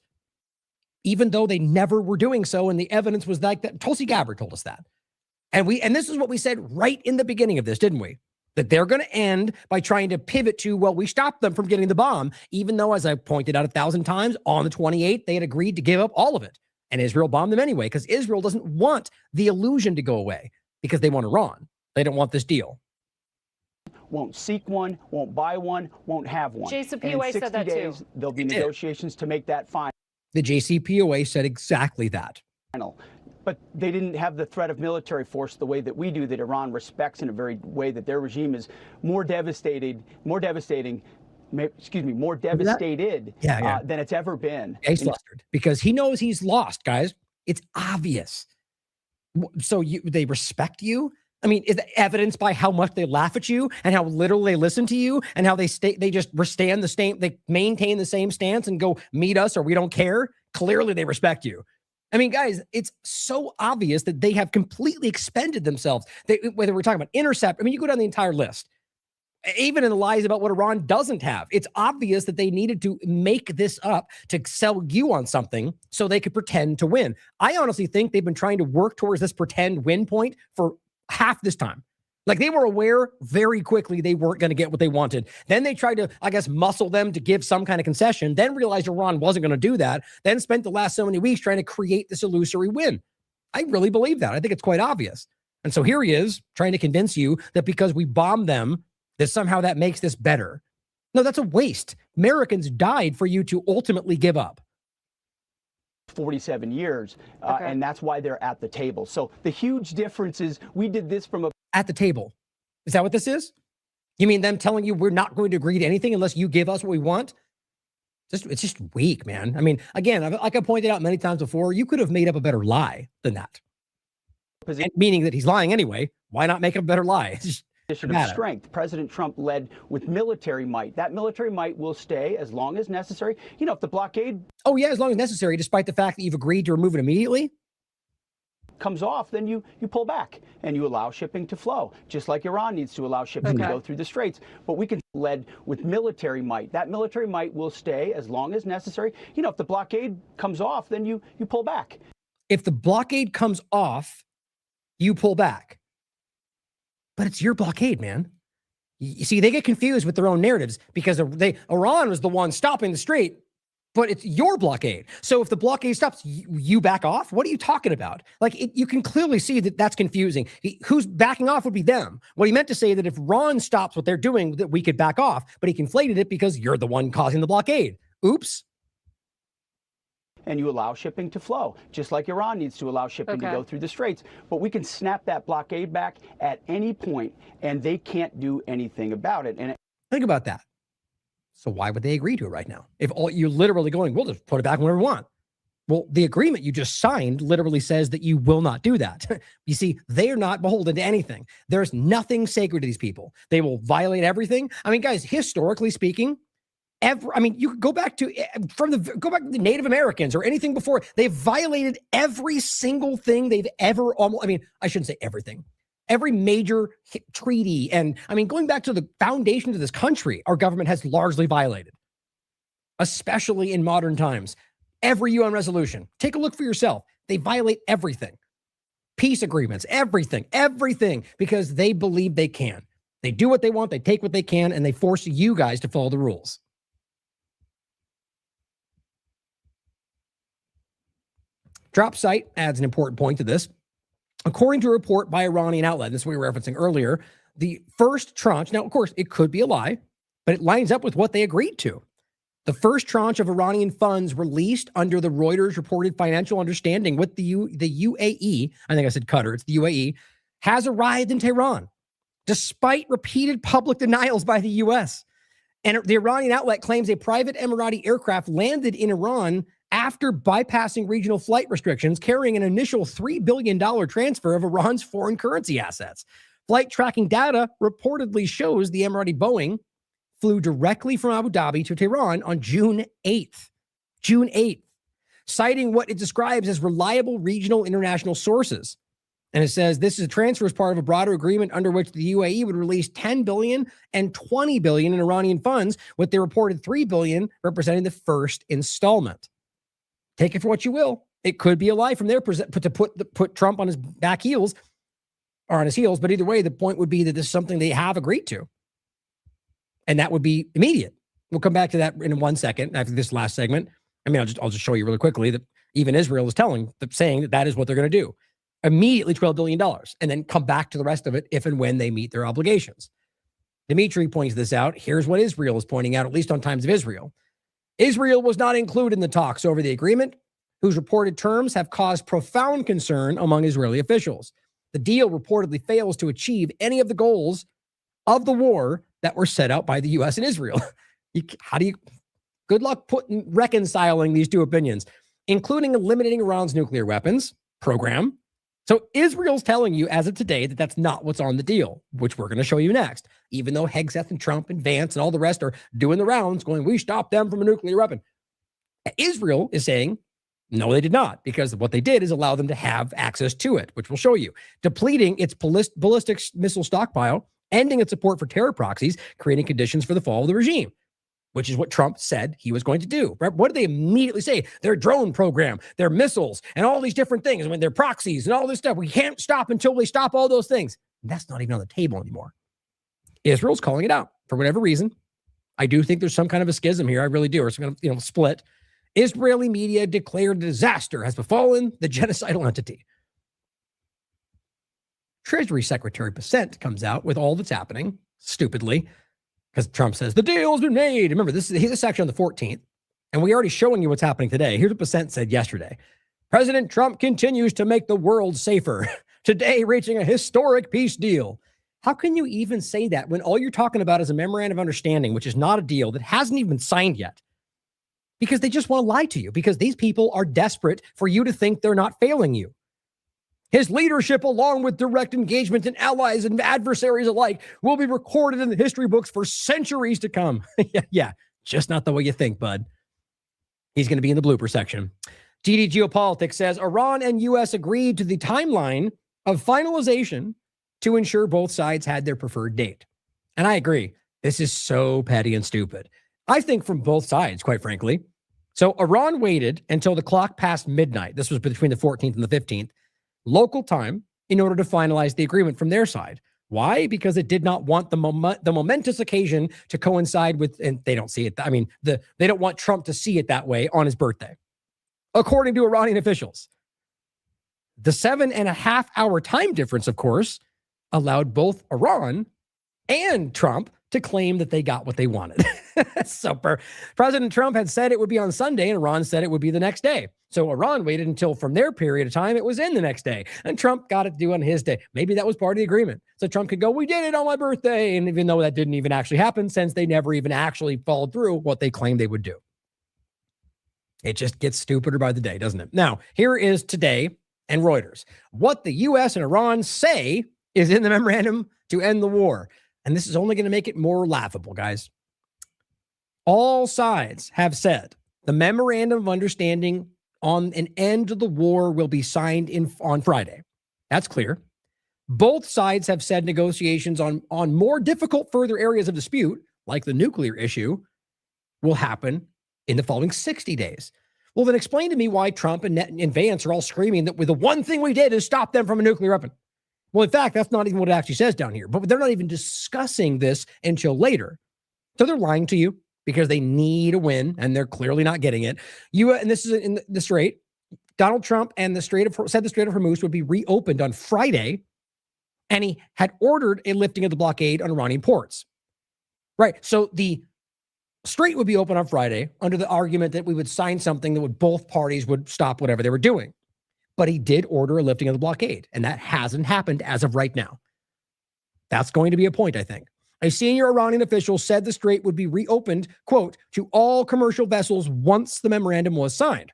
Even though they never were doing so. And the evidence was like that. Tulsi Gabbard told us that. And this is what we said right in the beginning of this, didn't we? That they're going to end by trying to pivot to, well, we stopped them from getting the bomb, even though, as I pointed out 1,000 times, on the 28th, they had agreed to give up all of it. And Israel bombed them anyway, because Israel doesn't want the illusion to go away, because they want Iran. They don't want this deal. Won't seek one, won't buy one, won't have one. JCPOA said that days, too. There'll be negotiations to make that final. The JCPOA said exactly that. But they didn't have the threat of military force the way that we do, that Iran respects in a very way that their regime is more devastated than it's ever been. Yeah, he's flustered because he knows he's lost, guys. It's obvious. So they respect you? I mean, is it evidenced by how much they laugh at you and how little they listen to you and how they just they maintain the same stance and go meet us or we don't care? Clearly they respect you. I mean, guys, it's so obvious that they have completely expended themselves. Whether we're talking about intercept, I mean, you go down the entire list. Even in the lies about what Iran doesn't have, it's obvious that they needed to make this up to sell you on something so they could pretend to win. I honestly think they've been trying to work towards this pretend win point for half this time. Like, they were aware very quickly they weren't going to get what they wanted. Then they tried to, I guess, muscle them to give some kind of concession, then realized Iran wasn't going to do that, then spent the last so many weeks trying to create this illusory win. I really believe that. I think it's quite obvious. And so here he is trying to convince you that because we bombed them, that somehow that makes this better. No, that's a waste. Americans died for you to ultimately give up. 47 years, and that's why they're at the table. So the huge difference is we did this from at the table. Is that what this is? You mean them telling you we're not going to agree to anything unless you give us what we want? It's just weak, man. I mean, again, like I pointed out many times before, you could have made up a better lie than that. Meaning that he's lying anyway. Why not make up a better lie? It's just position of strength. President Trump led with military might. That military might will stay as long as necessary. You know, if the blockade... Oh, yeah, as long as necessary, despite the fact that you've agreed to remove it immediately? Comes off, then you pull back and you allow shipping to flow, just like Iran needs to allow shipping to go through the straits. But we can led with military might. That military might will stay as long as necessary. You know, if the blockade comes off, then you pull back. If the blockade comes off, you pull back. But it's your blockade, man. You see, they get confused with their own narratives because Iran was the one stopping the strait, but it's your blockade. So if the blockade stops, you back off? What are you talking about? Like, you can clearly see that that's confusing. Who's backing off would be them. What he meant to say that if Iran stops what they're doing, that we could back off, but he conflated it because you're the one causing the blockade. Oops. And you allow shipping to flow, just like Iran needs to allow shipping to go through the straits. But we can snap that blockade back at any point, and they can't do anything about it. And think about that. So why would they agree to it right now? If you're literally going, we'll just put it back whenever we want. Well, the agreement you just signed literally says that you will not do that. You see, they are not beholden to anything. There's nothing sacred to these people. They will violate everything. I mean, guys, historically speaking, you could go back to the Native Americans or anything before. They've violated every single thing they've ever I shouldn't say everything. Every major treaty. And I mean, going back to the foundations of this country, our government has largely violated, especially in modern times. Every UN resolution, take a look for yourself. They violate everything. Peace agreements, everything, because they believe they can. They do what they want, they take what they can, and they force you guys to follow the rules. Drop site adds an important point to this. According to a report by Iranian outlet, this we were referencing earlier, the first tranche, now, of course, it could be a lie, but it lines up with what they agreed to. The first tranche of Iranian funds released under the Reuters reported financial understanding with the UAE, I think I said Qatar, it's the UAE, has arrived in Tehran, despite repeated public denials by the U.S. And the Iranian outlet claims a private Emirati aircraft landed in Iran after bypassing regional flight restrictions, carrying an initial $3 billion transfer of Iran's foreign currency assets. Flight tracking data reportedly shows the Emirati Boeing flew directly from Abu Dhabi to Tehran on June 8th. June 8th, citing what it describes as reliable regional international sources. And it says this is a transfer as part of a broader agreement under which the UAE would release $10 billion and $20 billion in Iranian funds, with the reported $3 billion representing the first installment. Take it for what you will. It could be a lie from there to put Trump on his back heels or on his heels. But either way, the point would be that this is something they have agreed to. And that would be immediate. We'll come back to that in 1 second after this last segment. I mean, I'll just show you really quickly that even Israel is saying that is what they're going to do. Immediately $12 billion, and then come back to the rest of it if and when they meet their obligations. Dimitri points this out. Here's what Israel is pointing out, at least on Times of Israel. Israel was not included in the talks over the agreement, whose reported terms have caused profound concern among Israeli officials. The deal reportedly fails to achieve any of the goals of the war that were set out by the U.S. and Israel. Good luck reconciling these two opinions, including eliminating Iran's nuclear weapons program. So Israel's telling you as of today that that's not what's on the deal, which we're going to show you next, even though Hegseth and Trump and Vance and all the rest are doing the rounds going, we stopped them from a nuclear weapon. Israel is saying, no, they did not, because what they did is allow them to have access to it, which we'll show you, depleting its ballistic missile stockpile, ending its support for terror proxies, creating conditions for the fall of the regime, which is what Trump said he was going to do. What did they immediately say? Their drone program, their missiles, and all these different things, their proxies and all this stuff. We can't stop until they stop all those things. And that's not even on the table anymore. Israel's calling it out for whatever reason. I do think there's some kind of a schism here. I really do. Or some kind of, split. Israeli media declared a disaster has befallen the genocidal entity. Treasury Secretary Bessent comes out with all that's happening, stupidly, because Trump says the deal's been made. Remember, this is actually on the 14th, and we're already showing you what's happening today. Here's what Bessent said yesterday. President Trump continues to make the world safer, today reaching a historic peace deal. How can you even say that when all you're talking about is a memorandum of understanding, which is not a deal that hasn't even been signed yet? Because they just want to lie to you, because these people are desperate for you to think they're not failing you. His leadership, along with direct engagement and allies and adversaries alike, will be recorded in the history books for centuries to come. Yeah, just not the way you think, bud. He's going to be in the blooper section. TD Geopolitics says Iran and U.S. agreed to the timeline of finalization to ensure both sides had their preferred date. And I agree. This is so petty and stupid. I think from both sides, quite frankly. So Iran waited until the clock passed midnight. This was between the 14th and the 15th. Local time in order to finalize the agreement from their side. Why? Because it did not want the momentous occasion to coincide with, and they don't see it. I mean, they don't want Trump to see it that way on his birthday, according to Iranian officials. The 7.5 hour time difference, of course, allowed both Iran and Trump to claim that they got what they wanted. So President Trump had said it would be on Sunday, and Iran said it would be the next day. So Iran waited until from their period of time, it was in the next day. And Trump got it due on his day. Maybe that was part of the agreement. So Trump could go, we did it on my birthday. And even though that didn't even actually happen, since they never even actually followed through what they claimed they would do. It just gets stupider by the day, doesn't it? Now, here is Today and Reuters. What the U.S. and Iran say is in the memorandum to end the war. And this is only going to make it more laughable, guys. All sides have said the memorandum of understanding on an end of the war will be signed on Friday. That's clear. Both sides have said negotiations on more difficult further areas of dispute, like the nuclear issue, will happen in the following 60 days. Well, then explain to me why Trump and Vance are all screaming that the one thing we did is stop them from a nuclear weapon. Well, in fact, that's not even what it actually says down here. But they're not even discussing this until later. So they're lying to you because they need a win, and they're clearly not getting it. And this is in this rate. Donald Trump and the Strait of Hormuz would be reopened on Friday, and he had ordered a lifting of the blockade on Iranian ports. Right. So the Strait would be open on Friday under the argument that we would sign something that would both parties would stop whatever they were doing. But he did order a lifting of the blockade, and that hasn't happened as of right now. That's going to be a point, I think. A senior Iranian official said the Strait would be reopened, quote, to all commercial vessels once the memorandum was signed.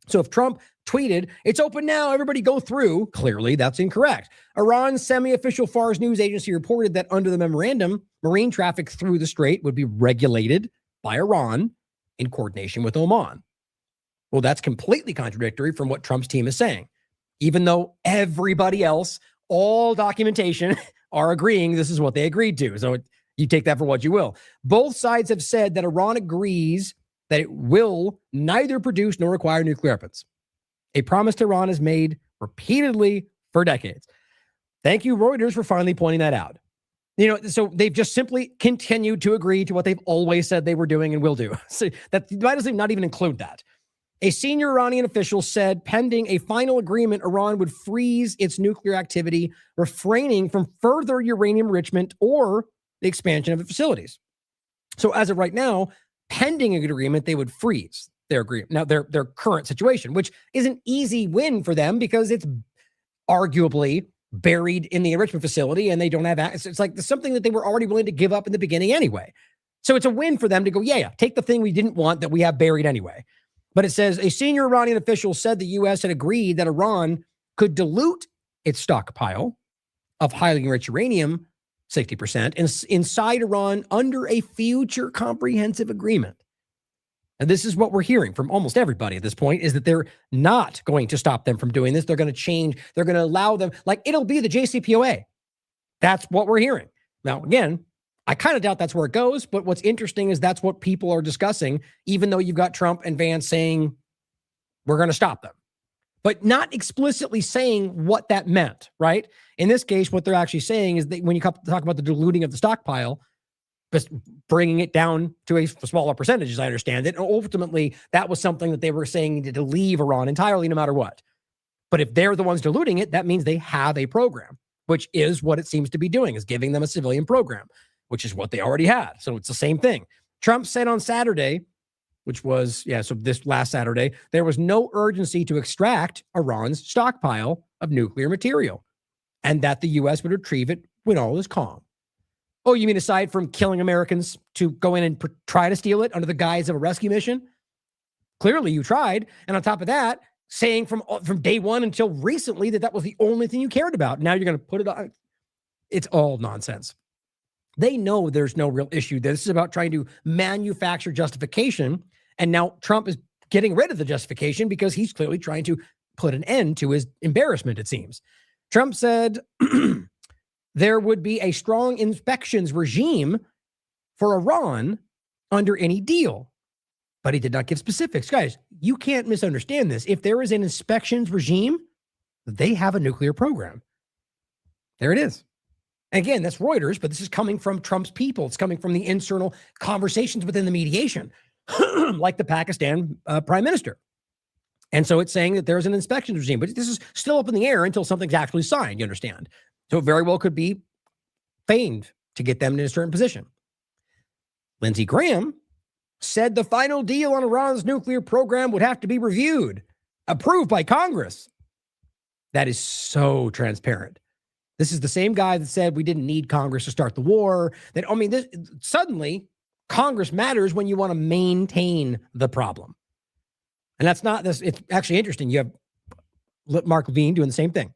So if Trump tweeted, it's open now, everybody go through, clearly that's incorrect. Iran's semi-official Fars news agency reported that under the memorandum, marine traffic through the Strait would be regulated by Iran in coordination with Oman. Well, that's completely contradictory from what Trump's team is saying, even though everybody else, all documentation, are agreeing this is what they agreed to. So you take that for what you will. Both sides have said that Iran agrees that it will neither produce nor acquire nuclear weapons. A promise Tehran has made repeatedly for decades. Thank you, Reuters, for finally pointing that out. You know, so they've just simply continued to agree to what they've always said they were doing and will do. So that might as well not even include that. A senior Iranian official said pending a final agreement, Iran would freeze its nuclear activity, refraining from further uranium enrichment or the expansion of its facilities. So as of right now, pending an agreement, they would freeze their agreement. Now, their current situation, which is an easy win for them because it's arguably buried in the enrichment facility and they don't have access. It's like something that they were already willing to give up in the beginning anyway. So it's a win for them to go, yeah, take the thing we didn't want that we have buried anyway. But it says a senior Iranian official said the U.S. had agreed that Iran could dilute its stockpile of highly enriched uranium, 60%, inside Iran under a future comprehensive agreement. And this is what we're hearing from almost everybody at this point, is that they're not going to stop them from doing this. They're going to change. They're going to allow them, like it'll be the JCPOA. That's what we're hearing. Now, again, I kind of doubt that's where it goes, but what's interesting is that's what people are discussing, even though you've got Trump and Vance saying we're going to stop them, but not explicitly saying what that meant, right? In this case, what they're actually saying is that when you talk about the diluting of the stockpile, just bringing it down to a smaller percentage, as I understand it. And ultimately, that was something that they were saying needed to leave Iran entirely, no matter what. But if they're the ones diluting it, that means they have a program, which is what it seems to be doing, is giving them a civilian program, which is what they already had. So it's the same thing. Trump said on Saturday, which was, so this last Saturday, there was no urgency to extract Iran's stockpile of nuclear material and that the U.S. would retrieve it when all is calm. Oh, you mean aside from killing Americans to go in and try to steal it under the guise of a rescue mission? Clearly you tried. And on top of that, saying from day one until recently that was the only thing you cared about. Now you're going to put it on. It's all nonsense. They know there's no real issue. This is about trying to manufacture justification. And now Trump is getting rid of the justification because he's clearly trying to put an end to his embarrassment, it seems. Trump said there would be a strong inspections regime for Iran under any deal, but he did not give specifics. Guys, you can't misunderstand this. If there is an inspections regime, they have a nuclear program. There it is. Again, that's Reuters, but this is coming from Trump's people. It's coming from the internal conversations within the mediation, like the Pakistan prime minister. And so it's saying that there's an inspections regime, but this is still up in the air until something's actually signed, you understand? So it very well could be feigned to get them in a certain position. Lindsey Graham said the final deal on Iran's nuclear program would have to be reviewed, approved by Congress. That is so transparent. This is the same guy that said we didn't need Congress to start the war. Suddenly, Congress matters when you want to maintain the problem. And that's not this. It's actually interesting. You have Mark Levine doing the same thing.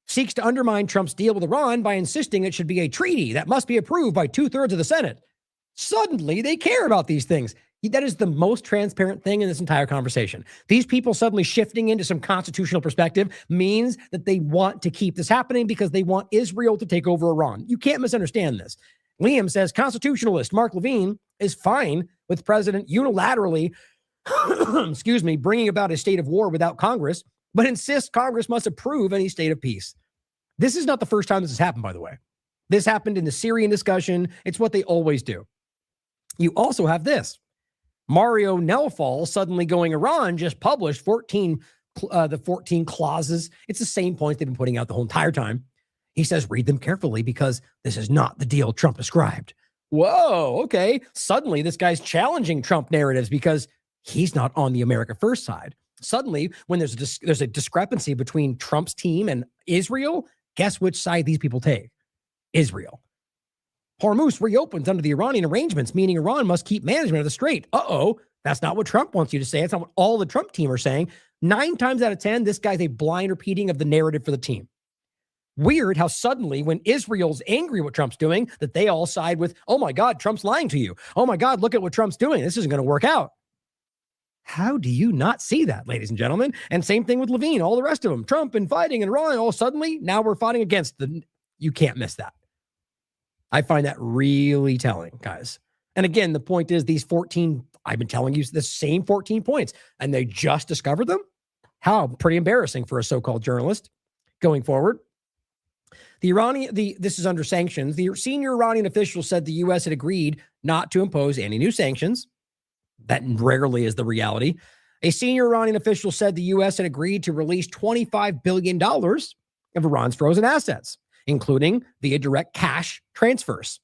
Seeks to undermine Trump's deal with Iran by insisting it should be a treaty that must be approved by 2/3 of the Senate. Suddenly, they care about these things. That is the most transparent thing in this entire conversation. These people suddenly shifting into some constitutional perspective means that they want to keep this happening because they want Israel to take over Iran. You can't misunderstand this. Liam says constitutionalist Mark Levine is fine with president unilaterally, bringing about a state of war without Congress, but insists Congress must approve any state of peace. This is not the first time this has happened, by the way. This happened in the Syrian discussion. It's what they always do. You also have this. Mario Nelfall suddenly going, Iran just published the 14 clauses. It's the same points they've been putting out the whole entire time. He says, read them carefully because this is not the deal Trump described. Whoa, okay. Suddenly this guy's challenging Trump narratives because he's not on the America First side. Suddenly, when there's a discrepancy between Trump's team and Israel, guess which side these people take? Israel. Hormuz reopens under the Iranian arrangements, meaning Iran must keep management of the strait. Uh-oh, that's not what Trump wants you to say. That's not what all the Trump team are saying. 9 times out of 10, this guy's a blind repeating of the narrative for the team. Weird how suddenly when Israel's angry what Trump's doing, that they all side with, oh my God, Trump's lying to you. Oh my God, look at what Trump's doing. This isn't going to work out. How do you not see that, ladies and gentlemen? And same thing with Levine, all the rest of them. Trump and fighting and Iran, all suddenly, now we're fighting against the... You can't miss that. I find that really telling, guys. And again, the point is these 14, I've been telling you the same 14 points, and they just discovered them? How? Pretty embarrassing for a so-called journalist going forward. This is under sanctions. The senior Iranian official said the U.S. had agreed not to impose any new sanctions. That rarely is the reality. A senior Iranian official said the U.S. had agreed to release $25 billion of Iran's frozen assets, including via direct cash transfers,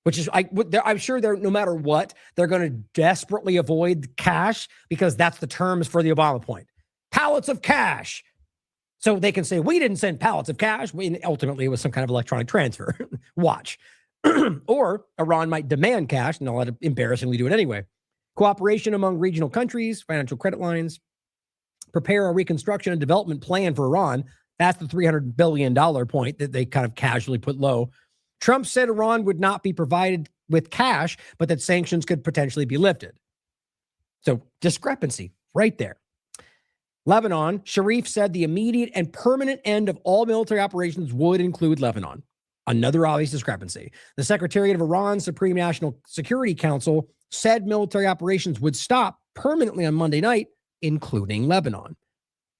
which is, I'm sure they're, no matter what, they're going to desperately avoid cash because that's the terms for the Obama point. Pallets of cash. So they can say, we didn't send pallets of cash. Ultimately, it was some kind of electronic transfer. Watch. Or Iran might demand cash, and they'll let it embarrassingly do it anyway. Cooperation among regional countries, financial credit lines, prepare a reconstruction and development plan for Iran. That's the $300 billion point that they kind of casually put low. Trump said Iran would not be provided with cash, but that sanctions could potentially be lifted. So discrepancy right there. Lebanon, Sharif said the immediate and permanent end of all military operations would include Lebanon. Another obvious discrepancy. The Secretariat of Iran's Supreme National Security Council said military operations would stop permanently on Monday night, including Lebanon.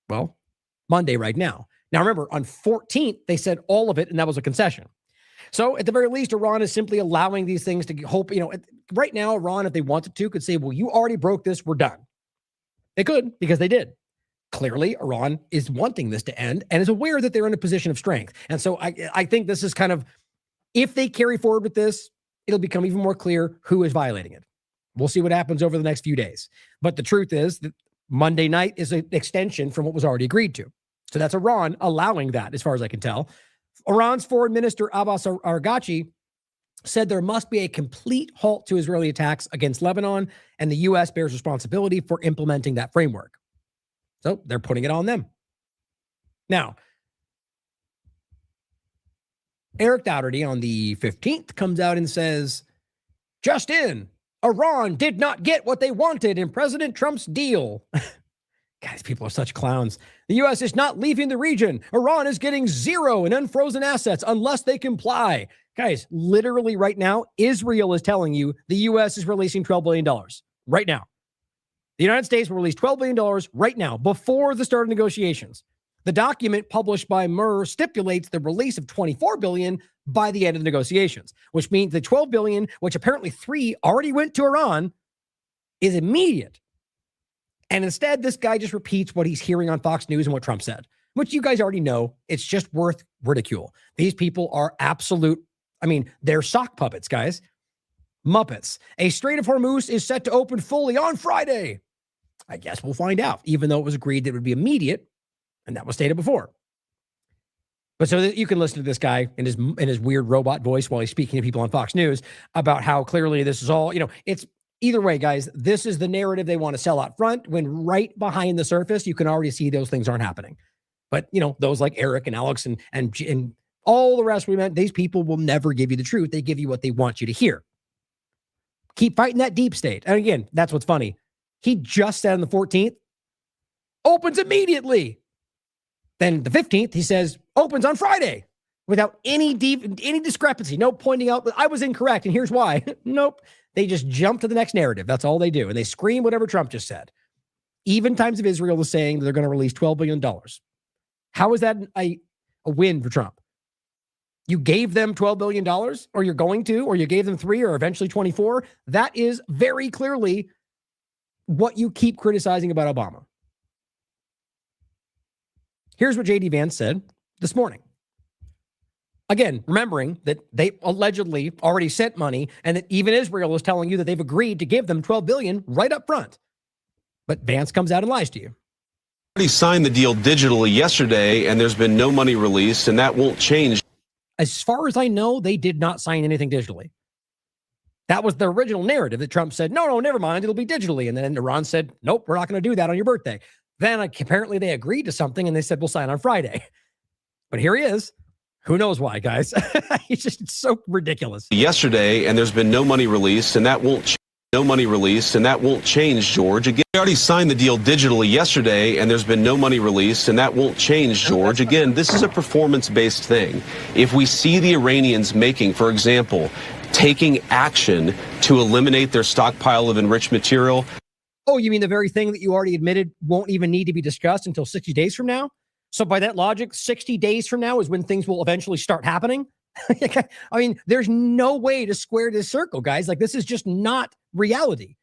Well, Monday right now. Now remember, on 14th, they said all of it, and that was a concession. So at the very least, Iran is simply allowing these things to hope, right now, Iran, if they wanted to, could say, well, you already broke this, we're done. They could, because they did. Clearly, Iran is wanting this to end and is aware that they're in a position of strength. And so I think this is kind of, if they carry forward with this, it'll become even more clear who is violating it. We'll see what happens over the next few days. But the truth is that Monday night is an extension from what was already agreed to. So that's Iran allowing that, as far as I can tell. Iran's foreign minister, Abbas Araghchi, said there must be a complete halt to Israeli attacks against Lebanon, and the U.S. bears responsibility for implementing that framework. So they're putting it on them. Now, Eric Dougherty on the 15th comes out and says, just in, Iran did not get what they wanted in President Trump's deal. Guys, people are such clowns. The U.S. is not leaving the region. Iran is getting zero in unfrozen assets unless they comply. Guys, literally right now, Israel is telling you the U.S. is releasing $12 billion right now. The United States will release $12 billion right now before the start of negotiations. The document published by Murr stipulates the release of $24 billion by the end of the negotiations, which means the $12 billion, which apparently $3 billion already went to Iran, is immediate. And instead, this guy just repeats what he's hearing on Fox News and what Trump said, which you guys already know. It's just worth ridicule. These people are they're sock puppets, guys. Muppets. A Strait of Hormuz is set to open fully on Friday. I guess we'll find out, even though it was agreed that it would be immediate, and that was stated before. But so that you can listen to this guy in his weird robot voice while he's speaking to people on Fox News about how clearly this is all, it's either way, guys, this is the narrative they want to sell out front, when right behind the surface, you can already see those things aren't happening. But, those like Eric and Alex and all the rest, these people will never give you the truth. They give you what they want you to hear. Keep fighting that deep state. And again, that's what's funny. He just said on the 14th, opens immediately. Then the 15th, he says, opens on Friday without any discrepancy. No pointing out that I was incorrect. And here's why. Nope. They just jump to the next narrative. That's all they do. And they scream whatever Trump just said. Even Times of Israel is saying that they're going to release $12 billion. How is that a win for Trump? You gave them $12 billion, or you're going to, or you gave them 3 or eventually 24. That is very clearly what you keep criticizing about Obama. Here's what J.D. Vance said this morning. Again, remembering that they allegedly already sent money and that even Israel is telling you that they've agreed to give them $12 billion right up front. But Vance comes out and lies to you. Already signed the deal digitally yesterday, and there's been no money released, and that won't change. As far as I know, they did not sign anything digitally. That was the original narrative that Trump said, no, never mind, it'll be digitally. And then Iran said, nope, we're not going to do that on your birthday. Then apparently they agreed to something and they said, we'll sign on Friday. But here he is. Who knows why, guys? It's so ridiculous. Yesterday, and there's been no money released, and that won't change. No money released, and that won't change, George. Again, they already signed the deal digitally yesterday, and there's been no money released, and that won't change, George. Again, this is a performance-based thing. If we see the Iranians making, for example, taking action to eliminate their stockpile of enriched material. Oh, you mean the very thing that you already admitted won't even need to be discussed until 60 days from now? So by that logic, 60 days from now is when things will eventually start happening? I mean, there's no way to square this circle, guys. Like, this is just not reality.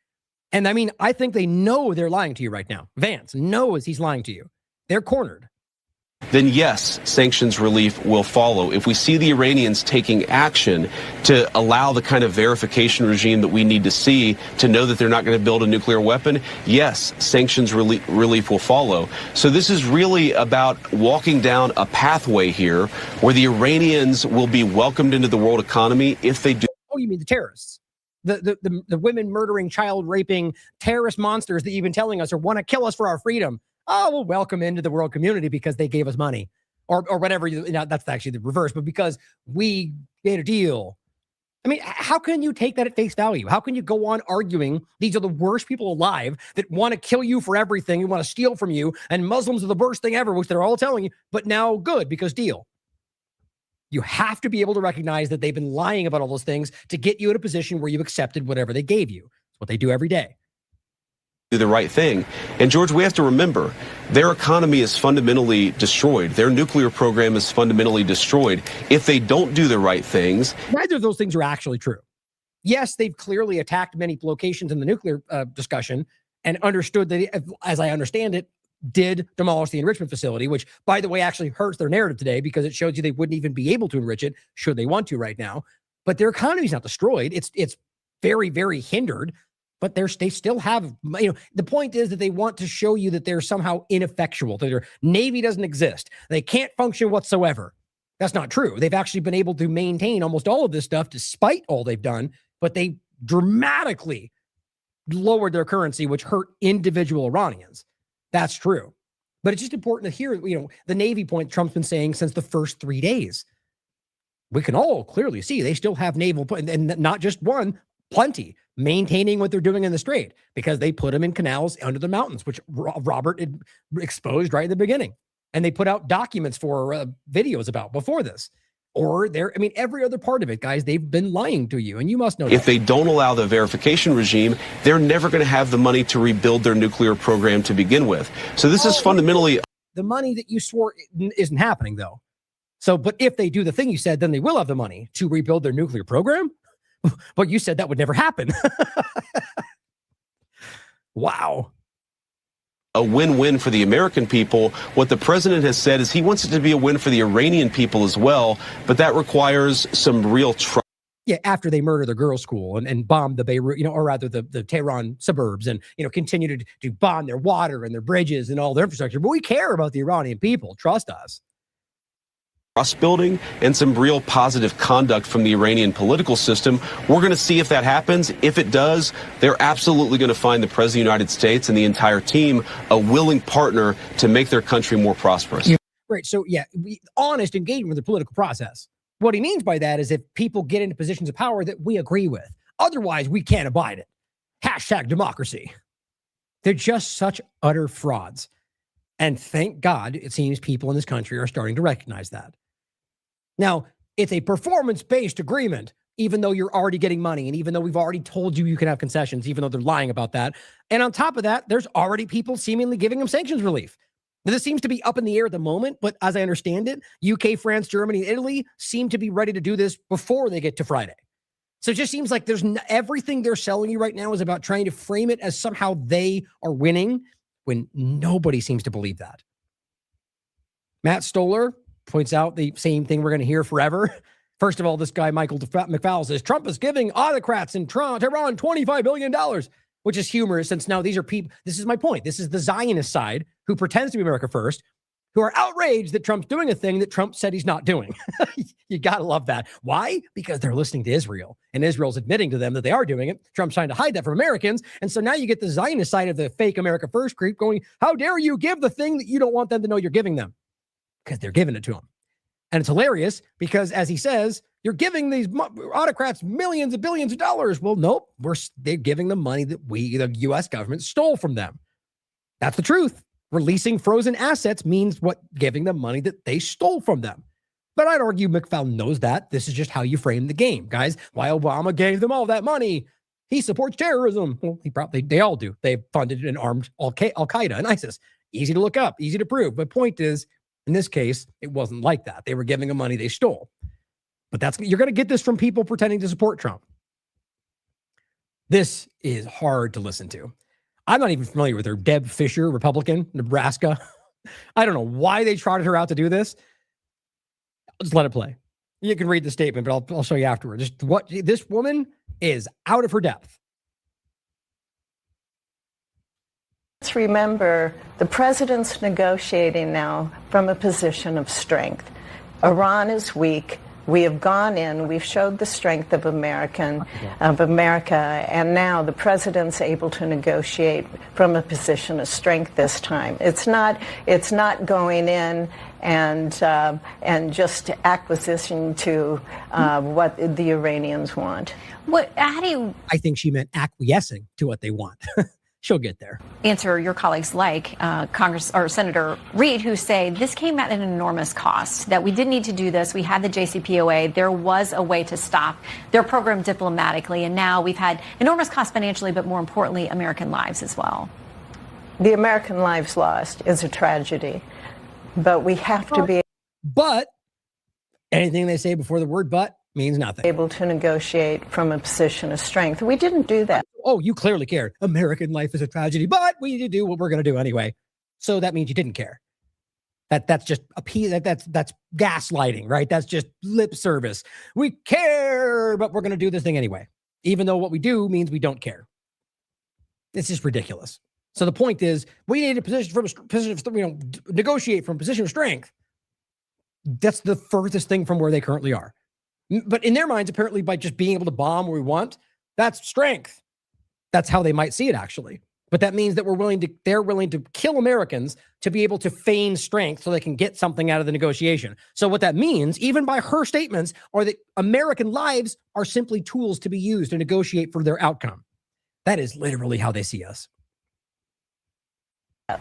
And I mean, I think they know they're lying to you right now. Vance knows he's lying to you. They're cornered. Then yes, sanctions relief will follow. If we see the Iranians taking action to allow the kind of verification regime that we need to see to know that they're not going to build a nuclear weapon, yes, sanctions relief will follow. So this is really about walking down a pathway here where the Iranians will be welcomed into the world economy if they do. Oh, you mean the terrorists? The women murdering, child raping, terrorist monsters that you've been telling us or want to kill us for our freedom. Oh, we'll welcome into the world community because they gave us money or whatever. That's actually the reverse, but because we made a deal. I mean, how can you take that at face value? How can you go on arguing these are the worst people alive that want to kill you for everything and want to steal from you, and Muslims are the worst thing ever, which they're all telling you, but now good because deal. You have to be able to recognize that they've been lying about all those things to get you in a position where you've accepted whatever they gave you. It's what they do every day. Do the right thing. And George, we have to remember, their economy is fundamentally destroyed. Their nuclear program is fundamentally destroyed. If they don't do the right things. Neither of those things are actually true. Yes, they've clearly attacked many locations in the nuclear discussion and understood that, as I understand it, did demolish the enrichment facility, which, by the way, actually hurts their narrative today because it shows you they wouldn't even be able to enrich it should they want to right now. But their economy is not destroyed. It's very, very hindered. But they still have, the point is that they want to show you that they're somehow ineffectual, that their Navy doesn't exist. They can't function whatsoever. That's not true. They've actually been able to maintain almost all of this stuff despite all they've done, but they dramatically lowered their currency, which hurt individual Iranians. That's true. But it's just important to hear, the Navy point Trump's been saying since the first 3 days. We can all clearly see they still have naval, and not just one, plenty, maintaining what they're doing in the strait because they put them in canals under the mountains, which Robert had exposed right in the beginning. And they put out documents for videos about before this. Or every other part of it, guys, they've been lying to you, and you must know if they don't allow the verification regime, they're never going to have the money to rebuild their nuclear program to begin with. So this is fundamentally the money that you swore isn't happening, though. So, but if they do the thing you said, then they will have the money to rebuild their nuclear program. But you said that would never happen. Wow. A win-win for the American people. What the president has said is he wants it to be a win for the Iranian people as well, but that requires some real trust. Yeah, after they murder the girls' school and bomb the Beirut, or rather the Tehran suburbs, and continue to bomb their water and their bridges and all their infrastructure. But we care about the Iranian people. Trust us. Trust building and some real positive conduct from the Iranian political system. We're going to see if that happens. If it does, they're absolutely going to find the President of the United States and the entire team a willing partner to make their country more prosperous. Yeah. Right. So, honest engagement with the political process. What he means by that is if people get into positions of power that we agree with. Otherwise, we can't abide it. #democracy. They're just such utter frauds. And thank God, it seems people in this country are starting to recognize that. Now, it's a performance-based agreement, even though you're already getting money, and even though we've already told you can have concessions, even though they're lying about that. And on top of that, there's already people seemingly giving them sanctions relief. Now, this seems to be up in the air at the moment, but as I understand it, UK, France, Germany, and Italy seem to be ready to do this before they get to Friday. So it just seems like everything they're selling you right now is about trying to frame it as somehow they are winning when nobody seems to believe that. Matt Stoller points out the same thing we're going to hear forever. First of all, this guy, Michael McFowle, says Trump is giving autocrats in Tehran $25 billion, which is humorous since now these are people. This is my point. This is the Zionist side who pretends to be America first, who are outraged that Trump's doing a thing that Trump said he's not doing. You got to love that. Why? Because they're listening to Israel, and Israel's admitting to them that they are doing it. Trump's trying to hide that from Americans. And so now you get the Zionist side of the fake America first creep going, how dare you give the thing that you don't want them to know you're giving them? Because they're giving it to them. And it's hilarious because, as he says, you're giving these autocrats millions and billions of dollars. Well, nope, they're giving them money that the U.S. government, stole from them. That's the truth. Releasing frozen assets means giving them money that they stole from them. But I'd argue McFowle knows that. This is just how you frame the game, guys. Why Obama gave them all that money? He supports terrorism. Well, they all do. They funded and armed Al-Qaeda and ISIS. Easy to look up, easy to prove. But point is, in this case, it wasn't like that. They were giving them money they stole. But you're going to get this from people pretending to support Trump. This is hard to listen to. I'm not even familiar with her. Deb Fischer, Republican, Nebraska. I don't know why they trotted her out to do this. Just let it play. You can read the statement, but I'll show you afterwards. Just what this woman is out of her depth. Let's remember the president's negotiating now from a position of strength. Iran is weak. We have gone in, we've showed the strength of America, and now the president's able to negotiate from a position of strength this time. It's not going in and just acquisition to what the Iranians want. I think she meant acquiescing to what they want. She'll get there. Answer your colleagues like Congress or Senator Reid, who say this came at an enormous cost, that we didn't need to do this. We had the JCPOA. There was a way to stop their program diplomatically. And now we've had enormous cost financially, but more importantly, American lives as well. The American lives lost is a tragedy, but we have to be. But anything they say before the word but means nothing. Able to negotiate from a position of strength. We didn't do that. Oh, you clearly cared. American life is a tragedy, but we need to do what we're going to do anyway. So that means you didn't care. That's just that's gaslighting, right? That's just lip service. We care, but we're going to do this thing anyway, even though what we do means we don't care. It's just ridiculous. So the point is, we need a position of negotiate from a position of strength. That's the furthest thing from where they currently are. But in their minds, apparently, by just being able to bomb where we want, that's strength. That's how they might see it, actually. But that means that they're willing to kill Americans to be able to feign strength so they can get something out of the negotiation. So what that means, even by her statements, are that American lives are simply tools to be used to negotiate for their outcome. That is literally how they see us.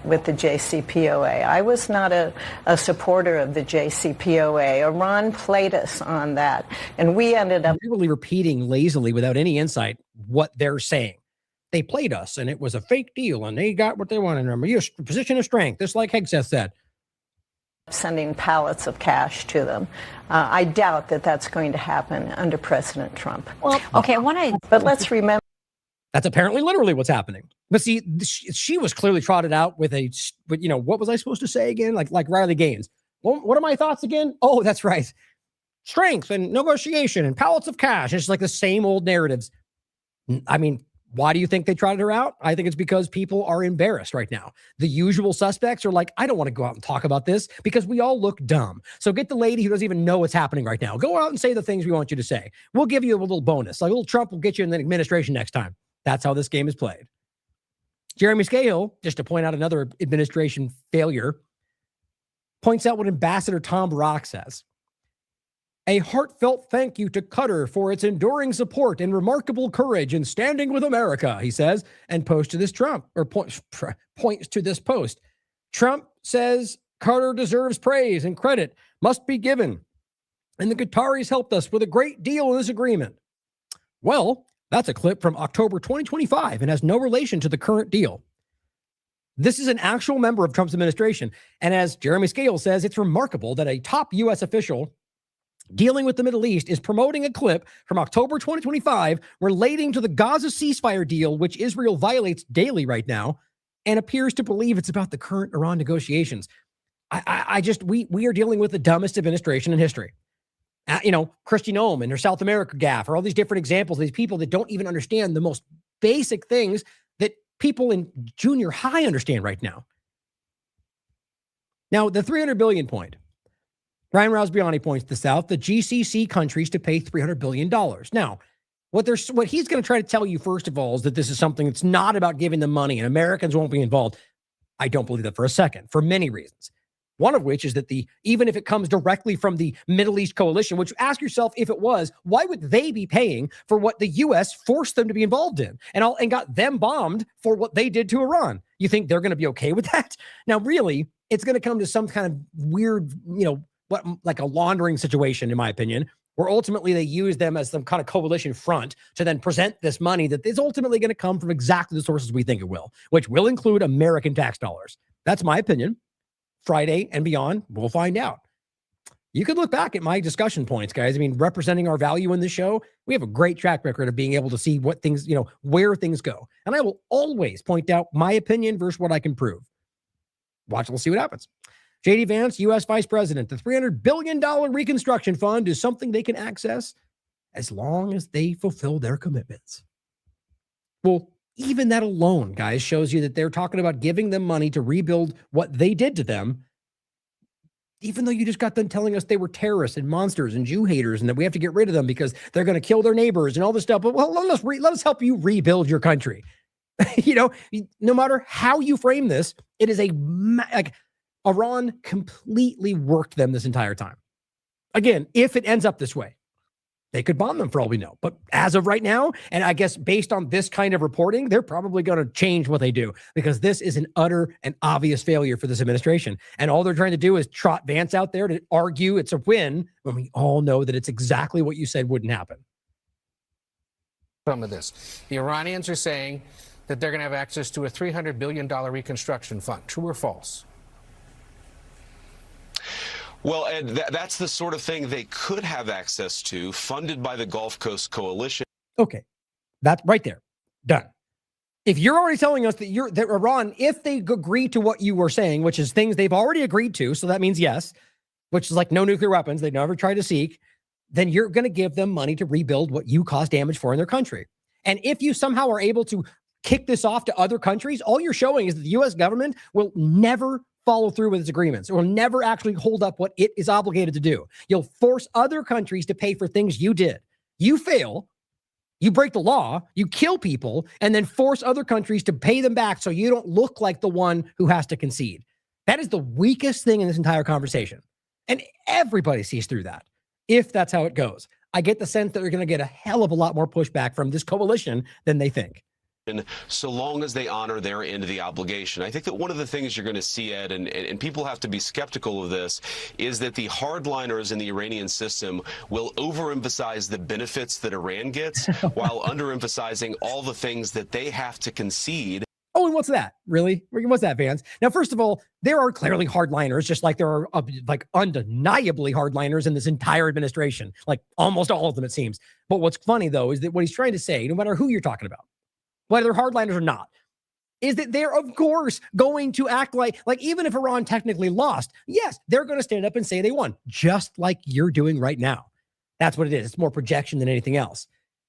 With the JCPOA. I was not a supporter of the JCPOA. Iran played us on that, and we ended up literally repeating lazily without any insight what they're saying. They played us, and it was a fake deal, and they got what they wanted. Remember, your position of strength, just like Hegseth said. Sending pallets of cash to them. I doubt that that's going to happen under President Trump. Well, okay, but let's remember. That's apparently literally what's happening. But see, she was clearly trotted out with what was I supposed to say again? Like Riley Gaines. Well, what are my thoughts again? Oh, that's right. Strength and negotiation and pallets of cash. It's like the same old narratives. I mean, why do you think they trotted her out? I think it's because people are embarrassed right now. The usual suspects are like, I don't want to go out and talk about this because we all look dumb. So get the lady who doesn't even know what's happening right now. Go out and say the things we want you to say. We'll give you a little bonus. Like a little Trump will get you in the administration next time. That's how this game is played. Jeremy Scahill, just to point out another administration failure, points out what Ambassador Tom Brock says. A heartfelt thank you to Qatar for its enduring support and remarkable courage in standing with America, he says, and points to this post. Trump says Qatar deserves praise and credit must be given, and the Qataris helped us with a great deal in this agreement. Well, that's a clip from October 2025 and has no relation to the current deal. This is an actual member of Trump's administration. And as Jeremy Scahill says, it's remarkable that a top U.S. official dealing with the Middle East is promoting a clip from October 2025 relating to the Gaza ceasefire deal, which Israel violates daily right now, and appears to believe it's about the current Iran negotiations. We are dealing with the dumbest administration in history. Cristian and her South America gaffe, or all these different examples of these people that don't even understand the most basic things that people in junior high understand right now. Now, the 300 billion point. Ryan Rausbiani points this out, the GCC countries to pay $300 billion. Now, what he's going to try to tell you, first of all, is that this is something that's not about giving them money and Americans won't be involved. I don't believe that for a second, for many reasons. One of which is that even if it comes directly from the Middle East coalition, which ask yourself, if it was, why would they be paying for what the U.S. forced them to be involved in and got them bombed for what they did to Iran? You think they're going to be okay with that? Now, really, it's going to come to some kind of weird, like a laundering situation, in my opinion, where ultimately they use them as some kind of coalition front to then present this money that is ultimately going to come from exactly the sources we think it will, which will include American tax dollars. That's my opinion. Friday and beyond, we'll find out. You could look back at my discussion points, guys. I mean, representing our value in the show, we have a great track record of being able to see what things, where things go. And I will always point out my opinion versus what I can prove. Watch, we'll see what happens. J.D. Vance, U.S. Vice President, the $300 billion Reconstruction Fund is something they can access as long as they fulfill their commitments. Well, even that alone, guys, shows you that they're talking about giving them money to rebuild what they did to them, even though you just got them telling us they were terrorists and monsters and Jew haters and that we have to get rid of them because they're going to kill their neighbors and all this stuff. But well, let us help you rebuild your country. No matter how you frame this, it is Iran completely worked them this entire time. Again, if it ends up this way, they could bomb them for all we know. But as of right now, and I guess based on this kind of reporting, they're probably going to change what they do because this is an utter and obvious failure for this administration. And all they're trying to do is trot Vance out there to argue it's a win when we all know that it's exactly what you said wouldn't happen. Some of this. The Iranians are saying that they're going to have access to a $300 billion reconstruction fund. True or false? Well, Ed, that's the sort of thing they could have access to, funded by the Gulf Coast Coalition. Okay, that's right there. Done. If you're already telling us that Iran, if they agree to what you were saying, which is things they've already agreed to, so that means yes, which is like no nuclear weapons, they never try to seek, then you're going to give them money to rebuild what you caused damage for in their country. And if you somehow are able to kick this off to other countries, all you're showing is that the U.S. government will never follow through with its agreements. It will never actually hold up what it is obligated to do. You'll force other countries to pay for things you did. You fail, you break the law, you kill people, and then force other countries to pay them back so you don't look like the one who has to concede. That is the weakest thing in this entire conversation. And everybody sees through that, if that's how it goes. I get the sense that they're going to get a hell of a lot more pushback from this coalition than they think. So long as they honor their end of the obligation. I think that one of the things you're going to see, Ed, and people have to be skeptical of this, is that the hardliners in the Iranian system will overemphasize the benefits that Iran gets while underemphasizing all the things that they have to concede. Oh, and what's that? Really? What's that, Vance? Now, first of all, there are clearly hardliners, just like there are undeniably hardliners in this entire administration, like almost all of them, it seems. But what's funny, though, is that what he's trying to say, no matter who you're talking about, whether they're hardliners or not, is that they're, of course, going to act like even if Iran technically lost, yes, they're going to stand up and say they won, just like you're doing right now. That's what it is. It's more projection than anything else.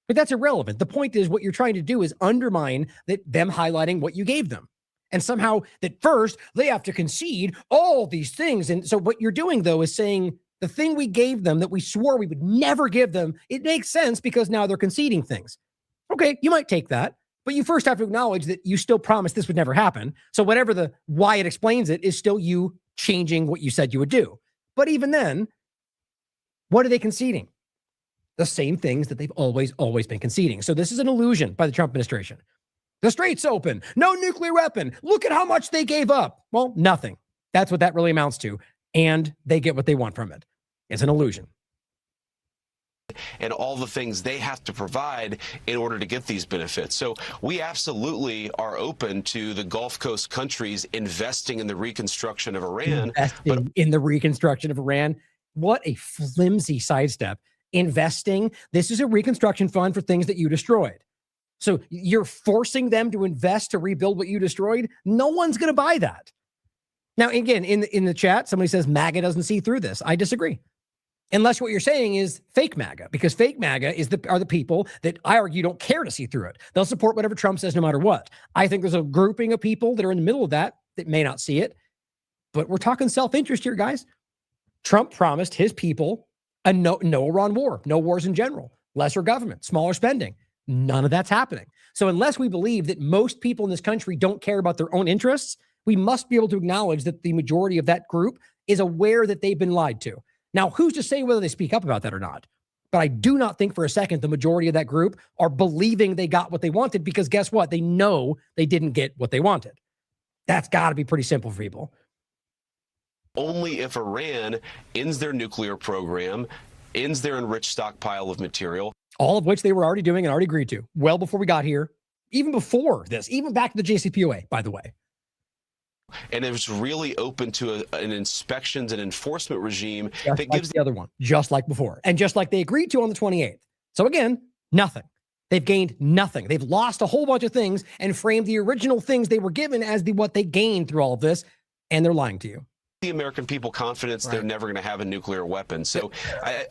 But that's irrelevant. The point is what you're trying to do is undermine them highlighting what you gave them. And somehow that first they have to concede all these things. And so what you're doing, though, is saying the thing we gave them that we swore we would never give them, it makes sense because now they're conceding things. Okay, you might take that. But you first have to acknowledge that you still promised this would never happen. So whatever why it explains it is still you changing what you said you would do. But even then, what are they conceding? The same things that they've always been conceding. So this is an illusion by the Trump administration. The strait's open. No nuclear weapon. Look at how much they gave up. Well, nothing. That's what that really amounts to. And they get what they want from it. It's an illusion. And all the things they have to provide in order to get these benefits. So we absolutely are open to the Gulf Coast countries investing in the reconstruction of Iran. In the reconstruction of Iran. What a flimsy sidestep. Investing. This is a reconstruction fund for things that you destroyed. So you're forcing them to invest to rebuild what you destroyed. No one's going to buy that. Now, again, in the chat, somebody says MAGA doesn't see through this. I disagree. Unless what you're saying is fake MAGA, because fake MAGA are the people that I argue don't care to see through it. They'll support whatever Trump says no matter what. I think there's a grouping of people that are in the middle of that may not see it. But we're talking self-interest here, guys. Trump promised his people a no Iran war, no wars in general, lesser government, smaller spending. None of that's happening. So unless we believe that most people in this country don't care about their own interests, we must be able to acknowledge that the majority of that group is aware that they've been lied to. Now, who's to say whether they speak up about that or not? But I do not think for a second the majority of that group are believing they got what they wanted, because guess what? They know they didn't get what they wanted. That's got to be pretty simple for people. Only if Iran ends their nuclear program, ends their enriched stockpile of material. All of which they were already doing and already agreed to well before we got here, even before this, even back to the JCPOA, by the way. And it's really open to an inspections and enforcement regime just that like gives the other one, just like before, and just like they agreed to on the 28th. So again, nothing. They've gained nothing. They've lost a whole bunch of things and framed the original things they were given as what they gained through all of this, and they're lying to you. The American people confidence they're never going to have a nuclear weapon. So I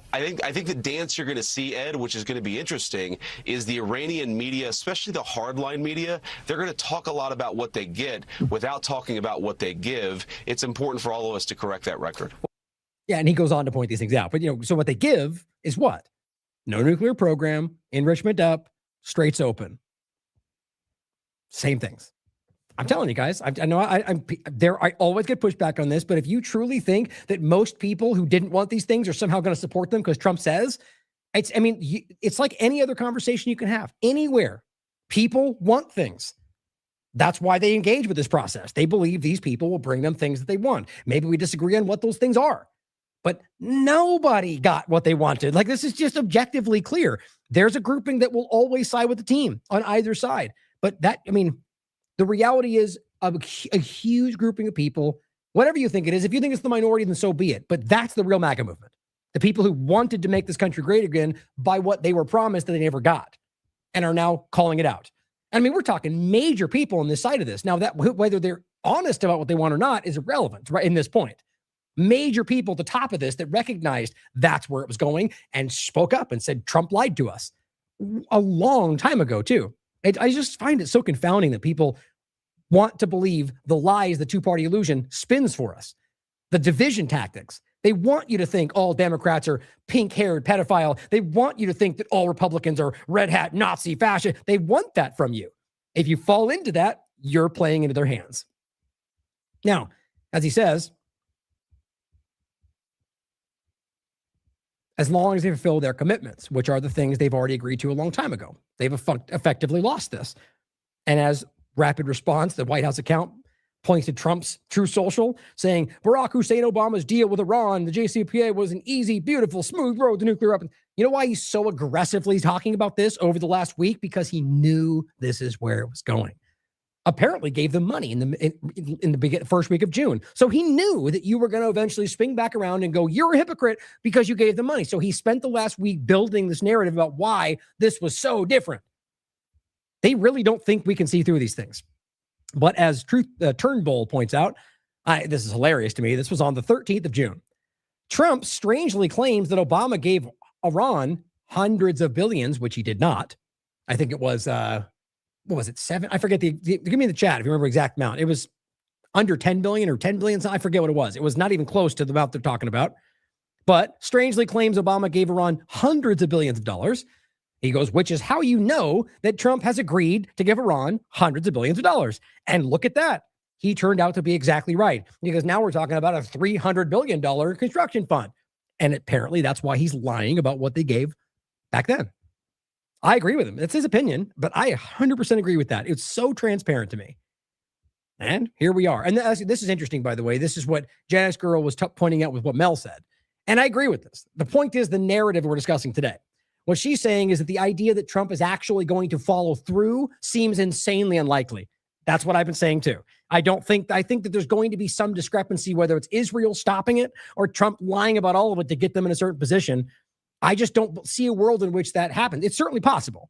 think the dance you're going to see, Ed, which is going to be interesting, is the Iranian media, especially the hardline media. They're going to talk a lot about what they get without talking about what they give. It's important for all of us to correct that record. Yeah, and he goes on to point these things out. But so what they give is what? No nuclear program, enrichment up, straits open. Same things. I'm telling you guys, I know I'm there. I always get pushback on this, but if you truly think that most people who didn't want these things are somehow going to support them because Trump says, it's like any other conversation you can have anywhere. People want things. That's why they engage with this process. They believe these people will bring them things that they want. Maybe we disagree on what those things are, but nobody got what they wanted. Like, this is just objectively clear. There's a grouping that will always side with the team on either side. But the reality is a huge grouping of people, whatever you think it is, if you think it's the minority, then so be it. But that's the real MAGA movement. The people who wanted to make this country great again by what they were promised that they never got and are now calling it out. We're talking major people on this side of this. Now, that whether they're honest about what they want or not is irrelevant, right? In this point, major people at the top of this that recognized that's where it was going and spoke up and said, Trump lied to us a long time ago, too. I just find it so confounding that people want to believe the lies the two-party illusion spins for us. The division tactics. They want you to think all Democrats are pink-haired pedophile. They want you to think that all Republicans are red hat Nazi fascist. They want that from you. If you fall into that, you're playing into their hands. Now, as he says, as long as they fulfill their commitments, which are the things they've already agreed to a long time ago. They've effectively lost this. And as rapid response, the White House account points to Trump's True Social, saying Barack Hussein Obama's deal with Iran, the JCPOA, was an easy, beautiful, smooth road to nuclear weapons. You know why he's so aggressively talking about this over the last week? Because he knew this is where it was going. Apparently gave them money in the first week of June. So he knew that you were going to eventually swing back around and go, you're a hypocrite because you gave them money. So he spent the last week building this narrative about why this was so different. They really don't think we can see through these things. But as Turnbull points out, this is hilarious to me. This was on the 13th of June. Trump strangely claims that Obama gave Iran hundreds of billions, which he did not. I think it was, what was it, 7? I forget give me the chat if you remember exact amount. It was under 10 billion or 10 billion. I forget what it was. It was not even close to the amount they're talking about. But strangely claims Obama gave Iran hundreds of billions of dollars. He goes, which is how you know that Trump has agreed to give Iran hundreds of billions of dollars. And look at that. He turned out to be exactly right. Because now we're talking about a $300 billion construction fund. And apparently that's why he's lying about what they gave back then. I agree with him. That's his opinion, but I 100% agree with that. It's so transparent to me. And here we are. And this is interesting, by the way. This is what Janice Girl was pointing out with what Mel said. And I agree with this. The point is the narrative we're discussing today. What she's saying is that the idea that Trump is actually going to follow through seems insanely unlikely. That's what I've been saying too. I think that there's going to be some discrepancy, whether it's Israel stopping it or Trump lying about all of it to get them in a certain position. I just don't see a world in which that happens. It's certainly possible.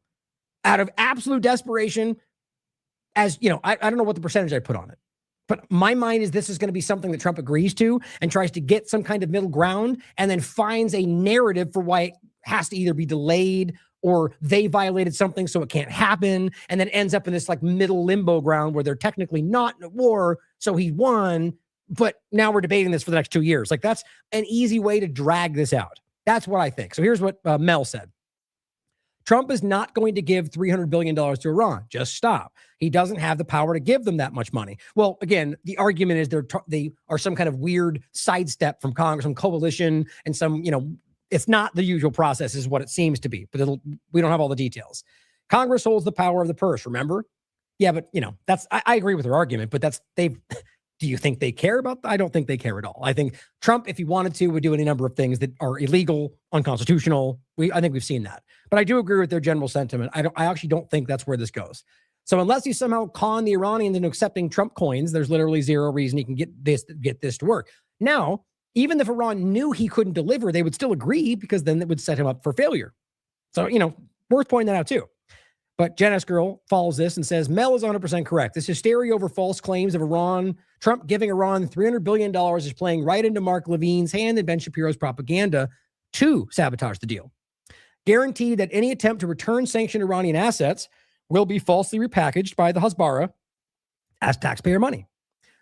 Out of absolute desperation, as you know, I don't know what the percentage I put on it, but my mind is this is going to be something that Trump agrees to and tries to get some kind of middle ground and then finds a narrative for why it has to either be delayed or they violated something so it can't happen, and then ends up in this like middle limbo ground where they're technically not in a war, so he won, but now we're debating this for the next 2 years. Like, that's an easy way to drag this out. That's what I think. So here's what Mel said. Trump is not going to give $300 billion to Iran. Just stop. He doesn't have the power to give them that much money. Well, again, the argument is they are some kind of weird sidestep from Congress, some coalition, and some, it's not the usual process is what it seems to be, but we don't have all the details. Congress holds the power of the purse, remember? Yeah, but I agree with her argument, but do you think they care about that? I don't think they care at all. I think Trump, if he wanted to, would do any number of things that are illegal, unconstitutional. I think we've seen that. But I do agree with their general sentiment. I actually don't think that's where this goes. So unless you somehow con the Iranians into accepting Trump coins, there's literally zero reason he can get this to work. Now, even if Iran knew he couldn't deliver, they would still agree because then it would set him up for failure. So, worth pointing that out too. But Jen S. Girl follows this and says, Mel is 100% correct. This hysteria over false claims of Trump giving Iran $300 billion is playing right into Mark Levine's hand and Ben Shapiro's propaganda to sabotage the deal. Guaranteed that any attempt to return sanctioned Iranian assets will be falsely repackaged by the Hasbara as taxpayer money.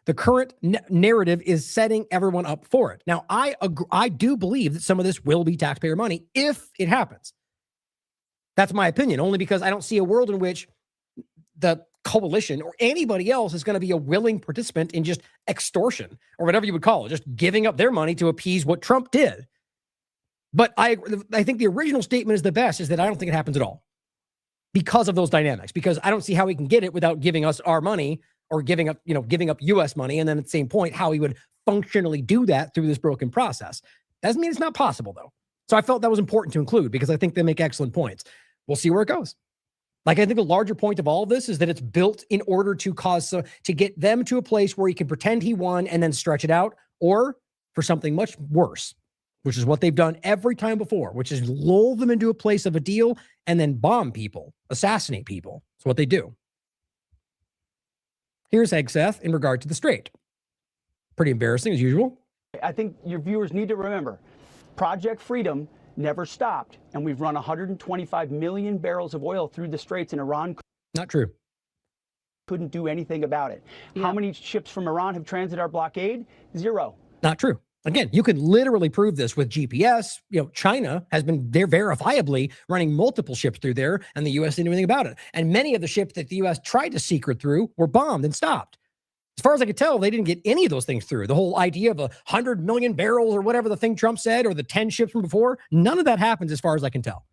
The current narrative is setting everyone up for it. Now, I do believe that some of this will be taxpayer money if it happens. That's my opinion, only because I don't see a world in which the coalition or anybody else is going to be a willing participant in just extortion or whatever you would call it, just giving up their money to appease what Trump did. But I think the original statement is the best, is that I don't think it happens at all because of those dynamics, because I don't see how he can get it without giving us our money or giving up U.S. money. And then at the same point, how he would functionally do that through this broken process. Doesn't mean it's not possible, though. So I felt that was important to include because I think they make excellent points. We'll see where it goes. Like, I think the larger point of all of this is that it's built in order to to get them to a place where he can pretend he won and then stretch it out, or for something much worse, which is what they've done every time before, which is lull them into a place of a deal and then bomb people, assassinate people. That's what they do. Here's Hegseth in regard to the Strait. Pretty embarrassing as usual. I think your viewers need to remember, Project Freedom never stopped, and we've run 125 million barrels of oil through the Straits, and Iran not true. Couldn't do anything about it. Yeah. How many ships from Iran have transited our blockade? Zero. Not true. Again, you can literally prove this with GPS. China has been there verifiably running multiple ships through there, and the U.S. didn't do anything about it. And many of the ships that the U.S. tried to secret through were bombed and stopped. As far as I could tell, they didn't get any of those things through. The whole idea of 100 million barrels or whatever the thing Trump said, or the 10 ships from before, none of that happens as far as I can tell.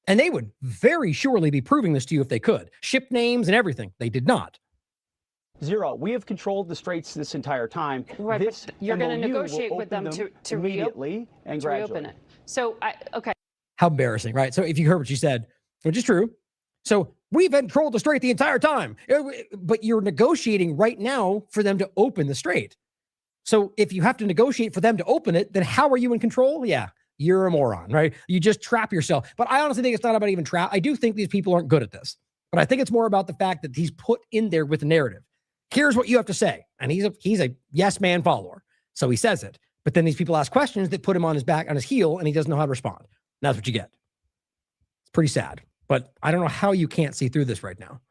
And they would very surely be proving this to you if they could. Ship names and everything. They did not. Zero. We have controlled the Straits this entire time. Right, this you're going to negotiate with them to immediately and gradually reopen it. So, okay. How embarrassing, right? So if you heard what she said, which is true. So we've controlled the Strait the entire time, but you're negotiating right now for them to open the Strait. So if you have to negotiate for them to open it, then how are you in control? Yeah, you're a moron, right? You just trap yourself. But I honestly think it's not about even trap. I do think these people aren't good at this, but I think it's more about the fact that he's put in there with a narrative. Here's what you have to say. And he's a yes man follower. So he says it, but then these people ask questions that put him on his back, on his heel, and he doesn't know how to respond. And that's what you get. It's pretty sad. But I don't know how you can't see through this right now.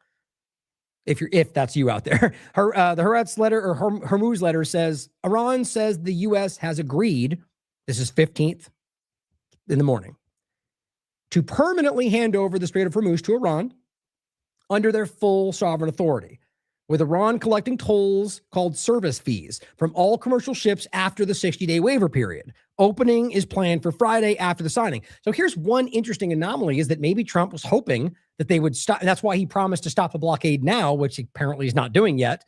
If that's you out there. The Haaretz letter, or Hormuz letter, says, Iran says the U.S. has agreed, this is 15th in the morning, to permanently hand over the Strait of Hormuz to Iran under their full sovereign authority, with Iran collecting tolls called service fees from all commercial ships after the 60-day waiver period. Opening is planned for Friday after the signing. So here's one interesting anomaly, is that maybe Trump was hoping that they would stop, and that's why he promised to stop the blockade now, which apparently he's not doing yet,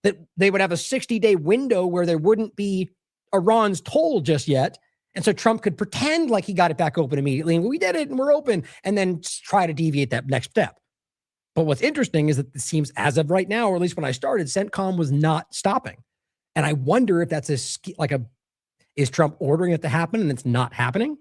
that they would have a 60-day window where there wouldn't be Iran's toll just yet. And so Trump could pretend like he got it back open immediately, and we did it and we're open, and then try to deviate that next step. But what's interesting is that it seems as of right now, or at least when I started, CENTCOM was not stopping. And I wonder if that's is Trump ordering it to happen and it's not happening?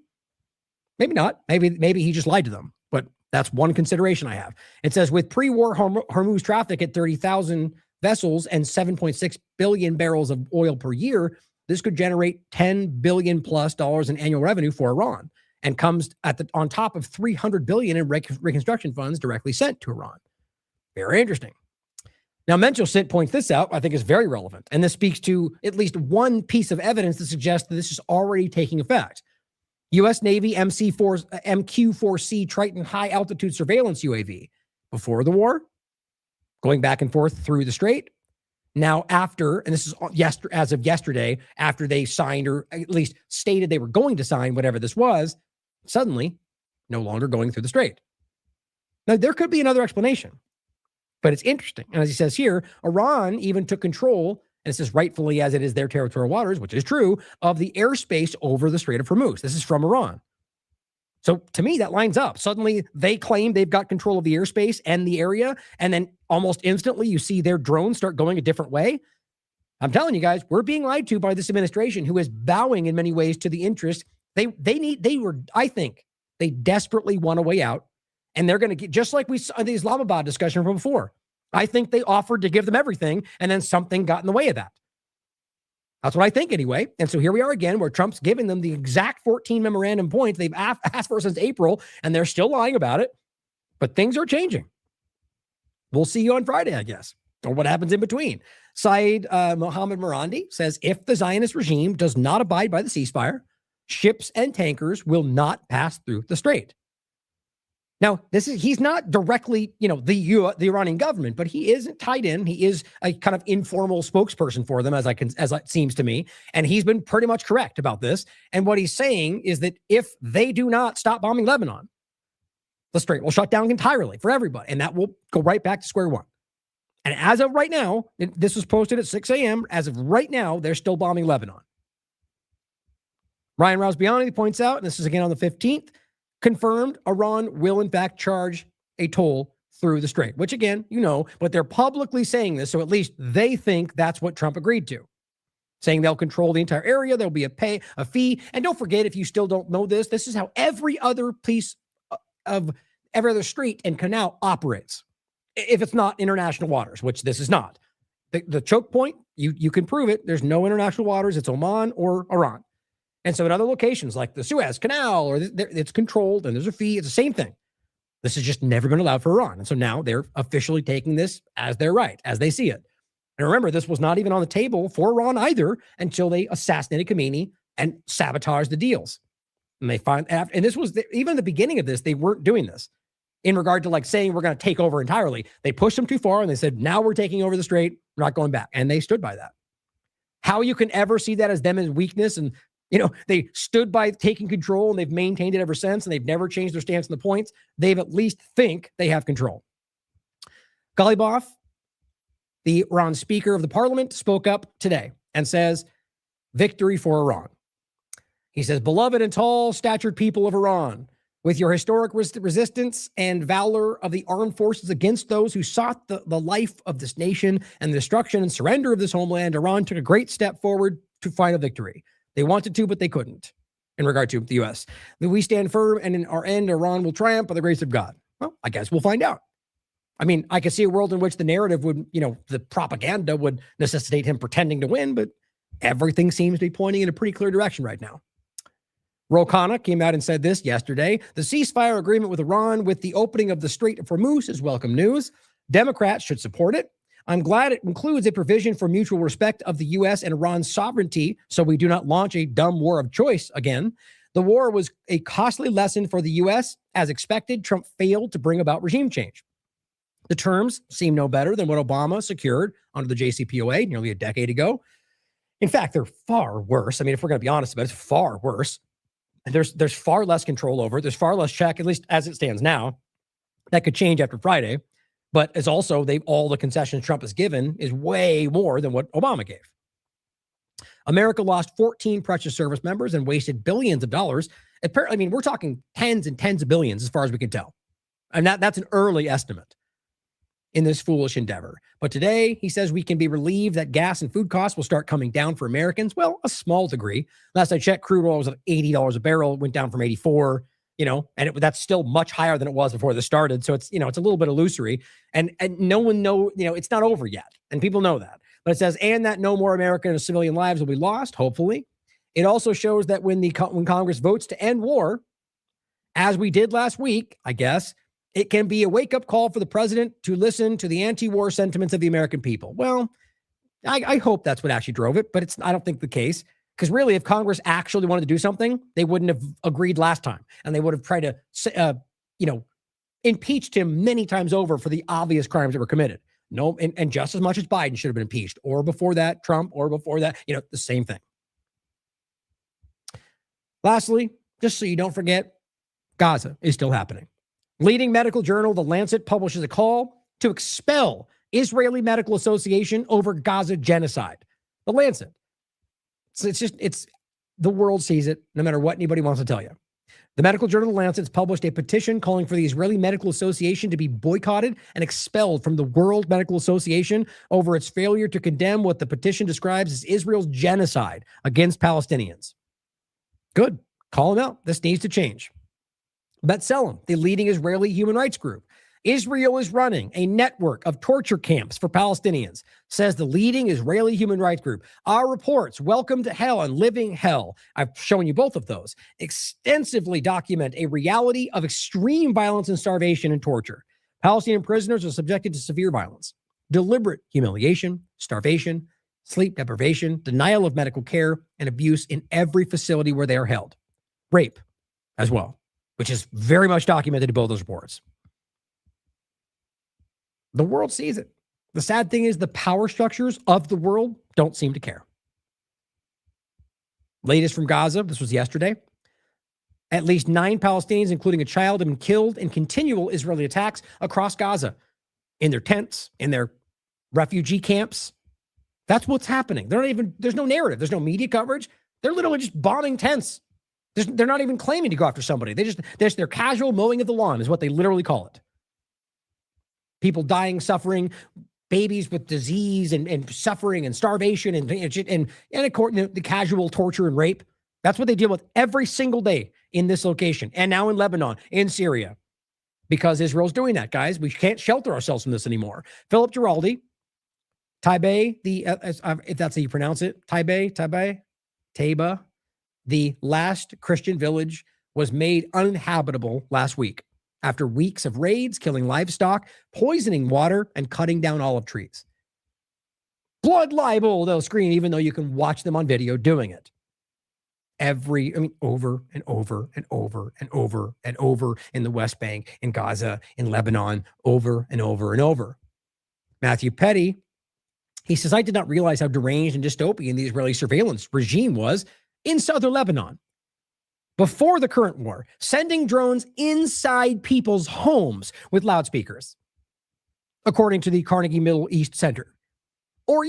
Maybe not. Maybe he just lied to them. But that's one consideration I have. It says with pre-war Hormuz traffic at 30,000 vessels and 7.6 billion barrels of oil per year, this could generate $10 billion plus in annual revenue for Iran, and comes on top of $300 billion in reconstruction funds directly sent to Iran. Very interesting. Now, Menschel points this out, I think is very relevant, and this speaks to at least one piece of evidence that suggests that this is already taking effect. U.S. Navy MQ-4C Triton high-altitude surveillance UAV. Before the war, going back and forth through the strait. Now after, and this is as of yesterday, after they signed, or at least stated they were going to sign whatever this was, suddenly no longer going through the strait. Now, there could be another explanation, but it's interesting. And as he says here, Iran even took control, and it says rightfully as it is their territorial waters, which is true, of the airspace over the Strait of Hormuz. This is from Iran. So to me, that lines up. Suddenly they claim they've got control of the airspace and the area, and then almost instantly you see their drones start going a different way. I'm telling you guys, we're being lied to by this administration, who is bowing in many ways to the interest. I think they desperately want a way out, and they're going to get, just like we saw the Islamabad discussion from before. I think they offered to give them everything, and then something got in the way of that. That's what I think anyway. And so here we are again, where Trump's giving them the exact 14 memorandum points they've asked for since April, and they're still lying about it. But things are changing. We'll see you on Friday, I guess, or what happens in between. Saeed Mohammed Marandi says, if the Zionist regime does not abide by the ceasefire, ships and tankers will not pass through the strait. Now, he's not directly, the Iranian government, but he is tied in. He is a kind of informal spokesperson for them, as it seems to me. And he's been pretty much correct about this. And what he's saying is that if they do not stop bombing Lebanon, the strait will shut down entirely for everybody. And that will go right back to square one. And as of right now, this was posted at 6 a.m. As of right now, they're still bombing Lebanon. Ryan Rausbiani points out, and this is again on the 15th, confirmed Iran will in fact charge a toll through the strait, which again, but they're publicly saying this, so at least they think that's what Trump agreed to, saying they'll control the entire area, there'll be a fee. And don't forget, if you still don't know this is how every other piece of every other strait and canal operates, if it's not international waters, which this is not. The choke point, you can prove it, there's no international waters, it's Oman or Iran. And so in other locations like the Suez Canal, or it's controlled and there's a fee, it's the same thing. This has just never been allowed for Iran. And so now they're officially taking this as their right, as they see it. And remember, this was not even on the table for Iran either until they assassinated Khomeini and sabotaged the deals. And this was, even in the beginning of this, they weren't doing this in regard to saying we're going to take over entirely. They pushed them too far and they said, now we're taking over the strait, we're not going back. And they stood by that. How you can ever see that as them as weakness, and they stood by taking control and they've maintained it ever since, and they've never changed their stance on the points. They've at least think they have control. Ghalibaf, the Iran Speaker of the Parliament, spoke up today and says, victory for Iran. He says, beloved and tall statured people of Iran, with your historic resistance and valor of the armed forces against those who sought the life of this nation and the destruction and surrender of this homeland, Iran took a great step forward to find a victory. They wanted to, but they couldn't, in regard to the U.S. We stand firm, and in our end, Iran will triumph by the grace of God. Well, I guess we'll find out. I mean, I could see a world in which the narrative would, the propaganda would necessitate him pretending to win, but everything seems to be pointing in a pretty clear direction right now. Ro Khanna came out and said this yesterday. The ceasefire agreement with Iran with the opening of the Strait of Hormuz is welcome news. Democrats should support it. I'm glad it includes a provision for mutual respect of the U.S. and Iran's sovereignty, so we do not launch a dumb war of choice again. The war was a costly lesson for the U.S. As expected, Trump failed to bring about regime change. The terms seem no better than what Obama secured under the JCPOA nearly a decade ago. In fact, they're far worse. I mean, if we're going to be honest about it, it's far worse. There's far less control over it. There's far less check, at least as it stands now. That could change after Friday. But it's also, all the concessions Trump has given is way more than what Obama gave. America lost 14 precious service members and wasted billions of dollars. Apparently, I mean, we're talking tens and tens of billions as far as we can tell. And that's an early estimate. in this foolish endeavor. But today, he says we can be relieved that gas and food costs will start coming down for Americans. Well, a small degree. Last I checked, crude oil was at $80 a barrel, went down from 84, and that's still much higher than it was before this started. So it's, it's a little bit illusory, and no one it's not over yet. And people know that. But it says, and that no more American and civilian lives will be lost, hopefully. It also shows that when Congress votes to end war, as we did last week, I guess, it can be a wake-up call for the president to listen to the anti-war sentiments of the American people. Well, I hope that's what actually drove it, but I don't think the case. Because really, if Congress actually wanted to do something, they wouldn't have agreed last time. And they would have tried to, impeached him many times over for the obvious crimes that were committed. No, and just as much as Biden should have been impeached, or before that, Trump, or before that, the same thing. Lastly, just so you don't forget, Gaza is still happening. Leading medical journal, The Lancet, publishes a call to expel Israeli Medical Association over Gaza genocide. The Lancet. So it's the world sees it, no matter what anybody wants to tell you. The medical journal The Lancet published a petition calling for the Israeli Medical Association to be boycotted and expelled from the World Medical Association over its failure to condemn what the petition describes as Israel's genocide against Palestinians. Good. Call them out. This needs to change. B'Tselem, the leading Israeli human rights group. Israel is running a network of torture camps for Palestinians, says the leading Israeli human rights group. Our reports, Welcome to Hell and Living Hell, I've shown you both of those, extensively document a reality of extreme violence and starvation and torture. Palestinian prisoners are subjected to severe violence, deliberate humiliation, starvation, sleep deprivation, denial of medical care, and abuse in every facility where they are held. Rape as well, which is very much documented in both those reports. The world sees it. The sad thing is the power structures of the world don't seem to care. Latest from Gaza, this was yesterday. At least 9 Palestinians, including a child, have been killed in continual Israeli attacks across Gaza, in their tents, in their refugee camps. That's what's happening. There's no narrative. There's no media coverage. They're literally just bombing tents. They're not even claiming to go after somebody. Their casual mowing of the lawn is what they literally call it. People dying, suffering, babies with disease and suffering and starvation and of course, the casual torture and rape. That's what they deal with every single day in this location. And now in Lebanon, in Syria, because Israel's doing that, guys. We can't shelter ourselves from this anymore. Philip Giraldi, Taiba, if that's how you pronounce it, Taiba, the last Christian village was made uninhabitable last week after weeks of raids, killing livestock, poisoning water, and cutting down olive trees. Blood libel, they'll scream, even though you can watch them on video doing it. Over and over and over and over and over in the West Bank, in Gaza, in Lebanon, over and over and over. Matthew Petty, he says, I did not realize how deranged and dystopian the Israeli surveillance regime was in southern Lebanon. Before the current war, sending drones inside people's homes with loudspeakers, according to the Carnegie Middle East Center. Or,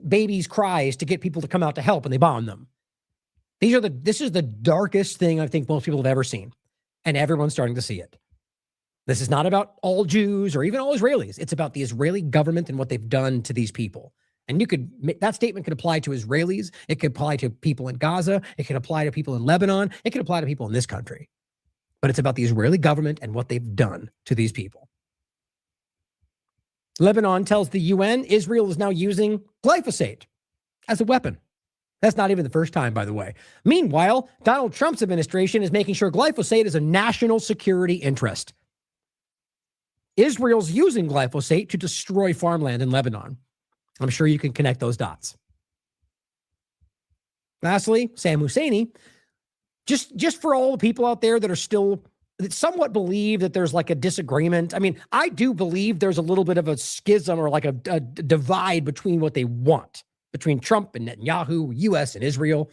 babies' cries to get people to come out to help, and they bomb them. This is the darkest thing I think most people have ever seen, and everyone's starting to see it. This is not about all Jews or even all Israelis. It's about the Israeli government and what they've done to these people. And that statement could apply to Israelis. It could apply to people in Gaza. It could apply to people in Lebanon. It could apply to people in this country. But it's about the Israeli government and what they've done to these people. Lebanon tells the UN Israel is now using glyphosate as a weapon. That's not even the first time, by the way. Meanwhile, Donald Trump's administration is making sure glyphosate is a national security interest. Israel's using glyphosate to destroy farmland in Lebanon. I'm sure you can connect those dots. Lastly, Sam Husseini, just for all the people out there that are still that somewhat believe that there's like a disagreement. I do believe there's a little bit of a schism or like a divide between what they want, between Trump and Netanyahu, U.S. and Israel.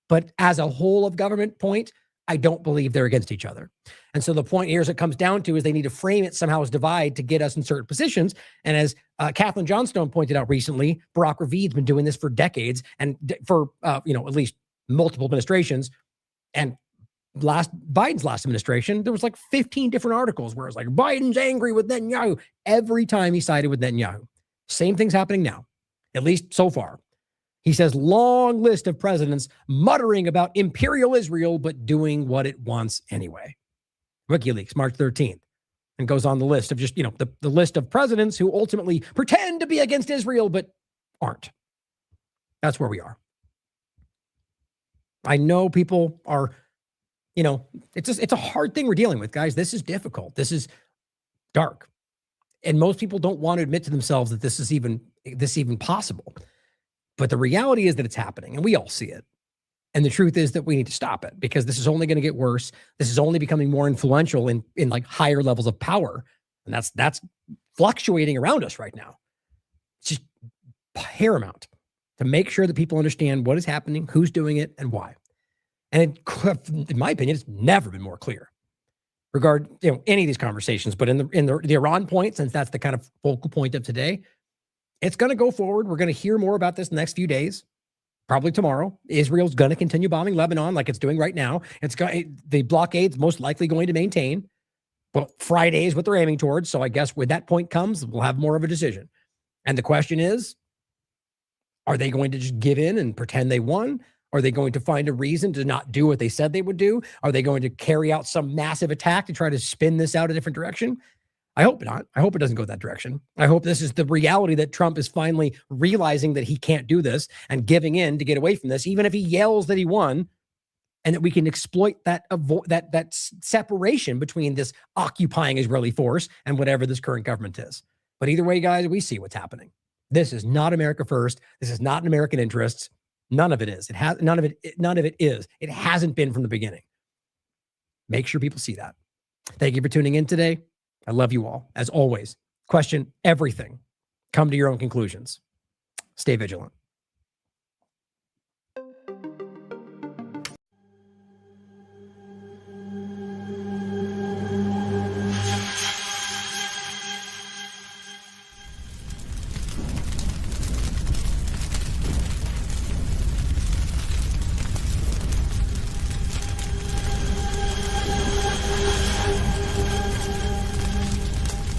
But as a whole of government point, I don't believe they're against each other. And so the point here, as it comes down to, is they need to frame it somehow as divide to get us in certain positions. And as Kathleen Johnstone pointed out recently, Barack Ravid's been doing this for decades and for, at least multiple administrations. And Biden's last administration, there was like 15 different articles where it's like Biden's angry with Netanyahu every time he sided with Netanyahu. Same thing's happening now, at least so far. He says long list of presidents muttering about imperial Israel, but doing what it wants anyway. WikiLeaks, March 13th, and goes on the list of just, the list of presidents who ultimately pretend to be against Israel, but aren't. That's where we are. I know people are, it's a hard thing we're dealing with, guys. This is difficult. This is dark. And most people don't want to admit to themselves that this is even possible. But the reality is that it's happening and we all see it. And the truth is that we need to stop it because this is only going to get worse. This is only becoming more influential in like higher levels of power. And that's fluctuating around us right now. It's just paramount to make sure that people understand what is happening, who's doing it, and why. And in my opinion, it's never been more clear regard any of these conversations. But in the Iran point, since that's the kind of focal point of today, it's going to go forward. We're going to hear more about this in the next few days. Probably tomorrow. Israel's going to continue bombing Lebanon like it's doing right now. The blockade's most likely going to maintain. Well, Friday is what they're aiming towards. So I guess when that point comes, we'll have more of a decision. And the question is, are they going to just give in and pretend they won? Are they going to find a reason to not do what they said they would do? Are they going to carry out some massive attack to try to spin this out a different direction? I hope not. I hope it doesn't go that direction. I hope this is the reality that Trump is finally realizing that he can't do this and giving in to get away from this, even if he yells that he won, and that we can exploit that separation between this occupying Israeli force and whatever this current government is. But either way, guys, we see what's happening. This is not America first. This is not in American interests. None of it is. None of it is. It hasn't been from the beginning. Make sure people see that. Thank you for tuning in today. I love you all. As always, question everything. Come to your own conclusions. Stay vigilant.